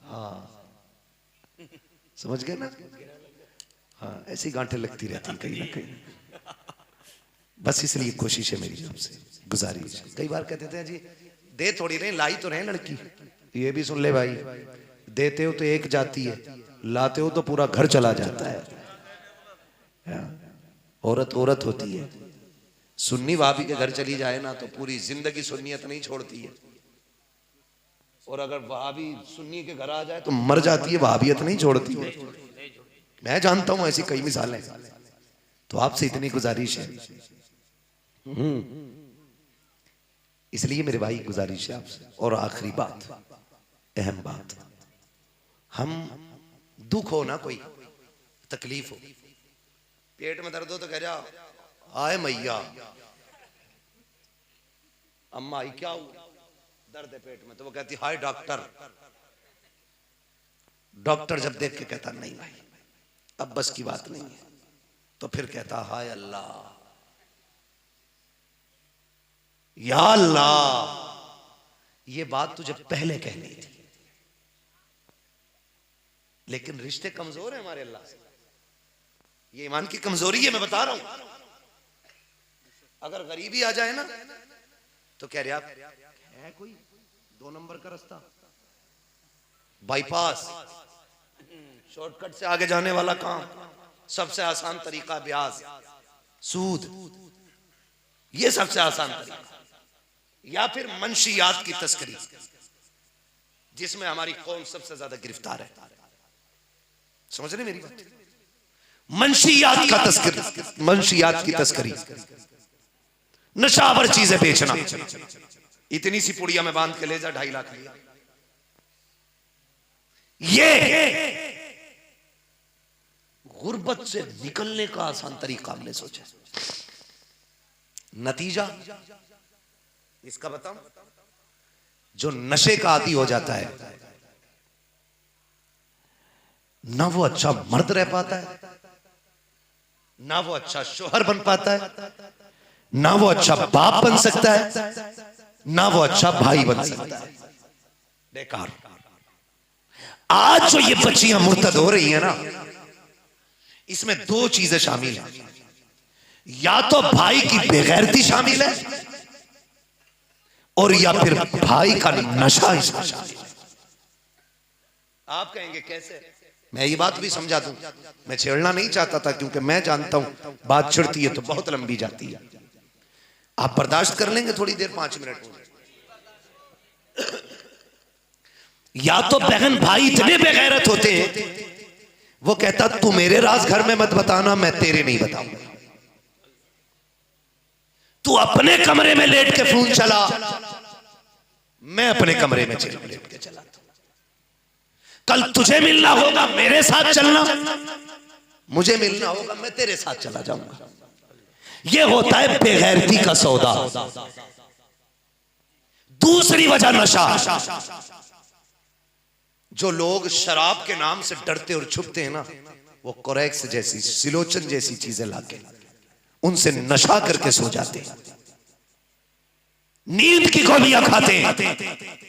Speaker 5: हाँ समझ गए ना। हाँ ऐसी गांठें लगती रहती कहीं ना कहीं, बस इसलिए कोशिश है मेरी आपसे, गुजारिश। कई बार कहते थे जी दे थोड़ी रहे, लाई तो रहे लड़की, ये भी सुन ले भाई, देते हो तो एक जाती है, लाते हो तो पूरा घर चला जाता है। औरत औरत होती है, सुन्नी वहाबी के घर चली जाए ना तो पूरी जिंदगी सुन्नियत नहीं छोड़ती है, और अगर वहाबी सुन्नी के घर आ जाए तो मर जाती है, वहाबियत नहीं छोड़ती है। मैं जानता हूं ऐसी कई मिसालें। तो आपसे इतनी गुजारिश है, इसलिए मेरे भाई गुजारिश है आपसे। और आखिरी बात, अहम बात, हम दुख हो ना, कोई तकलीफ हो, पेट में दर्द हो तो कह जा आए मैया, अम्मा आई क्या हुआ, दर्द है पेट में, तो वो कहती हाय डॉक्टर। डॉक्टर जब देख के कहता नहीं भाई अब बस की बात नहीं है, तो फिर कहता हाय अल्लाह, या अल्लाह, ये बात तुझे पहले कहनी थी। लेकिन रिश्ते कमजोर हैं हमारे अल्लाह से, ये ईमान की कमजोरी है, मैं बता रहा हूं। अगर गरीबी आ जाए ना तो कह रहे आप है कोई 2 नंबर का रास्ता, बाईपास, शॉर्टकट से आगे जाने वाला काम, सबसे आसान तरीका ब्याज, सूद, ये सबसे आसान तरीका, या फिर मंशियात की तस्करी, जिसमें हमारी कौम सबसे ज्यादा गिरफ्तार है। समझ रहे मेरी बात? मंशियात का तस्करी, मंशियात की तस्करी, नशावर चीजें बेचना। इतनी सी पुड़िया में बांध के ले जा 2.5 लाख लिया। ये गुर्बत से निकलने का आसान तरीका हमने सोचा। नतीजा इसका बताऊं, जो नशे का आदी हो जाता है ना वो अच्छा मर्द रह पाता है, ना वो अच्छा शोहर बन पाता है, ना वो अच्छा बाप बन सकता है, ना वो अच्छा भाई बन सकता है। बेकार। आज जो ये बच्चियां मुर्तद हो रही हैं ना, इसमें 2 चीजें शामिल हैं, या तो भाई की बेगैरती शामिल है, और या फिर भाई का नशा इसमें शामिल है। आप कहेंगे कैसे? मैं ये बात भी समझा दूं, मैं छेड़ना नहीं चाहता था, क्योंकि मैं जानता हूं बात छिड़ती है तो बहुत लंबी जाती है। आप बर्दाश्त कर लेंगे थोड़ी देर, 5 मिनट। या तो बहन भाई इतने बेगैरत होते हैं, वो कहता तू मेरे राज घर में मत बताना, मैं तेरे नहीं बताऊंगा। तू अपने कमरे में लेट के फोन चला, मैं अपने कमरे में लेट के चला। कल तुझे मिलना होगा मेरे साथ चलना, मुझे मिलना होगा मैं तेरे साथ चला जाऊंगा। ये होता है बेगैरती का सौदा। दूसरी वजह नशा। जो लोग शराब के नाम से डरते और छुपते हैं ना, वो कोरेक्स जैसी, सिलोचन जैसी चीजें लाके उनसे नशा करके सो जाते हैं, नींद की गोलियां खाते हैं।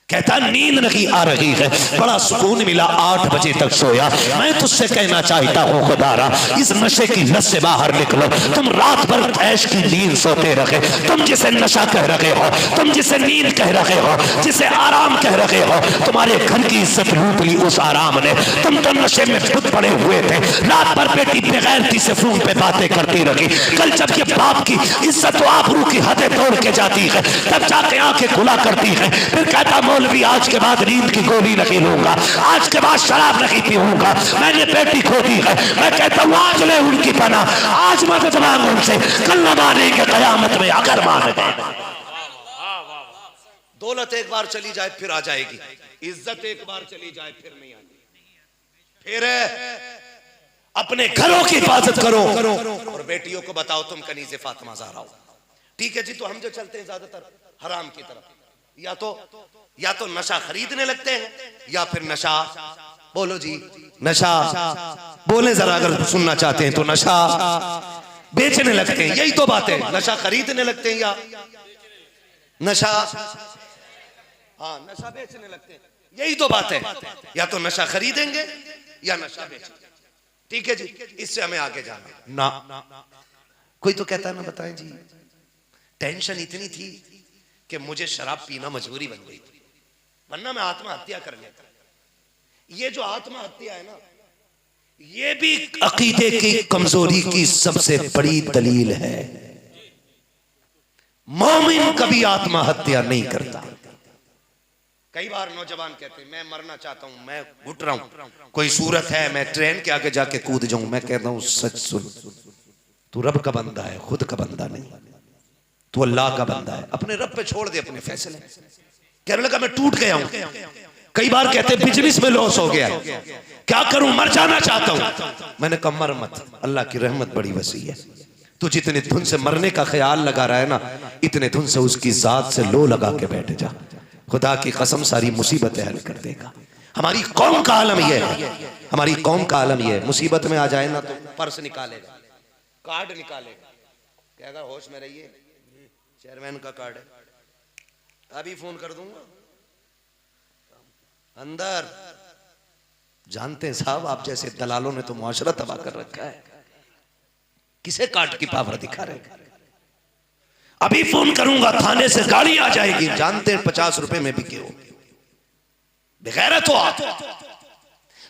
Speaker 5: कहता नींद नहीं आ रही है, बड़ा सुकून मिला, 8 बजे तक सोया। मैं तुझसे कहना चाहता हूँ खुदारा, इस नशे की लत से बाहर निकलो। तुम रात भर ऐश की नींद सोते रहे, तुम जिसे नशा कह रहे हो, तुम जिसे नींद कह रहे हो, जिसे आराम कह रहे हो, तुम्हारे घर की इज्जत लूट ली उस आराम ने। तुम तो नशे में खुद पड़े हुए थे, रात भर बेटी बेगैरती से फोन पे बातें करती रही। कल जब ये बाप की इज्जत व आबरू की हदें तोड़ के जाती है, तब जाके आंखें खुला करती है। फिर कहता मौलवी आज के बाद नींद की गोली नहीं लूंगा, आज के बाद शराब नहीं पीऊंगा, मैंने बेटी खो दी है। मैं कहता हूं आज ले उनकी पनाह, आज मदद मांग उनसे, कल न मानेंगे कयामत में अगर मान गए। दौलत एक बार चली जाए फिर आ जाएगी, इज्जत एक बार चली जाए फिर नहीं आती। फिर अपने घरों की हिफाजत करो और बेटियों को बताओ तुम कनीज़े फातिमा ज़हरा हो। ठीक है जी, तो हम जो चलते हैं ज्यादातर हराम की तरफ, या तो नशा खरीदने लगते हैं, या फिर नशा, बोलो जी नशा, बोले जरा अगर सुनना चाहते हैं तो, नशा बेचने लगते हैं। यही तो बात है, नशा खरीदने लगते हैं या नशा, हाँ नशा बेचने लगते हैं, यही तो बात है। या तो नशा खरीदेंगे या नशा बेचेंगे। ठीक है जी, इससे हमें आगे जाना ना। कोई तो कहता है ना, बताएं जी टेंशन इतनी थी कि मुझे शराब पीना मजबूरी बन गई थी, वरना मैं आत्महत्या कर लेता। ये जो आत्महत्या है ना, ये भी अकीदे की कमजोरी की सबसे बड़ी दलील है। मोमिन कभी आत्महत्या नहीं करता। कई बार नौजवान कहते हैं मैं मरना चाहता हूं, मैं घुट रहा हूं, कोई सूरत है मैं ट्रेन के आगे जाके कूद जाऊं। मैं कहता हूं सच सुन, तू रब का बंदा है, खुद का बंदा नहीं। तू अल्लाह का बंदा है, अपने रब पे छोड़ दे अपने फैसले। कहने लगा मैं टूट गया हूं। कई बार कहते हैं बिजनेस में लॉस हो गया, क्या करूं, मर जाना चाहता हूं। मैंने कहा मर मत, अल्लाह की रहमत बड़ी वसी है। तू जितने धुन से मरने का ख्याल लगा रहा है ना, इतने धुन से उसकी जात से लो लगा के बैठ जा। खुदा की कसम सारी मुसीबतें हल कर देगा। हमारी कौम का आलम यह है, हमारी कौम का आलम यह है, मुसीबत में आ जाए ना तो पर्स निकालेगा, कार्ड निकालेगा, कहेगा होश में रहिए, चेयरमैन का कार्ड है, अभी फोन कर दूंगा। अंदर जानते हैं साहब, आप जैसे दलालों ने तो मुआशरा तबाह कर रखा है। किसे कार्ड की पावर दिखा रहे? अभी फोन करूंगा, थाने से गाड़ी आ जाएगी। जानते हैं 50 रुपए में बिके हो, बेगैरत हो आप।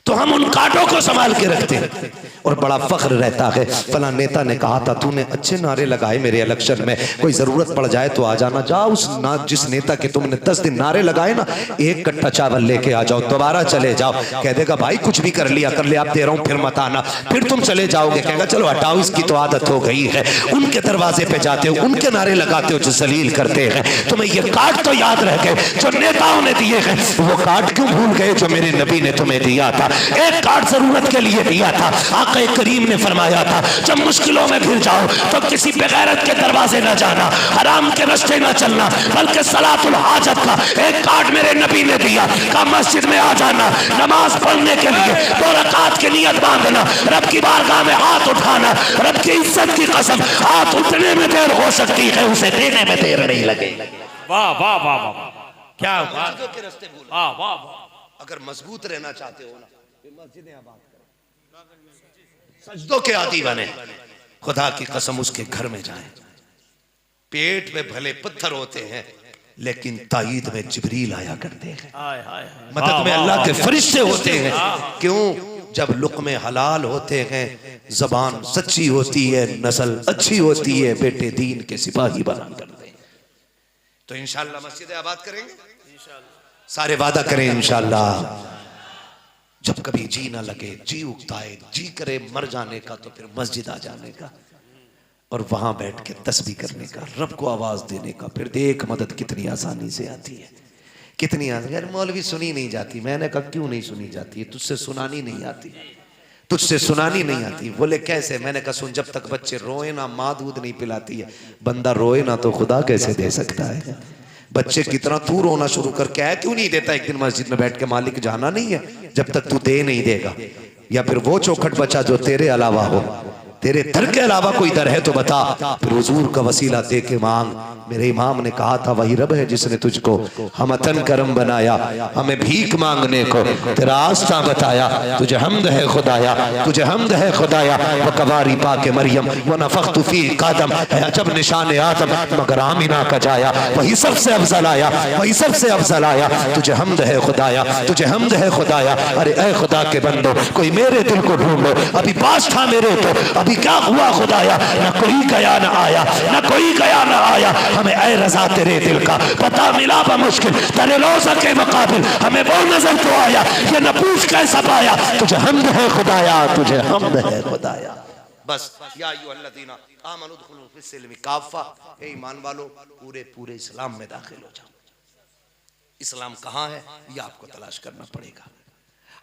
Speaker 5: तो हम उन कार्डों को संभाल के रखते हैं और बड़ा फख्र रहता है। फला नेता ने कहा था तूने अच्छे नारे लगाए मेरे इलेक्शन में, कोई जरूरत पड़ जाए तो आ जाना। जाओ उस जिस नेता के तुमने 10 दिन नारे लगाए ना, एक कट्टा चावल लेके आ जाओ, दोबारा चले जाओ। कह देगा भाई कुछ भी कर लिया कर ले, आप दे रहा हूं, फिर मत आना। फिर तुम चले जाओगे, कहेगा चलो हटाओ, इसकी तो आदत हो गई है। उनके दरवाजे पे जाते हो, उनके नारे लगाते हो, जो जलील करते हैं। तुम्हें ये कार्ड तो याद रह गए जो नेताओं ने दिए हैं, वो कार्ड क्यों भूल गए जो मेरे नबी ने तुम्हें दिया था। एक कार्ड जरूरत के लिए दिया था। आका करीम ने फरमाया था जब मुश्किलों में फिर जाओ तो किसी बेगैरत के दरवाजे ना जाना, हराम के रास्ते ना चलना, बल्कि सलातुल हाजत का एक कार्ड मेरे नबी ने दिया। कहा मस्जिद में आ जाना, नमाज पढ़ने के लिए 2 रकात की नियत बांधना, रब की बारगाह में हाथ उठाना। रब की इज्जत की कसम, हाथ उठने में देर हो सकती है, उसे देने में देर नहीं लगेगी।
Speaker 3: वाह वाह वाह वाह, क्या बात,
Speaker 5: मस्जिदों के रास्ते भूल।
Speaker 3: वाह वाह वाह।
Speaker 5: अगर मजबूत रहना चाहते हो ना, मस्जिदें आबाद करो, सजदों के आदी बने, खुदा की कसम उसके घर में जाएं। पेट में भले पत्थर होते हैं लेकिन ताईद में जिब्रील आया करते हैं, मदद में अल्लाह के फरिश्ते होते हैं। क्यों? जब लुक़्मे हलाल होते हैं, जबान सच्ची होती है, नस्ल अच्छी होती है, बेटे दीन के सिपाही बना करते हैं। तो इंशाअल्लाह मस्जिदें आबाद करेंगे, सारे वादा करें इंशाअल्लाह। जब कभी जी ना लगे, जी उगताए, जी करे मर जाने का, तो फिर मस्जिद आ जाने का और वहां बैठ के तस्बीह करने का, रब को आवाज देने का। फिर देख मदद कितनी आसानी से आती है, कितनी आसानी। यार मौलवी सुनी नहीं जाती। मैंने कहा क्यों नहीं सुनी जाती है? तुझसे सुनानी नहीं आती, तुझसे सुनानी नहीं आती। बोले कैसे? मैंने कहा सुन, जब तक बच्चे रोए ना, माँ दूध नहीं पिलाती है। बंदा रोए ना तो खुदा कैसे दे सकता है? बच्चे कितना तू रोना शुरू कर, क्या क्यों नहीं देता एक दिन मस्जिद में बैठ के, मालिक जाना नहीं है जब तक तू दे नहीं देगा। या फिर वो चौखट बचा जो तेरे अलावा हो, तेरे दर के अलावा कोई दर है तो बता, फिर हुजूर का वसीला दे के मांग। मेरे इमाम ने कहा था वही रब है जिसने तुझको हमतन करम बनाया, हमें भीख मांगने को तेरा आस्था बताया। तुझे हमद है खुदाया, तुझे हमद है खुदाया। वो कवारी पाके मरियम वो नफख्तु फी कदम, जब निशान आदम मगर आमिना का जाया, वही सबसे अफजल आया, वही सबसे अफजल आया। तुझे हमद है खुदाया, तुझे हमद है खुदाया। अरे ऐ खुदा के बंदो, कोई मेरे दिल को ढूंढो, अभी पास था मेरे तो अभी क्या हुआ खुदाया? ना कोई गया ना आया, ना कोई गया ना आया। हमें ऐ रजा तेरे दिल का पता मिला बमुश्किल, तेरे रोज़ा के मुकाबिल हमें वो नजर तो आया, ये न पूछ कैसा पाया। तुझे हमद है खुदाया, तुझे हमद है खुदाया। बस या अय्युहल्लज़ीना आमनू उदखुलू फिस्सिल्मि काफ़ा, ए ईमान वालो पूरे पूरे इस्लाम में दाखिल हो जाओ। इस्लाम कहाँ है ये आपको तलाश करना पड़ेगा।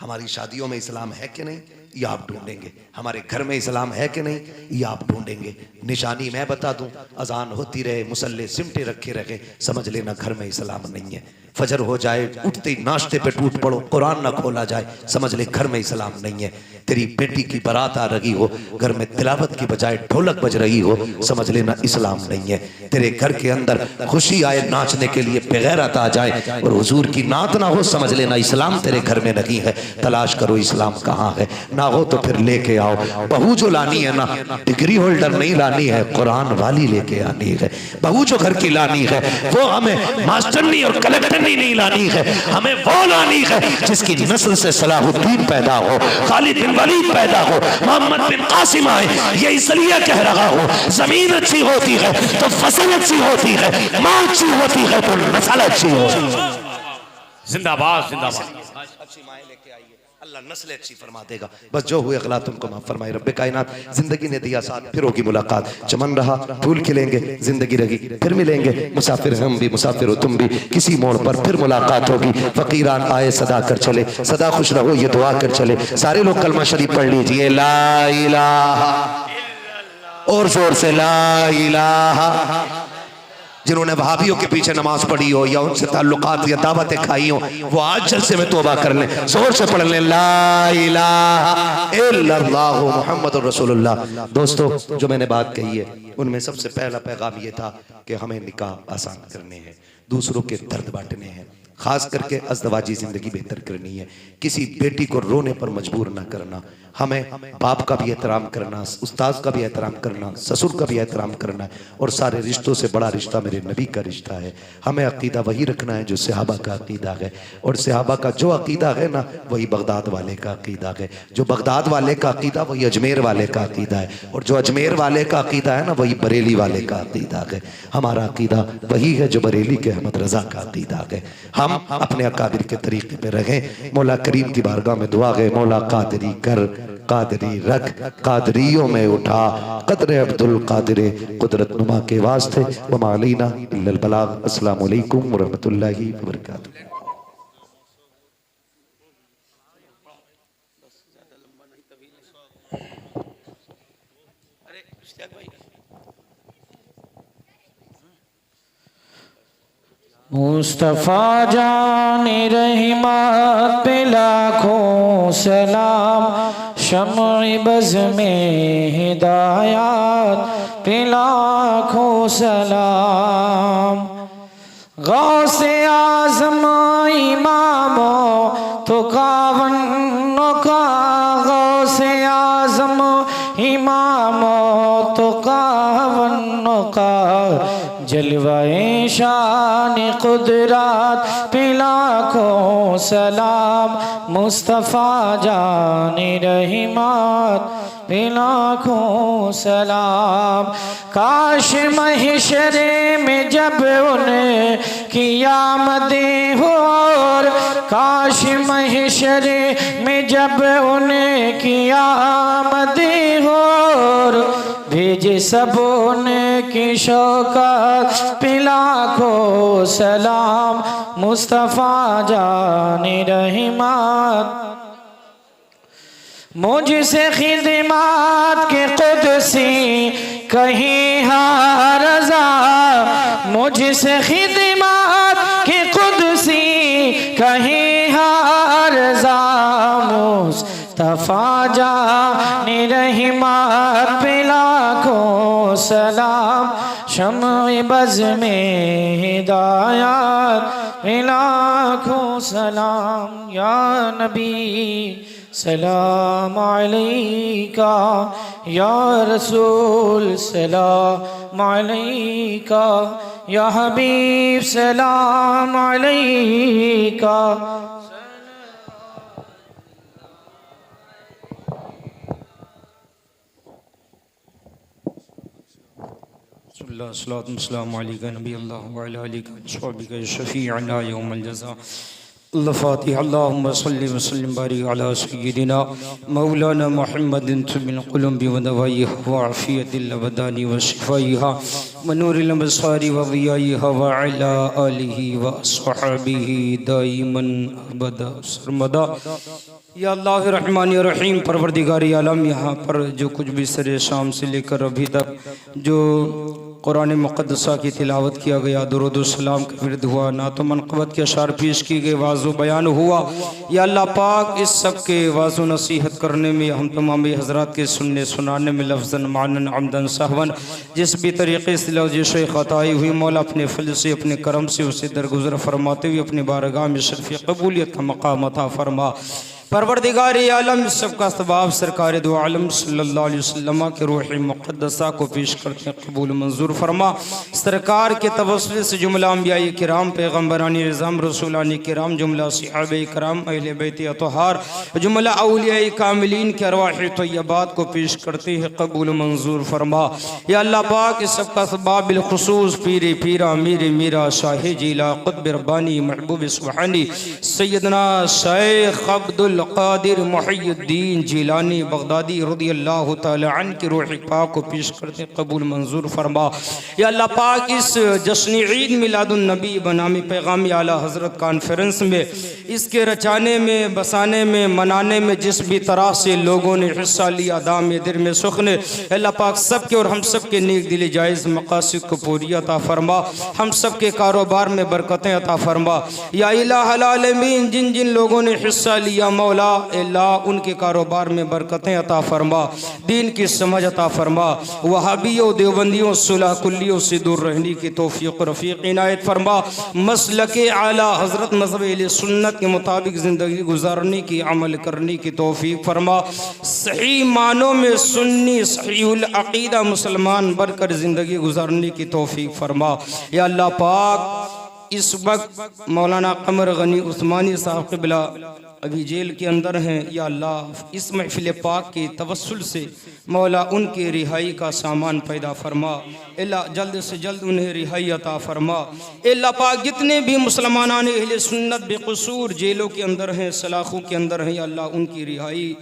Speaker 5: हमारी शादियों में इस्लाम है कि नहीं ये आप ढूंढेंगे, हमारे घर में इस्लाम है कि नहीं ये आप ढूंढेंगे। निशानी मैं बता दूं, अजान होती रहे, मुसल्ले सिमटे रखे रहे, समझ लेना घर में इस्लाम नहीं है। फजर हो जाए, उठते ही नाश्ते पे टूट पड़ो, कुरान ना खोला जाए, समझ ले घर में इस्लाम नहीं है। तेरी बेटी की बारात आ रही हो, घर में तिलावत की बजाय ढोलक बज रही हो, समझ लेना इस्लाम नहीं है। तेरे घर के अंदर खुशी आए, नाचने के लिए बेगैरत आ जाए और हुजूर की नात ना हो, समझ लेना इस्लाम तेरे घर में नहीं है।
Speaker 4: तलाश करो इस्लाम कहाँ है, ना हो तो फिर लेके आओ। बहू जो लानी है ना, डिग्री होल्डर नहीं लानी है, कुरान वाली लेके आनी है। बहू जो घर की लानी है वो हमें मास्टरनी और कलेक्टरनी नहीं लानी है, हमें वो लानी है जिसकी नस्ल से सलाहुद्दीन पैदा हो, खालिद बिन वलीद पैदा हो, मोहम्मद बिन कासिम आए। ये इसलिए कह रहा हूँ, जमीन अच्छी होती है तो फसल अच्छी होती है, माँ अच्छी होती है तो नस्ल अच्छी होती है।
Speaker 2: जिंदाबाद जिंदाबाद।
Speaker 5: अच्छी माएँ लेके आइए, अल्लाह नस्ल अच्छी फरमा देगा। बस जो हुए गलत उनको माफ फरमाए। रब्बे कायनात जिंदगी ने दिया साथ, फिर होगी मुलाकात। चमन रहा फूल खिलेंगे, जिंदगी रही फिर मिलेंगे। मुसाफिर हम भी, मुसाफिर हो तुम भी, किसी मोड़ पर फिर मुलाकात होगी। फकीरान आए सदा कर चले, सदा खुश रहो ये दुआ कर चले। सारे लोग कलमा शरीफ पढ़ लीजिए, ला इलाहा, और जोर से ला इलाहा। जिन्होंने वहाबियों के पीछे नमाज पढ़ी हो या उनसे ताल्लुकात या दावतें खाई हो, वो आज जलसे में तौबा कर लें, जोर से पढ़ लें, ला इलाहा इल्लल्लाहु मुहम्मदुर रसूलुल्लाह। दोस्तों, जो मैंने बात कही है उनमें सबसे पहला पैगाम ये था कि हमें निकाह आसान करने हैं, दूसरों के दर्द बांटने हैं, खास करके अज़दवाजी जिंदगी बेहतर करनी है। किसी बेटी को रोने पर मजबूर ना करना, हमें बाप का भी एहतराम करना, उस्ताद का भी एहतराम करना, ससुर का भी एहतराम करना है। और सारे रिश्तों से बड़ा रिश्ता मेरे नबी का रिश्ता है। हमें अकीदा वही रखना है जो सहाबा का अकीदा है, और सहाबा का जो अकीदा है ना वही बगदाद वाले का अकीदा है। जो बगदाद वाले का अकीदा वही अजमेर वाले का अकीदा है, और जो अजमेर वाले का अकीदा है ना वही बरेली वाले का अकीदा है। हमारा अकीदा वही है जो बरेली के अहमद रजा का अकीदा है। हम अपने अकाबिर के तरीके पे रहें। मौला करीम की बारगाह में दुआ है, मौला कादरी कर, कादरी रख, कादरियों में उठा, कदर अब्दुल कादिर कुदरत नुमा के वास्ते। वमा अलैना इल्लल बलाग। अस्सलामु अलैकुम व रहमतुल्लाहि व बरकातुहू।
Speaker 6: मुस्तफ़ा जाने रहमत पे लाखों सलाम, शम्अ बज़ में हिदायत पे लाखों सलाम। गौसे आज़म इमामो तो कावन्नो का, गौसे आज़म इमामो तो कावन्नो का, जलवाए शान कुदरत पे लाखों सलाम। मुस्तफ़ा जाने रहमत पे लाखों सलाम। काश महशरे में जब उन्हें क़यामतें हो, काश महशरे में जब उन्हें क़यामतें हो, भेजे सबों ने की शौकत पे लाखों सलाम। मुस्तफ़ा जाने रहमत मुझसे खिदमत के कुदसी कहीं हार रज़ा, मुझसे खिदमत के कुदसी कहीं हार रज़ा। मुस्तफ़ा जाने रहमत पे लाखों सलाम। शम्अ बज़ में हिदायत पे लाखों सलाम। या नबी सलाम अलैका, या रसूल सलाम अलैका, या हबीब सलाम अलैका।
Speaker 3: अस्सलाम अलैका नबी अल्लाह व अला आलिका व अस्हाबिका शफीअना यौमल जज़ा। अल-फातिहा। अल्लाहुम्मा सल्लि व सल्लिम बारिक अला सय्यिदिना मौलाना मुहम्मदिन तिब्बिल क़ुलूबि व दवाइहा व आफ़ियतिल अबदानि व शिफ़ाइहा व नूरिल अबसारि व ज़ियाइहा व अला आलिहि व अस्हाबिहि दाइमन अबदा सरमदा। या अल्लाह रहमान रहीम, परवरदिगार आलम, यहाँ पर जो कुछ भी सरे शाम से लेकर अभी तक जो कुरान मुक़द्दसा की तिलावत किया गया, दुरूद व सलाम का विरद हुआ, नात व मनक़बत के अशार पेश किए गए, वाज़ो बयान हुआ, या अल्लाह पाक इस सब के वाज़ो नसीहत करने में, हम तमाम हज़रात के सुनने सुनाने में लफ्ज़न मानन अमदन सहवन जिस भी तरीक़े से लफ्ज़ ख़ताई हुई, मौला अपने फल से अपने करम से उसे दरगुज़र फरमाते हुए अपनी बारगाह में शर्फ़ कबूलियत का मक़ाम अता फरमा।
Speaker 6: परवरदिगार आलम सबका सबाब सरकार दो आलम सल्लल्लाहु अलैहि वसल्लम के रूह मुक़द्दसा को पेश करते हैं, कबूल मंजूर फरमा। सरकार के तवस्सुल से जुमला अंबियाए किराम, पैगम्बरानी निज़ाम, रसूलानी किराम, जुमला सहाबे किराम, अहले बैत अतहार, जुमला औलियाए कामिलीन के अरवाह तय्यबात को पेश करते हैं, कबूल मंजूर फरमा। या अल्लाह पाक सबका सबाब बिलखुसूस पीर पीरा मीर मीरा शाह जिला कुतुब रब्बानी महबूब सुब्हानी सैयदना शेख अब्दुल कादिर मुहियुद्दीन जिलानी बगदादी रज़ियल्लाहु ताला अन्हु की रूह पाक को पेश करते, कबूल मंजूर फरमा। या अल्लाह पाक इस जश्न ईद मिलादुन नबी बनामी पैगाम आला हज़रत कॉन्फ्रेंस में इसके रचाने में, बसाने में, मनाने में जिस भी तरह से लोगों ने हिस्सा लिया, दाम दिल में सुख ने, अल्लाह पाक सब के और हम सब के नेक दिल जायज़ मकासिद को पूरी अता फरमा। हम सब के कारोबार में बरकतें अता फरमा। या इलाहुल आलमीन जिन जिन लोगों ने हिस्सा लिया मौला अल्लाह उनके कारोबार में बरकतें अता फरमा, दीन की समझ अता फरमा। वहाबियों देवबंदियों सुलह कुल्लियों से दूर रहने की तौफीक रफ़ीक इनायत फरमा। मसलके आला हज़रत मज़हब अहले सुन्नत के मुताबिक ज़िंदगी गुजारने की, अमल करने की तौफीक फरमा। सही मानों में सुन्नी सहीहुल अक़ीदा मुसलमान बनकर ज़िंदगी गुजारने की तौफीक फरमा। या अल्लाह पाक इस वक्त मौलाना कमर गनी उस्मानी साहब क़िबला अभी जेल के अंदर हैं। या अल्लाह इस महफिल पाक के तवस्सुल से मौला उनके रिहाई का सामान पैदा फरमा। अल्लाह जल्द से जल्द उन्हें रिहाई अता फरमा। अल्लाह पाक जितने भी मुसलमान अहले सुन्नत बेकसूर जेलों के अंदर हैं, सलाखों के अंदर हैं, या अल्लाह उनकी रिहाई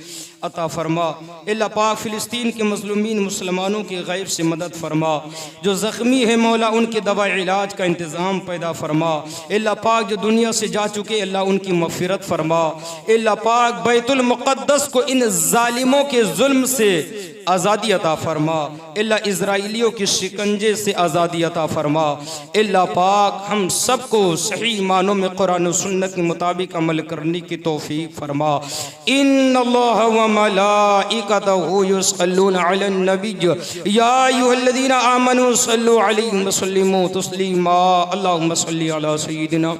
Speaker 6: अता फरमा। अल्लाह पाक फ़िलिस्तीन के मज़लूमीन मुसलमानों के गैब से मदद फरमा। जो ज़ख्मी है मौला उनके दवा इलाज का इंतज़ाम पैदा फरमा। अल्लाह पाक जो दुनिया से जा चुके अल्लाह उनकी मग़फ़िरत फरमा। अल्लाह पाक बैतुल मुक़द्दस को इन ज़ालिमों के जुल्म से आज़ादी अता फरमा। अल्लाह इज़राइलियों के शिकंजे से आज़ादी अता फरमा। अल्लाह पाक हम सबको सही मानों में कुरान और सुन्नत के मुताबिक अमल करने की तौफीक फरमा। इन्नल्लाह व मलाइकतहु युसल्लूना अलन नबिय्य या अय्युहल्लज़ीना आमनू सल्लु अलैहि व सल्लिमू तस्लीमा। अल्लाहुम्मा सल्लि अला सय्यिदिना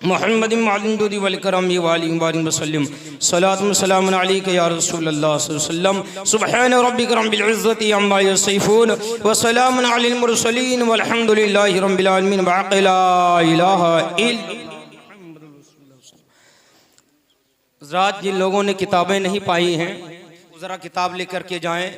Speaker 6: मुहम्मद मालिंदुदी वल करमी वाली वाली वसल्लम सलातु सलामुन अलैका या रसूलल्लाह सल्लल्लाहु अलैहि वसल्लम। सुब्हान रब्बिका रब्बिल इज्जति अम्मा यसिफून व सलामुन अलल मुरसलीन वल्हम्दुलिल्लाहि रब्बिल आलमीन। व ला इलाहा इल्लल्लाह। हज़रात जिन लोगों ने किताबें नहीं पाई हैं ज़रा किताब लेकर के जाएं।